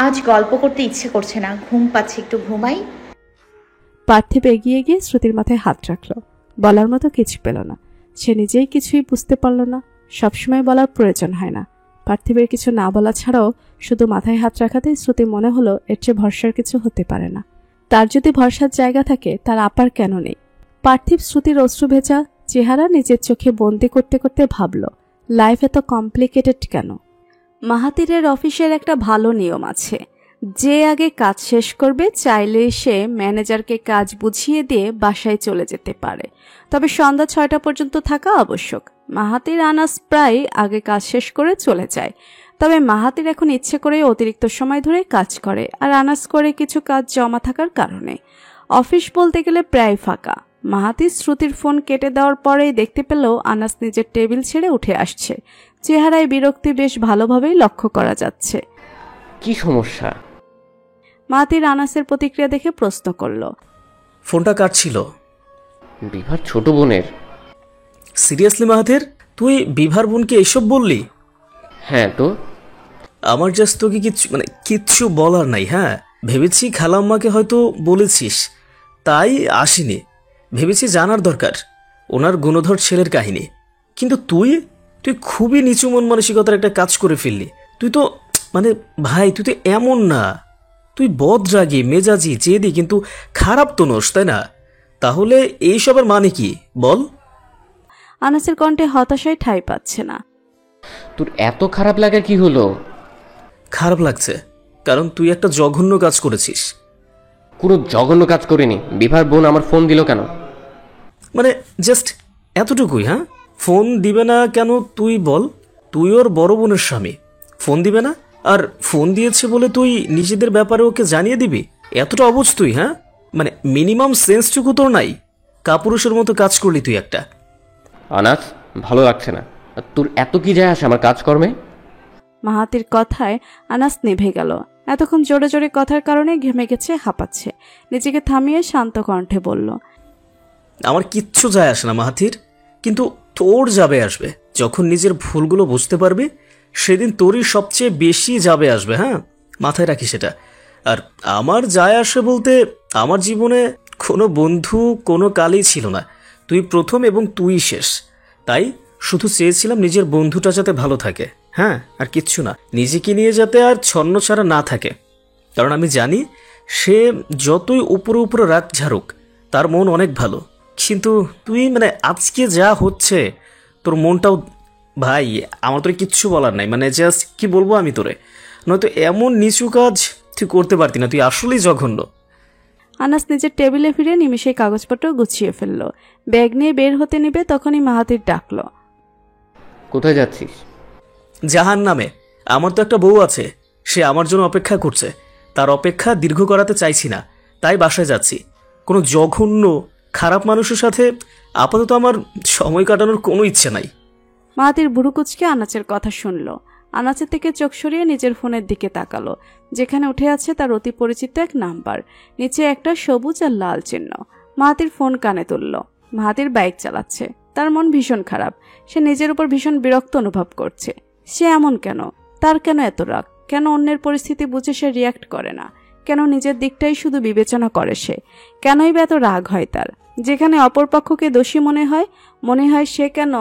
আজ গল্প করতে ইচ্ছে করছে না, ঘুম পাচ্ছে, একটু ঘুমাই। পার্থিব এগিয়ে গিয়ে শ্রুতির মাথায় হাত রাখল। বলার মতো কিছু পেল না। সে নিজেই কিছুই বুঝতে পারল না। সবসময় বলার প্রয়োজন হয় না। পার্থিবের কিছু না বলা ছাড়াও শুধু মাথায় হাত রাখাতেই শ্রুতি মনে হলো এর চেয়ে ভরসার কিছু হতে পারে না। তার যদি ভরসার জায়গা থাকে তার আপার কেন নেই? পার্থিব শ্রুতির অশ্রু ভেজা চেহারা নিজের চোখে বন্দি করতে করতে ভাবল, লাইফ এত কমপ্লিকেটেড কেন? মাহাতিরের অফিসের একটা ভালো নিয়ম আছে, যে আগে কাজ শেষ করবে চাইলে সে ম্যানেজারকে কাজ বুঝিয়ে দিয়ে বাসায় চলে যেতে পারে, তবে সন্ধ্যা 6টা পর্যন্ত থাকা আবশ্যক। মাহাতির আনাস প্রায় আগে কাজ শেষ করে চলে যায়, তবে মাহাতির এখন ইচ্ছে করে অতিরিক্ত সময় ধরে কাজ করে, আর আনাস করে কিছু কাজ জমা থাকার কারণে। অফিস বলতে গেলে প্রায় ফাঁকা। মাহাতির শ্রুতির ফোন কেটে দেওয়ার পরেই দেখতে পেল আনাস নিজের টেবিল ছেড়ে উঠে আসছে। চেহারায় বিরক্তি বেশ ভালোভাবেই লক্ষ্য করা যাচ্ছে। কি সমস্যা? মাহাতির আনাসের প্রতিক্রিয়া দেখে প্রশ্ন করল। ফোনটা কাটছিল। বিভার ছোট বোনের। সিরিয়াসলি মাহাতির, তুই বিভার বোনকে এইসব বললি? হ্যাঁ তো আমার জাস্ট তোকে কিচ্ছু বলার নাই। হ্যাঁ, ভেবেছি খালাম্মাকে হয়তো বলেছিস, তাই আসিনি। ভেবেছি জানার দরকার ওনার গুণধর ছেলের কাহিনী, কিন্তু তুই খুবই নিচু মন মানসিকতার একটা কাজ করে ফেললি। তুই তো ভাই, তুই তো এমন না। তুই বদরাগী, মেজাজি, জেদি, কিন্তু খারাপ তো নোস, তাই না? তাহলে এইসবের মানে কি বল? আনাসের কণ্ঠে হতাশায় ঠাঁই পাচ্ছে না। তোর এত খারাপ লাগা কি হলো? খারাপ লাগছে কারণ তুই একটা জঘন্য কাজ করেছিস। কোনো জঘন্য কাজ করিনি। বিভার বোন আমার ফোন দিল কেন? জাস্ট এতটুকুই। হ্যাঁ, ফোন দিবে না কেন তুই বল? তুই ওর বড় বোনের স্বামী, ফোন দিবে না? আর ফোন দিয়েছে বলে তুই নিজেদের ব্যাপারে ওকে জানিয়ে দিবি? এতটা অবুঝ তুই? হ্যাঁ, মিনিমাম সেন্সটুকু তোর নাই? কাপুরুষের মতো কাজ করলি তুই একটা। আনাস, ভালো লাগছে না। তোর এত কি যায় আসে আমার কাজকর্মে? মাহাতির কথায় আনাস নিভে গেল। এতক্ষণ জোরে জোরে কথার কারণে ঘেমে গেছে, হাঁপাচ্ছে। নিজেকে থামিয়ে শান্ত কণ্ঠে বলল, আমার কিচ্ছু যায় আসে না মাহাতির, কিন্তু তোর যাবে আসবে। যখন নিজের ভুলগুলো বুঝতে পারবি সেদিন তোরই সবচেয়ে বেশি যাবে আসবে। হ্যাঁ, মাথায় রাখি সেটা। আর আমার যায় আসে বলতে, আমার জীবনে কোনো বন্ধু কোনো কালেই ছিল না। তুই প্রথম এবং তুই শেষ। তাই শুধু চেয়েছিলাম নিজের বন্ধুটা যাতে ভালো থাকে। হ্যাঁ, আর কিচ্ছু না। নিজেকে নিয়ে যাতে আর ছন্ন ছাড়া না থাকে, কারণ আমি জানি সে যতই উপরে উপরে রাত ঝাড়ুক তার মন অনেক ভালো। কিন্তু তুই আজকে যা হচ্ছে, তোর মনটাও ভাই, আমার তোরে কিচ্ছু বলার নাই। জাস্ট কি বলবো আমি তোরে, নয়তো এমন নিচু কাজ তুই করতে পারতি না। তুই আসলেই জঘন্য। আনাস নিজের টেবিলে ফিরে নিমিষে কাগজপত্র গুছিয়ে ফেলল। ব্যাগ নিয়ে বের হতে নিবে তখনই মাহাতির ডাকল, কোথায় যাচ্ছিস? জাহান নামে। আমার তো একটা বউ আছে, সে আমার জন্য অপেক্ষা করছে। তার অপেক্ষা দীর্ঘ করাতে চাইছি না, তাই বাসায় যাচ্ছি। কোনো জঘন্য খারাপ মানুষের সাথে আপাতত আমার সময় কাটানোর কোনো ইচ্ছে নাই। মাহাতির বুড়ো কুচকে আনাচের কথা শুনল। আনাচের থেকে চোখ সরিয়ে নিজের ফোনের দিকে তাকালো, যেখানে উঠে আছে তার অতি পরিচিত এক নাম্বার, নিচে একটা সবুজ আর লাল চিহ্ন। মাহাতির ফোন কানে তুলল। মাহাতির বাইক চালাচ্ছে। তার মন ভীষণ খারাপ। সে নিজের উপর ভীষণ বিরক্ত অনুভব করছে। সে এমন কেন? তার কেন এত রাগ? কেন অন্যের পরিস্থিতি বুঝে সে রিয়াক্ট করে না? কেন নিজের দিকটাই শুধু বিবেচনা করে সে? কেনই বা এত রাগ হয় তার? যেখানে অপরপক্ষকে দোষী মনে হয় সে কেন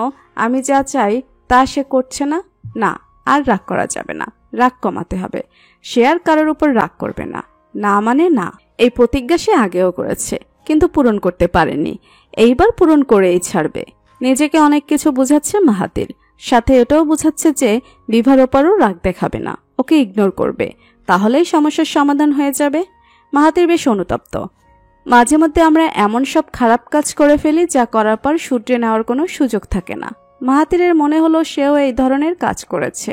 আমি যা চাই তা সে করছে না? না, আর রাগ করা যাবে না, রাগ কমাতে হবে। সে আর কারোর উপর রাগ করবে না। না মানে না, এই প্রতিজ্ঞা সে আগেও করেছে, কিন্তু পূরণ করতে পারেনি। এইবার পূরণ করেই ছাড়বে। নিজেকে অনেক কিছু বোঝাচ্ছে মাহাতির, সাথে এটাও বোঝাচ্ছে যে বিভার ওপরও রাগ দেখাবে না, ওকে ইগনোর করবে। তাহলেই সমস্যার সমাধান হয়ে যাবে। মাহাতির বেশ অনুতপ্ত। মাঝে মধ্যে আমরা এমন সব খারাপ কাজ করে ফেলি যা করার পর শুধরে নেওয়ার কোনো সুযোগ থাকে না। মাহাতিরের মনে হলো সেও এই ধরনের কাজ করেছে।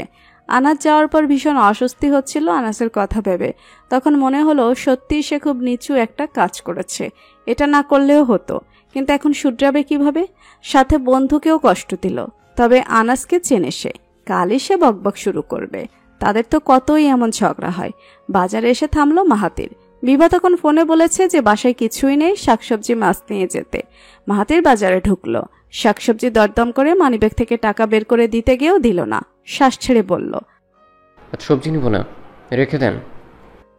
আনাস যাওয়ার পর ভীষণ অস্বস্তি হচ্ছিল আনাসের কথা ভেবে। তখন মনে হলো সত্যিই সে খুব নিচু একটা কাজ করেছে, এটা না করলেও হতো। কিন্তু এখন শুধরাবে কিভাবে? সাথে বন্ধুকেও কষ্ট দিল। তবে আনাসকে চেনে সে, কালই সে বকবক শুরু করবে। তাদের তো কতই এমন ঝগড়া হয়। বাজারে এসে থামলো মাহাতির। বিভা তখন ফোনে বলেছে যে বাসায় কিছুই নেই, শাকসবজি মাছ নিয়ে যেতে। মাহাতির বাজারে ঢুকলো। শাকসবজি দরদম করে মানিব্যাগ থেকে টাকা বের করে দিতে গিয়েও দিল না। শ্বাস ছেড়ে বলল, সবজি নিব না, রেখে দেন।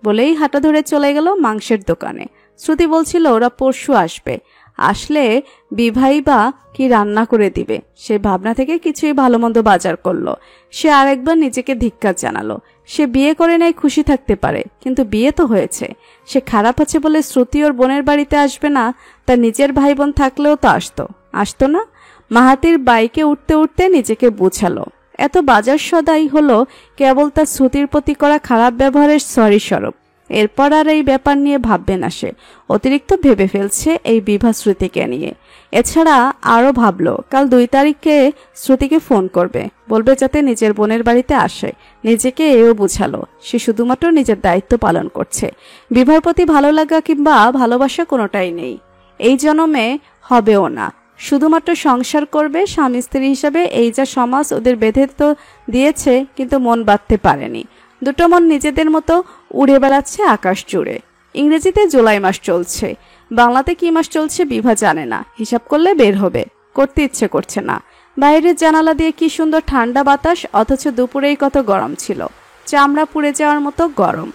বলেই হাঁটা ধরে চলে গেল মাংসের দোকানে। শ্রুতি বলছিল ওরা পরশু আসবে। আসলে বিভাই বা কি রান্না করে দিবে, সে ভাবনা থেকে কিছুই ভালো মন্দ বাজার করলো। সে আরেকবার নিজেকে ধিক্কার জানালো। সে বিয়ে করে নাই খুশি থাকতে পারে, কিন্তু বিয়ে তো হয়েছে। সে খারাপ আছে বলে শ্রুতি ওর বোনের বাড়িতে আসবে না? তার নিজের ভাই বোন থাকলেও তো আসতো না? মাহাতির বাইকে উঠতে উঠতে নিজেকে বুঝালো এত বাজার সদাই হলো কেবল তার শ্রুতির প্রতি করা খারাপ ব্যবহারের সরি স্বরূপ। এরপর আর এই ব্যাপার নিয়ে ভাববে না সে। অতিরিক্ত ভেবে ফেলছে এই বিভা শ্রুতিকে নিয়ে। এছাড়া আরও ভাবলো কাল 2 তারিখে শ্রুতিকে ফোন করবে, বলবে যাতে নিজের বোনের বাড়িতে আসে। নিজেকে এও বুঝালো সে শুধুমাত্র নিজের দায়িত্ব পালন করছে। বিভার প্রতি ভালো লাগা কিংবা ভালোবাসা কোনোটাই নেই, এই জন্মে হবেও না। শুধুমাত্র সংসার করবে স্বামী স্ত্রী হিসাবে, এই যা সমাজ ওদের বেঁধে তো দিয়েছে, কিন্তু মন বাঁধতে পারেনি। দুটো মন নিজেদের মতো উড়ে বেড়াচ্ছে আকাশ জুড়ে। ইংরেজিতে জুলাই মাস চলছে, বাংলাতে কি মাস চলছে বিভা জানে না। হিসাব করলে বের হবে, করতে ইচ্ছে করছে না। বাইরের জানালা দিয়ে কি সুন্দর ঠান্ডা বাতাস, অথচ দুপুরেই কত গরম ছিল, চামড়া পুড়ে যাওয়ার মতো গরম।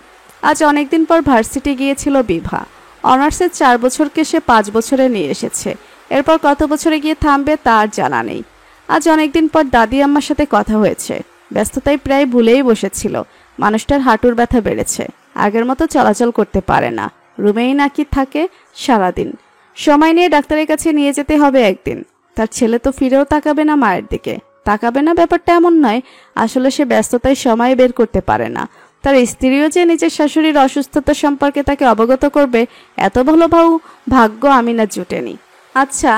আজ অনেকদিন পর ভার্সিটি গিয়েছিল বিভা। অনার্সের 4 বছরকে সে 5 বছরে নিয়ে এসেছে। এরপর কত বছরে গিয়ে থামবে তার জানা নেই। আজ অনেকদিন পর দাদি আম্মার সাথে কথা হয়েছে। ব্যস্ততায় প্রায় ভুলেই বসেছিল। মানুষটার হাঁটুর ব্যথা বেড়েছে, আগের মতো চলাচল করতে পারে না, রুমেই নাকি থাকে সারাদিন। সময় নিয়ে ডাক্তারের কাছে নিয়ে যেতে হবে একদিন। তার ছেলে তো ফিরেও তাকাবে না মায়ের দিকে। তাকাবে না ব্যাপারটা এমন নয়, আসলে সে ব্যস্ততায় সময় বের করতে পারে না। তার স্ত্রীও যে নিজের শাশুড়ির অসুস্থতা সম্পর্কে তাকে অবগত করবে এত ভালো ভাগ্য আমিনার জুটেনি। আচ্ছা,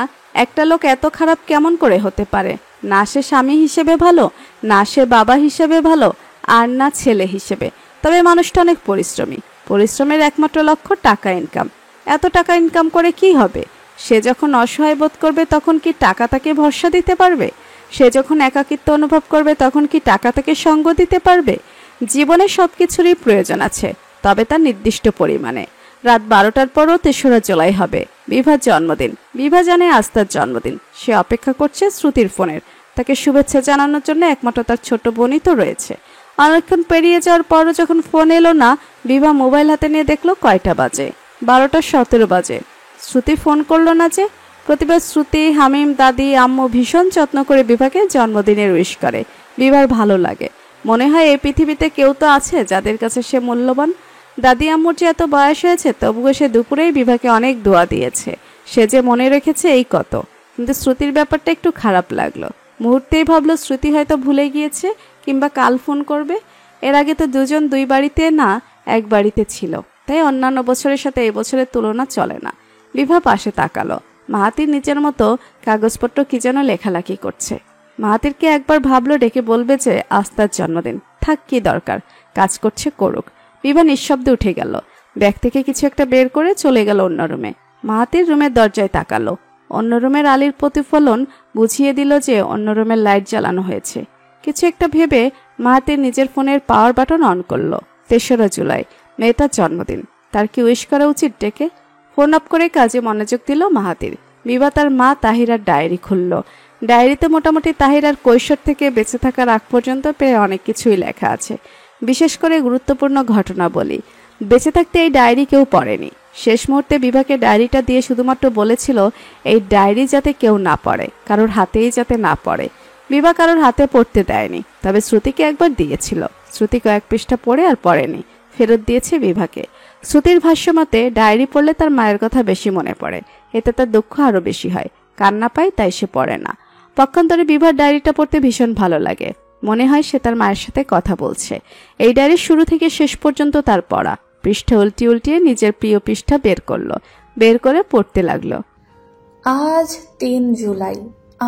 একটা লোক এত খারাপ কেমন করে হতে পারে? না সে স্বামী হিসেবে ভালো, না সে বাবা হিসেবে ভালো, আর না ছেলে হিসেবে। তবে মানুষটা অনেক পরিশ্রমী। পরিশ্রমের একমাত্র লক্ষ্য টাকা ইনকাম। এত টাকা ইনকাম করে কি হবে? সে যখন অসহায় বোধ করবে তখন কি টাকা তাকে ভরসা দিতে পারবে? সে যখন একাকিত্ব অনুভব করবে তখন কি টাকা তাকে সঙ্গ দিতে পারবে? জীবনে সবকিছুরই প্রয়োজন আছে, তবে তার নির্দিষ্ট পরিমাণে। রাত 12টার পরও 3রা জুলাই হবে বিভার জন্মদিন। বিভা জানে আজ তার জন্মদিন। সে অপেক্ষা করছে শ্রুতির ফোনের। তাকে শুভেচ্ছা জানানোর জন্য একমাত্র তার ছোট বোনই তো রয়েছে। অনেকক্ষণ পেরিয়ে যাওয়ার পরও যখন ফোন এলো না, বিভা মোবাইল হাতে নিয়ে দেখলো কয়টা বাজে। 12:17 বাজে। শ্রুতি ফোন করলো না যে। প্রতিবার শ্রুতি, হামিম, দাদি, আম্মু ভীষণ যত্ন করে বিভাকে জন্মদিনের উইশ করে। বিভার ভালো লাগে। মনে হয় এই পৃথিবীতে কেউ তো আছে যাদের কাছে সে মূল্যবান। দাদি আম্মুর যে এত বয়স হয়েছে, তবুও সে দুপুরেই বিভাকে অনেক দোয়া দিয়েছে। সে যে মনে রেখেছে এই কত। কিন্তু শ্রুতির ব্যাপারটা একটু খারাপ লাগলো। মুহূর্তেই ভাবলো শ্রুতি হয়তো ভুলে গিয়েছে কিংবা কাল ফোন করবে। এর আগে তো দুজন 2 বাড়িতে না, 1 বাড়িতে ছিল, তাই অন্যান্য বছরের সাথে এই বছরের তুলনা চলে না। বিভা পাশে তাকালো। মাহাতির নিজের মতো কাগজপত্র কি যেন লেখালেখি করছে। মাহাতিরকে একবার ভাবলো ডেকে বলবে যে আজ তার জন্মদিন, থাক কি দরকার, কাজ করছে করুক। বিভা নিঃশব্দে উঠে গেল। ব্যাগ থেকে কিছু একটা বের করে চলে গেল অন্য রুমে। মাহাতির রুমের দরজায় তাকালো। অন্য রুমের আলির প্রতিফলন বুঝিয়ে দিল যে অন্য রুমের লাইট জ্বালানো হয়েছে। কিছু একটা ভেবে মাহাতির নিজের ফোনের পাওয়ার বাটন অন করলো। 3রা জুলাই, মেয়েটার জন্মদিন, তার কি উইশ করা উচিত ডেকে? ফোন অফ করে কাজে মনোযোগ দিল মাহাতির। বিভা তার মা তাহিরার ডায়েরি খুলল। ডায়েরিতে মোটামুটি তাহিরার কৈশোর থেকে বেঁচে থাকার আগ পর্যন্ত প্রায় অনেক কিছুই লেখা আছে, বিশেষ করে গুরুত্বপূর্ণ ঘটনা বলি। বেঁচে থাকতে এই ডায়েরি কেউ পড়েনি। শেষ মুহূর্তে বিভাকে ডায়েরিটা দিয়ে শুধুমাত্র বলেছিল এই ডায়েরি যাতে কেউ না পড়ে, কারোর হাতেই যাতে না পড়ে। বিভা কারোর হাতে পড়তে দেয়নি, তবে শ্রুতিকে একবার দিয়েছিল। শ্রুতি কয়েক পৃষ্ঠা পড়ে আর পড়েনি, ফেরত দিয়েছে বিভাকে। শ্রুতির ভাষ্যমতে ডায়েরি পড়লে তার মায়ের কথা বেশি মনে পড়ে, এতে তার দুঃখ আরো বেশি হয়। কান্না পায়, তাই সে পড়ে না। পক্ষান্তরে বিভার ডায়েরিটা পড়তে ভীষণ ভালো লাগে। মনে হয় সে তার মায়ের সাথে কথা বলছে। এই ডায়েরির শুরু থেকে শেষ পর্যন্ত তার পড়া। পৃষ্ঠা উল্টিয়ে নিজের প্রিয় পৃষ্ঠা বের করলো। বের করে পড়তে লাগলো। আজ 3 জুলাই,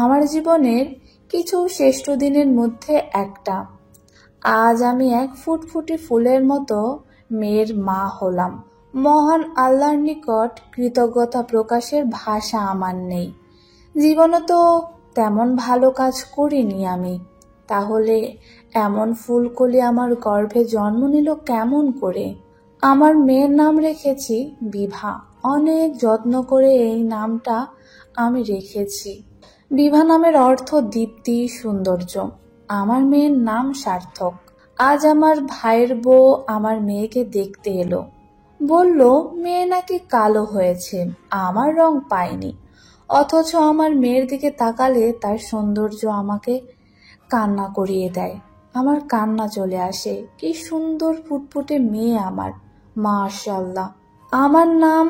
আমার জীবনের কিছু শ্রেষ্ঠ দিনের মধ্যে একটা। আজ আমি এক ফুটফুটে ফুলের মতো মেয়ের মা হলাম। মহান আল্লাহর নিকট কৃতজ্ঞতা প্রকাশের ভাষা আমার নেই। জীবনে তো তেমন ভালো কাজ করিনি আমি, তাহলে এমন ফুলকলি আমার গর্ভে জন্ম নিল কেমন করে? আমার মেয়ের নাম রেখেছি বিভা। অনেক যত্ন করে এই নামটা আমি রেখেছি। বিভা নামের অর্থ দীপ্তি, সৌন্দর্য। আমার মেয়ের নাম সার্থক। আজ আমার ভাইয়ের বউ আমার মেয়েকে দেখতে এলো। বলল মেয়ে নাকি কালো হয়েছে, আমার রং পায়নি। অথচ আমার মেয়ের দিকে তাকালে তার সৌন্দর্য আমাকে কান্না করিয়ে দেয়। আমার কান্না চলে আসে। কি সুন্দর ফুটফুটে মেয়ে আমার, মাশাআল্লাহ। আমার নাম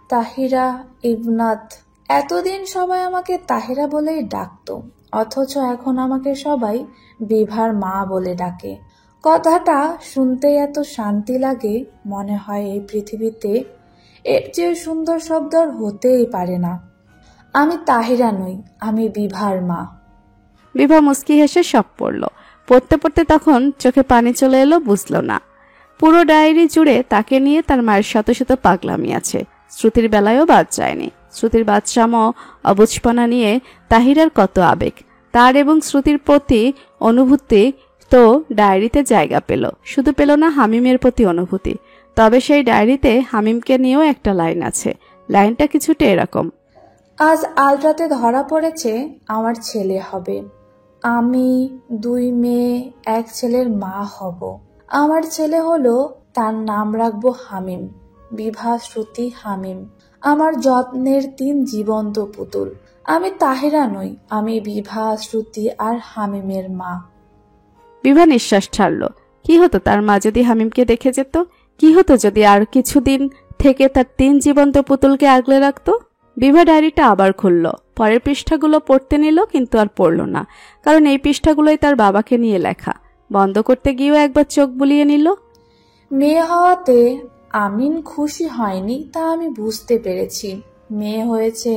তাহিরা ইবনাত। এতদিন সবাই আমাকে তাহিরা বলেই ডাকতো, অথচ এখন আমাকে সবাই বিভার মা বলে ডাকে। কথাটা শুনতেই এত শান্তি লাগে, মনে হয় এই পৃথিবীতে এর চেয়ে সুন্দর শব্দ আর হতেই পারে না। আমি তাহিরা নই, আমি বিভার মা। বিভা মুস্কি হেসে সব পড়ল। পড়তে পড়তে তখন চোখে পানি চলে এলো, বুঝলো না। পুরো ডায়েরি জুড়ে তাকে নিয়ে তার মায়ের শত শত পাগলামি আছে। শ্রুতির বেলায়ও বাদ যায়নি। শ্রুতির বাচ্চাম অবুঝপনা নিয়ে তাহিরার কত আবেগ, তার এবং শ্রুতির প্রতি অনুভূতি তো ডায়েরিতে জায়গা পেল। শুধু পেল না হামিমের প্রতি অনুভূতি। তবে সেই ডায়েরিতে হামিমকে নিয়েও একটা লাইন আছে। লাইনটা কিছুটা এরকম: আজ আলট্রাতে ধরা পড়েছে আমার ছেলে হবে। আমি 2 মেয়ে 1 ছেলের মা হব। আমার ছেলে হলো, তার নাম রাখবো হামিম। বিভা, শ্রুতি, হামিম আমার যত্নের 3 জীবন্ত পুতুল। আমি তাহিরা নই, আমি বিভা, শ্রুতি আর হামিমের মা। বিভা নিঃশ্বাস ছাড়ল। কি হতো তার মা যদি হামিমকে দেখে যেত? কি হতো যদি আর কিছুদিন থেকে তার 3 জীবন্ত পুতুলকে আগলে রাখত? বিভা ডায়েরিটা আবার খুলল। পরের পৃষ্ঠাগুলো পড়তে নিল, কিন্তু আর পড়ল না, কারণ এই পৃষ্ঠাগুলোই তার বাবাকে নিয়ে লেখা। বন্ধ করতে গিয়েও একবার চোখ বুলিয়ে নিল। মেয়ে হওয়াতে আমিন খুশি হয়নি তা আমি বুঝতে পেরেছি। মেয়ে হয়েছে,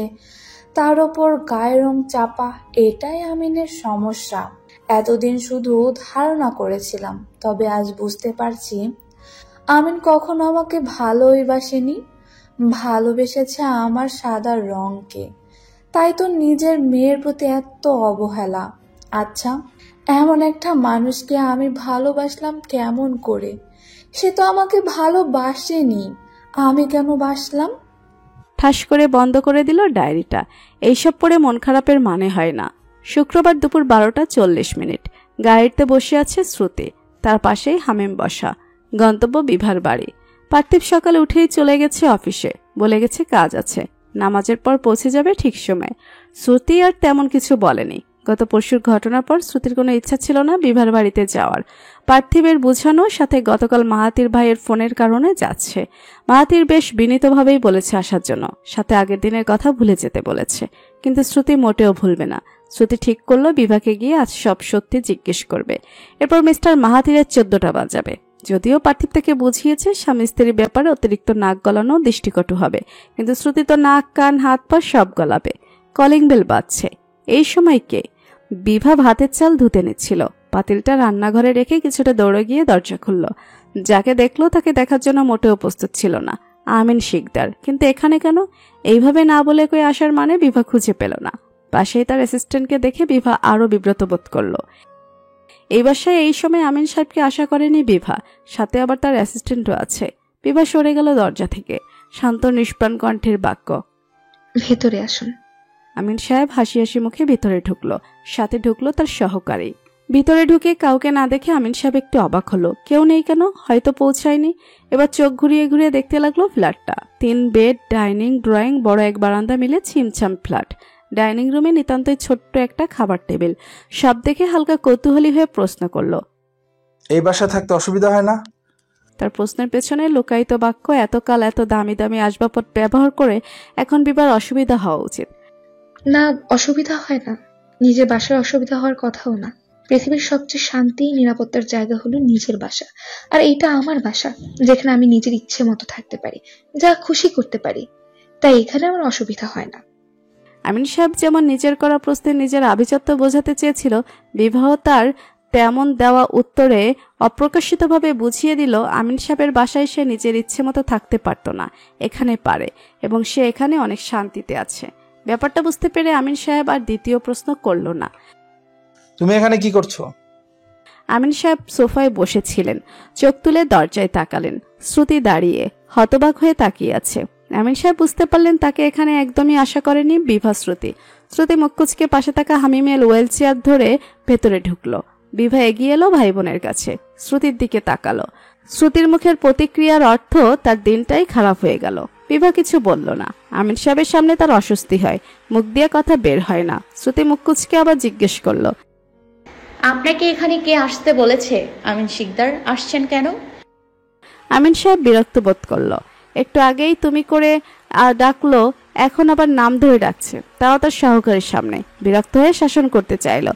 তার ওপর গায়ের রং চাপা, এটাই আমিনের সমস্যা। এতদিন শুধু ধারণা করেছিলাম, তবে আজ বুঝতে পারছি আমিন কখনো আমাকে ভালোই বাসেনি, ভালোবেসেছে আমার সাদা রংকে। তাই তো নিজের মেয়ের প্রতি এত অবহেলা। আচ্ছা, এমন একটা মানুষকে আমি ভালোবাসলাম কেমন করে? সে তো আমাকে ভালোবাসেনি, আমি কেন বাসলাম? ঠাস করে বন্ধ করে দিল ডায়েরিটা। এইসব পড়ে মন খারাপের মানে হয় না। শুক্রবার দুপুর 12:40। গাড়িতে বসে আছে শ্রুতি, তার পাশেই হামিম বসা। গন্তব্য বিভার বাড়ি। পার্থিব সকালে উঠেই চলে গেছে অফিসে, বলে গেছে কাজ আছে, নামাজের পর পৌঁছে যাবে ঠিক সময়। শ্রুতি আর তেমন কিছু বলেনি। গত পরশুর ঘটনার পর শ্রুতির কোনো ইচ্ছা ছিল না বিভার বাড়িতে যাওয়ার। পার্থিবের বোঝানোর সাথে গতকাল মাহাতির ভাইয়ের ফোনের কারণে যাচ্ছে। মাহাতির বেশ বিনীতভাবেই বলেছে আসার জন্য, সাথে আগের দিনের কথা ভুলে যেতে বলেছে। কিন্তু শ্রুতি মোটেও ভুলবে না। শ্রুতি ঠিক করলো বিভাকে গিয়ে আজ সব সত্যি জিজ্ঞেস করবে। এরপর মিস্টার মাহাতিরের 14টা বাজাবে। যদিও পার্থিব থেকে বুঝিয়েছে স্বামী স্ত্রীর ব্যাপারে অতিরিক্ত নাক গলানো দৃষ্টিকটু হবে, কিন্তু শ্রুতি তো নাক, কান, হাত পা সব গলাবে। কলিং বেল বাজছে। এই সময় কে? বিভা ভাতের চাল ধুতে নিচ্ছিল। পাতিলটা রান্নাঘরে রেখে কিছুটা দৌড়ে গিয়ে দরজা খুলল। যাকে দেখলো তাকে দেখার জন্য মোটেও প্রস্তুত ছিল না, আমিন শিকদার। কিন্তু এখানে কেন? এইভাবে না বলে কই আসার মানে বিভা খুঁজে পেল না। পাশেই তার অ্যাসিস্ট্যান্টকে দেখে বিভা আরো বিব্রত বোধ করলো। এই বাসায় এই সময় আমিন সাহেবকে আশা করেনি বিভা, সাথে আবার তার অ্যাসিস্ট্যান্টও আছে। বিভা সরে গেল দরজা থেকে। শান্ত নিষ্প্রাণ কণ্ঠের বাক্য, ভেতরে আসুন। আমিন সাহেব হাসি হাসি মুখে ভিতরে ঢুকলো। সাথে ঢুকলো তার সহকারী। ভিতরে ঢুকে কাউকে না দেখে আমিন সাহেব একটু অবাক হলো। কেউ নেই কেন? হয়তো পৌঁছায়নি। এবার চোখ ঘুরিয়ে ঘুরিয়ে দেখতে লাগলো ফ্ল্যাটটা। 3 বেড, ডাইনিং, ড্রয়িং, বড় এক বারান্দা মিলে ছিমছাম ফ্ল্যাট। ডাইনিং রুমে নিতান্তই ছোট্ট একটা খাবার টেবিল। সব দেখে হালকা কৌতূহলী হয়ে প্রশ্ন করলো, এই বাসা থাকতে অসুবিধা হয় না? তার প্রশ্নের পেছনে লুকায়িত বাক্য, এতকাল এত দামি দামি আসবাবপত্র ব্যবহার করে এখন বিবার অসুবিধা হওয়া উচিত। না, অসুবিধা হয় না। নিজের বাসার অসুবিধা হওয়ার কথাও না। পৃথিবীর সবচেয়ে শান্তি নিরাপত্তার জায়গা হলো নিজের বাসা। আর এইটা আমার বাসা, যেখানে আমি নিজের ইচ্ছে মতো থাকতে পারি, যা খুশি করতে পারি। তাই এখানে আমার অসুবিধা হয় না। আমিন সাহেব যেমন নিজের করা প্রশ্নে নিজের আভিজাত্য বোঝাতে চেয়েছিল, বিবাহ তার তেমন দেওয়া উত্তরে অপ্রকাশিতভাবে বুঝিয়ে দিল আমিন সাহেবের বাসায় সে নিজের ইচ্ছে মতো থাকতে পারত না, এখানে পারে, এবং সে এখানে অনেক শান্তিতে আছে। ব্যাপারটা বুঝতে পেরে আমিন সাহেব আর দ্বিতীয় প্রশ্ন করল না। তুমি এখানে কি করছো? আমিন সাহেব সোফায় বসেছিলেন, চোখ তুলে দরজায় তাকালেন। শ্রুতি দাঁড়িয়ে হতবাক হয়ে তাকিয়ে আছে। আমিন সাহেব বুঝতে পারলেন তাকে এখানে একদমই আশা করেনি বিভা। শ্রুতি মুখকুচকে পাশে থাকা হামিমের হুইল চেয়ার ধরে ভেতরে ঢুকলো। বিভা এগিয়ে এলো ভাই বোনের কাছে, শ্রুতির দিকে তাকালো। শ্রুতির মুখের প্রতিক্রিয়ার অর্থ তার দিনটাই খারাপ হয়ে গেল। বিভা কিছু বলল না। আমিন সাহেবের সামনে তার অস্বস্তি হয়, মুখ দিয়ে কথা বের হয় না। শ্রুতি মুখকুচকে আবার জিজ্ঞেস করলো, আপনাকে এখানে কে আসতে বলেছে? আমিন শিকদার আসছেন কেন? আমিন সাহেব বিরক্ত বোধ করলো। একটু আগেই তুমি করে ডাকলো, এখন আবার নাম ধরে ডাকছে, তাও তার সহকারীর সামনে। বিরক্ত হয়ে শাসন করতে চাইলো।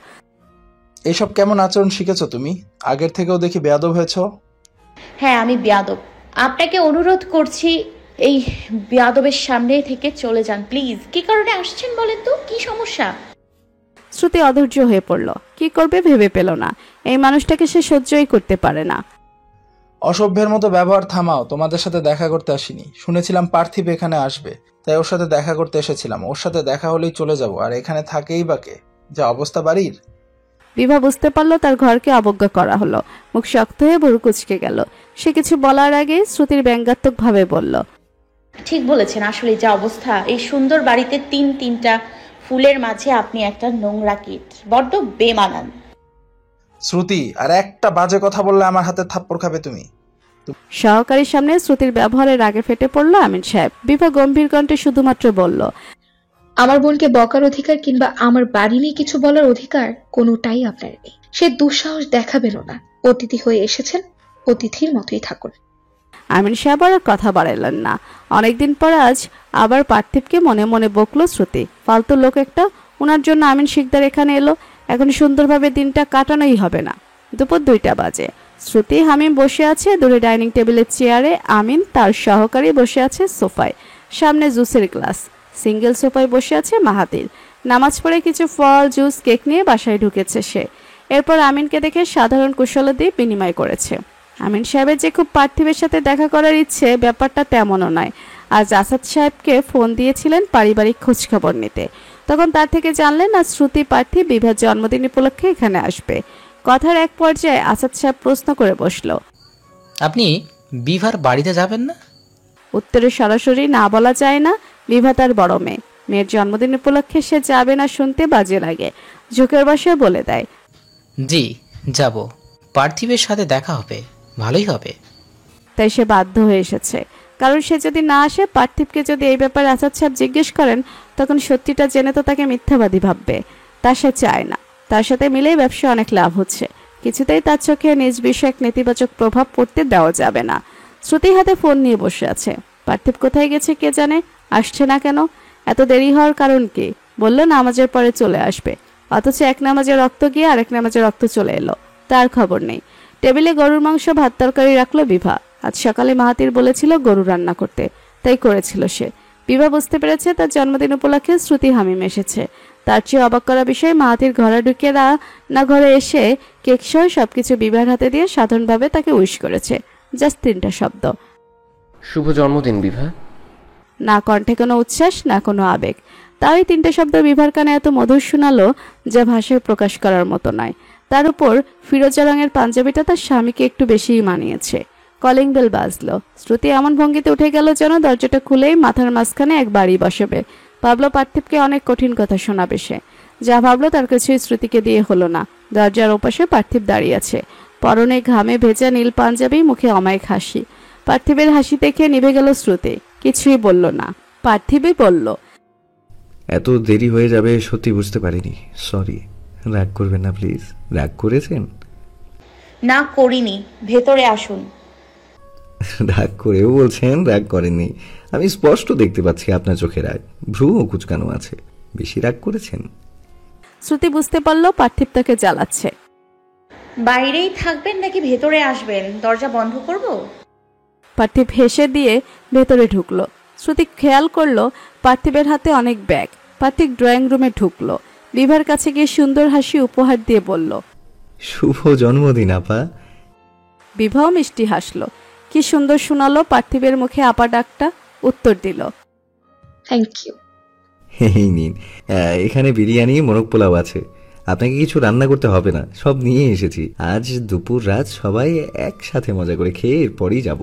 এইসব কেমন আচরণ শিখেছো তুমি? আগের থেকেও দেখি বেয়াদব হয়েছো। হ্যাঁ, আমি বেয়াদব। আপনাকে অনুরোধ করছি এই বেয়াদবের সামনে থেকে চলে যান প্লিজ। কি কারণে আসছেন বলেন তো? কি সমস্যা? শ্রুতি অধৈর্য হয়ে পড়ল। কি করবে ভেবে পেল না। এই মানুষটাকে সে সহ্যই করতে পারে না। অসভ্যের মতো ব্যবহার থামাও। তোমাদের সাথে দেখা করতে আসিনি। শুনেছিলাম পার্থিব এখানে আসবে, তাই ওর সাথে দেখা করতে এসেছিলাম। ওর সাথে দেখা হলেই চলে যাব, আর এখানে থাকেই বা কে? যা অবস্থা বাড়ির। বিভা বুঝতে পারলো তার ঘরকে অবজ্ঞা করা হলো। মুখ শক্ত হয়ে ভুরু কুঁচকে গেল। সে কিছু বলার আগে শ্রুতির ব্যঙ্গাত্মক ভাবে বলল, ঠিক বলেছেন। আসলে যা অবস্থা, এই সুন্দর বাড়িতে তিনটা ফুলের মাঝে আপনি একটা নোংরা কীট। বড্ড বেমানান। শ্রুতি, আর একটা বাজে কথা বললে আমার হাতে থাপ্পড় খাবে তুমি। সহকারীর সামনে শ্রুতির ব্যবহারের রাগে ফেটে পড়ল আমিন সাহেব। বিভা গম্ভীর কণ্ঠে শুধুমাত্র বলল, আমার বোনকে বকার অধিকার কিংবা আমার বাড়ি নিয়ে কিছু বলার অধিকার কোনোটাই আপনার নেই। সে দুঃসাহস দেখাবেনও না। অতিথি হয়ে এসেছেন, অতিথির মতোই থাকুন। আমিন সাহেব আর কথা বাড়ালেন না। অনেকদিন পর আজ আবার পার্থিবকে মনে মনে বকলো শ্রুতি। ফালতু লোক একটা। ওনার জন্য আমিন শিকদার এখানে এলো। এখন সুন্দরভাবে দিনটা কাটানোই হবে না। দুপুর 2টা বাজে। শ্রুতি হামিম বসে আছে দূরে ডাইনিং টেবিলের চেয়ারে। আমিন তার সহকারী বসে আছে সোফায়, সামনে জুসের গ্লাস। সিঙ্গেল সোফায় বসে আছে মাহাতির। নামাজ পড়ে কিছু ফল, জুস, কেক নিয়ে বাসায় ঢুকেছে সে। এরপর আমিনকে দেখে সাধারণ কুশলাদি বিনিময় করেছে। আমিন সাহেবের যে খুব পার্থিবের সাথে দেখা করার ইচ্ছে, ব্যাপারটা তেমনও নয়। আজ আসাদ সাহেবকে ফোন দিয়েছিলেন পারিবারিক খোঁজখবর নিতে। তখন তার থেকে জানলেন আজ শ্রুতি পার্থিব বিভার জন্মদিন উপলক্ষে এখানে আসবে। কথার এক পর্যায়ে আসাদ সাহেব প্রশ্ন করে বসল, আপনি বিভার বাড়িতে যাবেন না? উত্তরে সরাসরি না বলা যায় না। বিভা তার বড় মেয়ে। মেয়ের জন্মদিন উপলক্ষে সে যাবে না শুনতে বাজে লাগে। ঝোঁকের বসে বলে দেয়, জি যাব। পার্থিবের সাথে দেখা হবে, ভালোই হবে। তাই সে বাধ্য হয়ে এসেছে। কারণ সে যদি না আসে, পার্থিবকে যদি এই ব্যাপারে আসাদ সাহেব জিজ্ঞেস করেন, তখন সত্যিটা জেনে তো তাকে মিথ্যাবাদী ভাববে। তা সে চায় না। তার সাথে মিলেই ব্যবসা অনেক লাভ হচ্ছে। কিছুতেই তার চোখে নিজ বিষয়ক নেতিবাচক প্রভাব পড়তে দেওয়া যাবে না। শ্রুতি হাতে ফোন নিয়ে বসে আছে। পার্থিব কোথায় গেছে কে জানে, আসছে না কেন? এত দেরি হওয়ার কারণ কি? বলল নামাজের পরে চলে আসবে, অথচ এক নামাজে রক্ত গিয়ে আরেক নামাজে রক্ত চলে এলো। তার খবর নেই। টেবিলে গরুর মাংস, ভাত, তরকারি রাখলো বিভা। আজ সকালে মাহাতির বলেছিল গরু রান্না করতে, তাই করেছিল সে। বিভা বুঝতে পেরেছে তার জন্মদিন উপলক্ষে শ্রুতি হামিম এসেছে। তার চেয়ে অবাক করা বিষয়, মাহাতির ঘরে ঢুকে না ঘরে এসে কেক সহ সবকিছু বিভার হাতে দিয়ে সাধারণভাবে তাকে উইশ করেছে। জাস্ট 3টা শব্দ। শুভ জন্মদিন বিভা। না কণ্ঠে কোনো উচ্ছ্বাস, না কোনো আবেগ। তাও এই 3টে শব্দ বিভার কানে এত মধুর শোনালো যা ভাষায় প্রকাশ করার মতো নয়। তার উপর ফিরোজা রঙের পাঞ্জাবিটা তার স্বামীকে একটু বেশিই মানিয়েছে। কলিং বেল বাজলো। শ্রুতি এমন ভঙ্গিতে উঠে গেল যেন দরজাটা খুলেই মাথার মাঝখানে এক বাড়ি বসাবে। ভাবলো পার্থিবকে অনেক কঠিন কথা শোনাবে সে। যা ভাবলো তার কিছুই শ্রুতিকে দিয়ে হলো না। দরজার ওপাশে পার্থিব দাঁড়িয়ে আছে। পরনে ঘামে ভেজা নীল পাঞ্জাবি, মুখে অমায়িক হাসি। পার্থিবের হাসি দেখে নিভে গেল শ্রুতি। কিছুই বলল না। পার্থিবই বলল, এত দেরি হয়ে যাবে সত্যি বুঝতে পারিনি, সরি। রাগ করবেন না প্লিজ। রাগ করেছেন? না করিনি, ভেতরে আসুন। রাগ করেও বলছেন রাগ করেননি। আমি স্পষ্ট দেখতে পাচ্ছি আপনার চোখে রাগ, ভ্রুও কুচকানো আছে। বেশি রাগ করেছেন? শ্রুতি বুঝতে পারল পার্থিব তাকে জ্বালাচ্ছে। বাইরেই থাকবেন নাকি ভেতরে আসবেন? দরজা বন্ধ করব? পার্থিব হেসে দিয়ে ভেতরে ঢুকলো। শ্রুতি খেয়াল করলো পার্থিবের হাতে অনেক ব্যাগ। পার্থিব ড্রয়িং রুমে ঢুকলো। বিভার কাছে গিয়ে সুন্দর হাসি উপহার দিয়ে বলল, শুভ জন্মদিন আপা। বিভাও মিষ্টি হাসলো। কি সুন্দর শোনালো পার্থিবের মুখে আপা ডাকটা। উত্তর দিল, থ্যাংক ইউ। এই নিন, এখানে বিরিয়ানি, মোরগ পোলাও আছে। আপনাকে কিছু রান্না করতে হবে না, সব নিয়ে এসেছি। আজ দুপুর রাত সবাই একসাথে মজা করে খেয়ে এরপরই যাব।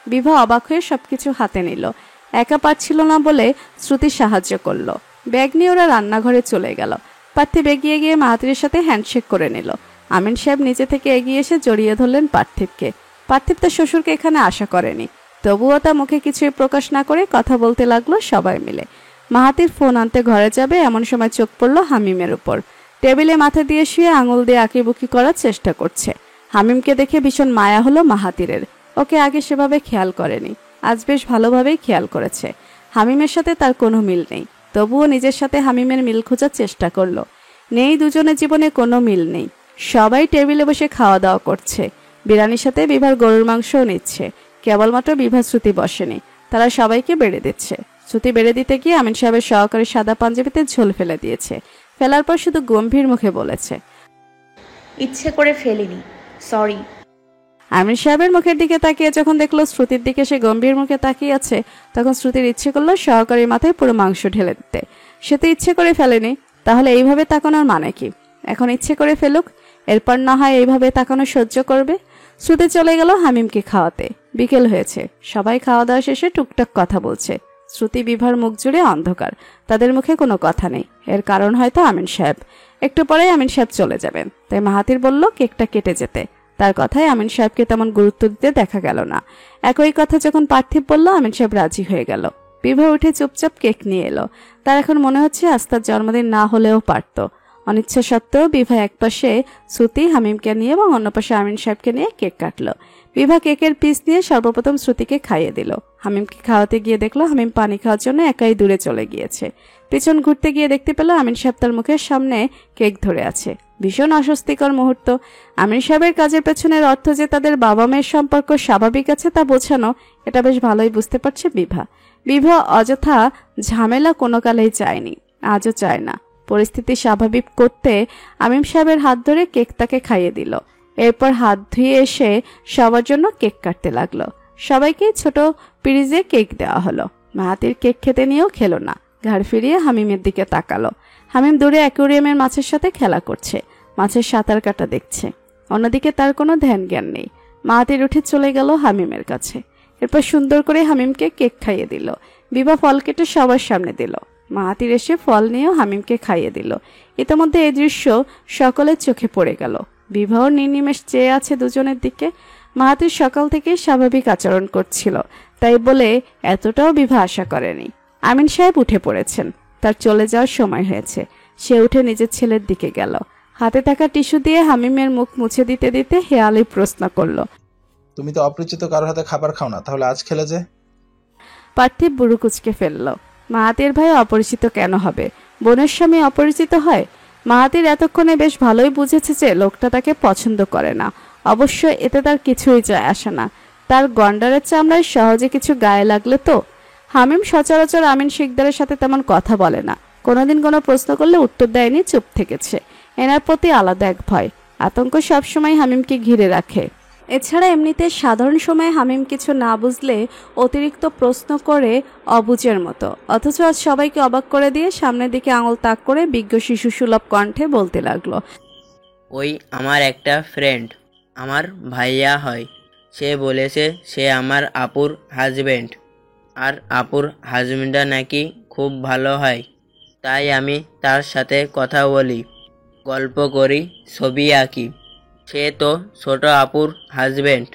বিভা অবাক হয়ে সবকিছু হাতে নিল। একা পারছিল না বলে শ্রুতি সাহায্য করলো। ব্যাগ নিয়ে ওরা রান্নাঘরে চলে গেল। পার্থিব এগিয়ে গিয়ে মাহাতিরের সাথে হ্যান্ডশেক করে নিল। আমিন সাহেব নিচে থেকে এগিয়ে এসে জড়িয়ে ধরলেন পার্থিবকে। পার্থিব তার শ্বশুরকে এখানে আশা করেনি। তবুও তা মুখে কিছুই প্রকাশ না করে কথা বলতে লাগলো সবাই মিলে। মাহাতির ফোন আনতে ঘরে যাবে এমন সময় চোখ পড়ল হামিমের উপর। টেবিলে মাথা দিয়ে শুয়ে আঙুল দিয়ে আঁকিবুকি করার চেষ্টা করছে। হামিমকে দেখে ভীষণ মায়া হলো মাহাতিরের। ওকে আগে সেভাবে খেয়াল করেনি, আজ বেশ ভালোভাবেই খেয়াল করেছে। হামিমের সাথে তার কোনো মিল নেই, তবুও নিজের সাথে হামিমের মিল খোঁজার চেষ্টা করলো। নেই, দুজনের জীবনে কোনো মিল নেই। সবাই টেবিলে বসে খাওয়া দাওয়া করছে। বিরিয়ানির সাথে বিভার গরুর মাংসও নিচ্ছে। কেবলমাত্র বিভা শ্রুতি বসেনি, তারা সবাইকে বেড়ে দিচ্ছে। শ্রুতি বেড়ে দিতে গিয়ে আমিন সাহেবের সহকারী সাদা পাঞ্জাবিতে ঝোল ফেলে দিয়েছে। ফেলার পর শুধু গম্ভীর মুখে বলেছে, ইচ্ছে করে ফেলিনি, সরি। আমিন সাহেবের মুখের দিকে তাকিয়ে যখন দেখলো শ্রুতির দিকে সে গম্ভীর মুখে তাকিয়ে আছে, তখন শ্রুতির ইচ্ছে করলো সহকারীর মাথায় পুরো মাংস ঢেলে দিতে। সে তো ইচ্ছে করে ফেলেনি, তাহলে এইভাবে তাকানোর মানে কি? এখন ইচ্ছে করে ফেলুক, এরপর না হয় এইভাবে তাকানো সহ্য করবে। শ্রুতি চলে গেল হামিমকে খাওয়াতে। বিকেল হয়েছে, সবাই খাওয়া দাওয়া শেষে টুকটাক কথা বলছে। শ্রুতি বিভার মুখ জুড়ে অন্ধকার, তাদের মুখে কোনো কথা নেই। এর কারণ হয়তো আমিন সাহেব। একটু পরে আমিন সাহেব চলে যাবেন, তাই মাহাতির বলল কেকটা কেটে যেতে। তার কথায় আমিন সাহেবকে তেমন গুরুত্ব দিতে দেখা গেল না। একই কথা যখন পার্থিব বলল, আমিন সাহেব রাজি হয়ে গেল। বিভা উঠে চুপচাপ কেক নিয়ে এলো। তার এখন মনে হচ্ছে আজ তার জন্মদিন না হলেও পারত। অনিচ্ছা সত্ত্বেও বিভা একপাশে শ্রুতি হামিমকে নিয়ে এবং অন্য পাশে আমিন সাহেবকে নিয়ে কেক কাটলো। বিভা কেকের পিস নিয়ে সর্বপ্রথম শ্রুতিকে খাইয়ে দিল। হামিমকে খাওয়াতে গিয়ে দেখলো হামিম পানি খাওয়ার জন্য একাই দূরে চলে গিয়েছে। পিছন ঘুরতে গিয়ে দেখতে পেল আমিন সাহেব তার মুখের সামনে কেক ধরে আছে। ভীষণ অস্বস্তিকর মুহূর্ত। আমিন সাহেবের কাজের পেছনের অর্থ যে তাদের বাবা মেয়ের সম্পর্ক স্বাভাবিক আছে তা বোঝানো, এটা বেশ ভালোই বুঝতে পারছে বিভা। বিভা অযথা ঝামেলা কোনো কালেই চায়নি, আজও চায় না। পরিস্থিতি স্বাভাবিক করতে আমিন সাহেবের হাত ধরে কেক তাকে খাইয়ে দিল। এরপর হাত ধুয়ে এসে সবার জন্য কেক কাটতে লাগলো। সবাইকে ছোট পিরিজে কেক দেওয়া হলো। মাহাতির কেক খেতে নিয়েও খেলো না, ঘাড় ফিরিয়ে হামিমের দিকে তাকালো। হামিম দূরে অ্যাকুরিয়ামের মাছের সাথে খেলা করছে, মাছের সাঁতার কাটা দেখছে। অন্যদিকে তার কোনো ধ্যান জ্ঞান নেই। মাহাতির উঠে চলে গেল হামিমের কাছে। এরপর সুন্দর করে হামিমকে কেক খাইয়ে দিল। বিভা ফল কেটে সবার সামনে দিল। মাহাতির এসে ফল নিয়েও হামিমকে খাইয়ে দিল। ইতিমধ্যে এই দৃশ্য সকলের চোখে পড়ে গেল। বিবাহ নির্নিমেষ চেয়ে আছে দুজনের দিকে। মাহাতির সকাল থেকেই স্বাভাবিক আচরণ করছিল, তাই বলে এতটাও বিভা আশা করেনি। আমিন সাহেব উঠে পড়েছেন, তার চলে যাওয়ার সময় হয়েছে। সে উঠে নিজের ছেলের দিকে গেল। হাতে থাকা টিস্যু দিয়ে হামিমের মুখ মুছে দিতে দিতে হেয়ালি প্রশ্ন করলো, তুমি তো অপরিচিত কারোর হাতে খাবার খাও না, তাহলে আজ খেলে যে? পার্থিব বুড়ো কুচকে ফেলল। মাহাতির ভাই অপরিচিত কেন হবে? বোনের স্বামী অপরিচিত হয়? মাহাতির এতক্ষণে বেশ ভালোই বুঝেছে যে লোকটা তাকে পছন্দ করে না। অবশ্য এতে তার কিছুই যায় আসে না। তার গন্ডারের চামড়ায় সহজে কিছু গায়ে লাগলে তো। হামিম সচরাচর আমিন শিকদারের সাথে তেমন কথা বলে না। কোনোদিন কোনো প্রশ্ন করলে উত্তর দেয়নি, চুপ থেকেছে। এনার প্রতি আলাদা এক ভয়, আতঙ্ক সবসময় হামিমকে ঘিরে রাখে। এছাড়া এমনিতে সাধারণ সময়ে হামিম কিছু না বুঝলে অতিরিক্ত প্রশ্ন করে অবুঝের মতো, অথচ আজ সবাইকে অবাক করে দিয়ে সামনের দিকে আঙুল তাক করে বিজ্ঞ শিশু সুলভ কণ্ঠে বলতে লাগলো, ওই আমার একটা ফ্রেন্ড, আমার ভাইয়া হয়, সে বলেছে সে আমার আপুর হাজবেন্ড, আর আপুর হাজবেন্ডটা নাকি খুব ভালো হয়। তাই আমি তার সাথে কথা বলি, গল্প করি, ছবি আঁকি। সে তো ছোট আপুর হাজবেন্ড।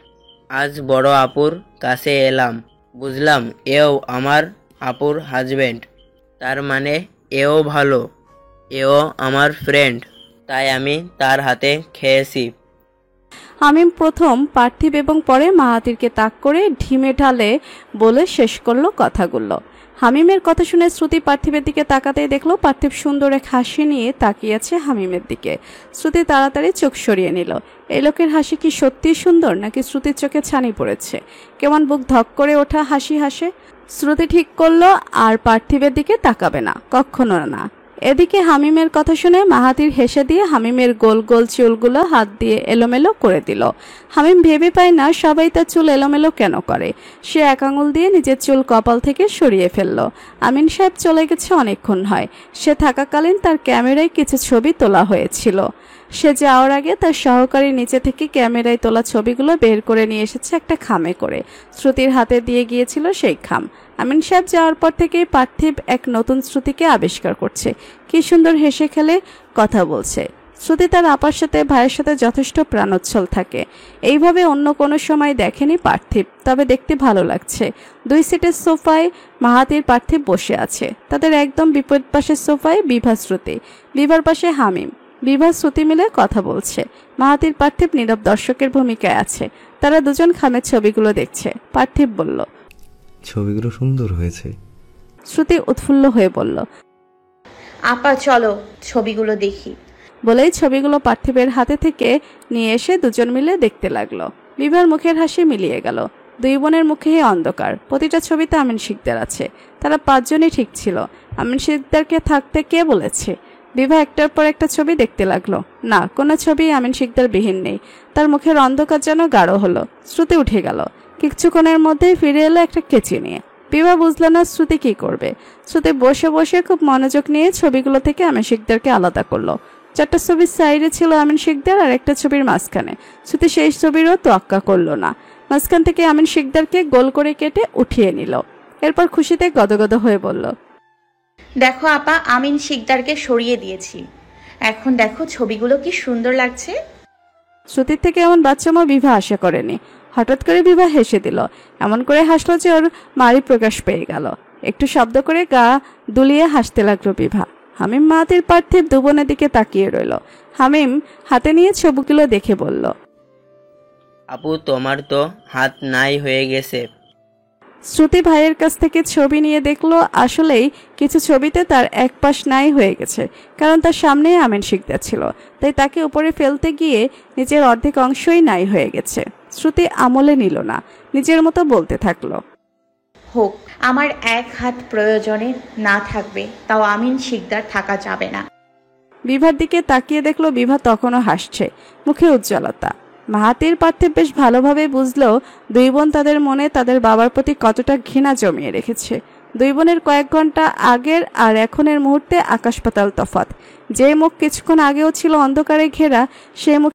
আজ বড় আপুর কাছে এলাম, বুঝলাম এও আমার আপুর হাজবেন্ড। তার মানে এও ভালো, এও আমার ফ্রেন্ড, তাই আমি তার হাতে খেয়েছি। হামিম প্রথম পার্থিব এবং পরে মাহাতিরকে তাক করে ঢিমে ঢালে বলে শেষ করলো কথাগুলো। হামিমের কথা শুনে শ্রুতি পার্থিবের দিকে তাকাতেই দেখলো পার্থিব সুন্দর এক হাসি নিয়ে তাকিয়েছে হামিমের দিকে। শ্রুতি তাড়াতাড়ি চোখ সরিয়ে নিল। এই লোকের হাসি কি সত্যি সুন্দর, নাকি শ্রুতির চোখে ছানি পড়েছে? কেমন বুক ধক করে ওঠা হাসি হাসে। শ্রুতি ঠিক করলো আর পার্থিবের দিকে তাকাবে না, কখনো না। এদিকে হামিমের কথা শুনে মাহাতির হেসে দিয়ে হামিমের গোল গোল চুলগুলো হাত দিয়ে এলোমেলো করে দিল। হামিম ভেবে পায় না সবাই তার চুল এলোমেলো কেন করে। সে এক আঙুল দিয়ে নিজের চুল কপাল থেকে সরিয়ে ফেলল। আমিন সাহেব চলে গেছে অনেকক্ষণ হয়। সে থাকাকালীন তার ক্যামেরায় কিছু ছবি তোলা হয়েছিল। সে যাওয়ার আগে তার সহকারী নিচে থেকে ক্যামেরায় তোলা ছবিগুলো বের করে নিয়ে এসেছে একটা খামে করে। শ্রুতির হাতে দিয়ে গিয়েছিল সেই খাম। আমিন সাহেব যাওয়ার পর থেকেই পার্থিব এক নতুন শ্রুতিকে আবিষ্কার করছে। কি সুন্দর হেসে খেলে কথা বলছে। শ্রুতি তার আপার সাথে ভাইয়ের সাথে যথেষ্ট প্রাণোচ্ছল থাকে। এইভাবে অন্য কোনো সময় দেখেনি পার্থিব, তবে দেখতে ভালো লাগছে। দুই সিটের সোফায় মাহাতির পার্থিব বসে আছে। তাদের একদম বিপরীত পাশের সোফায় বিভা শ্রুতি, বিভার পাশে হামিম। বিভা শ্রুতি মিলে কথা বলছে। মাহাতির পার্থিব নীরব দর্শকের ভূমিকায় আছে। তারা দুজন খামের ছবিগুলো দেখছে। পার্থিব বলল, ছবিগুলো সুন্দর হয়েছে। শ্রুতি উৎফুল্ল হয়ে বলল, আপা চলো ছবিগুলো দেখি। বলেই ছবিগুলো পার্থিবের হাতে থেকে নিয়ে এসে দুজন মিলে দেখতে লাগলো। বিভার মুখের হাসি মিলিয়ে গেল। দুই বোনের মুখে অন্ধকার। প্রতিটা ছবিতে আমিন শিকদার আছে। তারা 5 জনই ঠিক ছিল। আমিন শিকদারকে থাকতে কে বলেছে? বিভা একটার পর একটা ছবি দেখতে লাগলো। না, কোনো ছবি আমিন শিকদার বিহীন নেই। তার মুখের অন্ধকার যেন গাঢ় হলো। শ্রুতি উঠে গেল। কিছুক্ষণের মধ্যেই ফিরে এলো একটা কেচি নিয়ে। বিভা বুঝলো না শ্রুতি কি করবে। শ্রুতি বসে বসে খুব মনোযোগ নিয়ে ছবিগুলো থেকে আমিন শিকদারকে আলাদা করলো। 4টা ছবির সাইডে ছিল আমিন শিকদার আর একটা ছবির মাঝখানে। শ্রুতি সেই ছবিরও তোয়াক্কা করলো না। মাঝখান থেকে আমিন শিকদারকে গোল করে কেটে উঠিয়ে নিল। এরপর খুশিতে গদগদ হয়ে বলল, দেখো আপা, আমিন শিকদারকে সরিয়ে দিয়েছি। এখন দেখো ছবিগুলো কি সুন্দর লাগছে। শ্রুতির থেকে এমন বাচ্চামো বিভা আশা করেনি। হঠাৎ করে বিভা হেসে দিল। এমন করে হাসলো যে ওর মারি প্রকাশ পেয়ে গেল। একটু শব্দ করে গা দুলিয়ে হাসতে লাগলো বিভা। হামিম মাহাতির পার্থিব দুবনের দিকে তাকিয়ে রইল। হামিম হাতে নিয়ে ছবিগুলো দেখে বলল, আপু তোমার তো হাত নাই হয়ে গেছে। শ্রুতি ভাইয়ের কাছ থেকে ছবি নিয়ে দেখলো আসলেই কিছু ছবিতে তার এক পাশ নাই হয়ে গেছে, কারণ তার সামনেই আমিন শিকদার ছিল। তাই তাকে উপরে ফেলতে গিয়ে নিজের অর্ধেক অংশই নাই হয়ে গেছে। শ্রুতি আমলে নিল না, নিজের মতো বলতে থাকলো, হোক, আমার এক হাত প্রয়োজনে না থাকবে, তাও আমিন শিকদার থাকা যাবে না। বিভার দিকে তাকিয়ে দেখলো বিভা তখনও হাসছে, মুখে উজ্জ্বলতা। মাহাতির পার্থিব বেশ ভালোভাবে বুঝলো দুই বোন তাদের মনে তাদের বাবার প্রতি কতটা ঘৃণা জমিয়ে রেখেছে। দুই বোনের কয়েক ঘন্টা আগের আর এখনের মুহূর্তে আকাশ পাতাল তফাৎ। যে মুখ কিছুক্ষণ আগেও ছিল অন্ধকারে ঘেরা, সে মুখ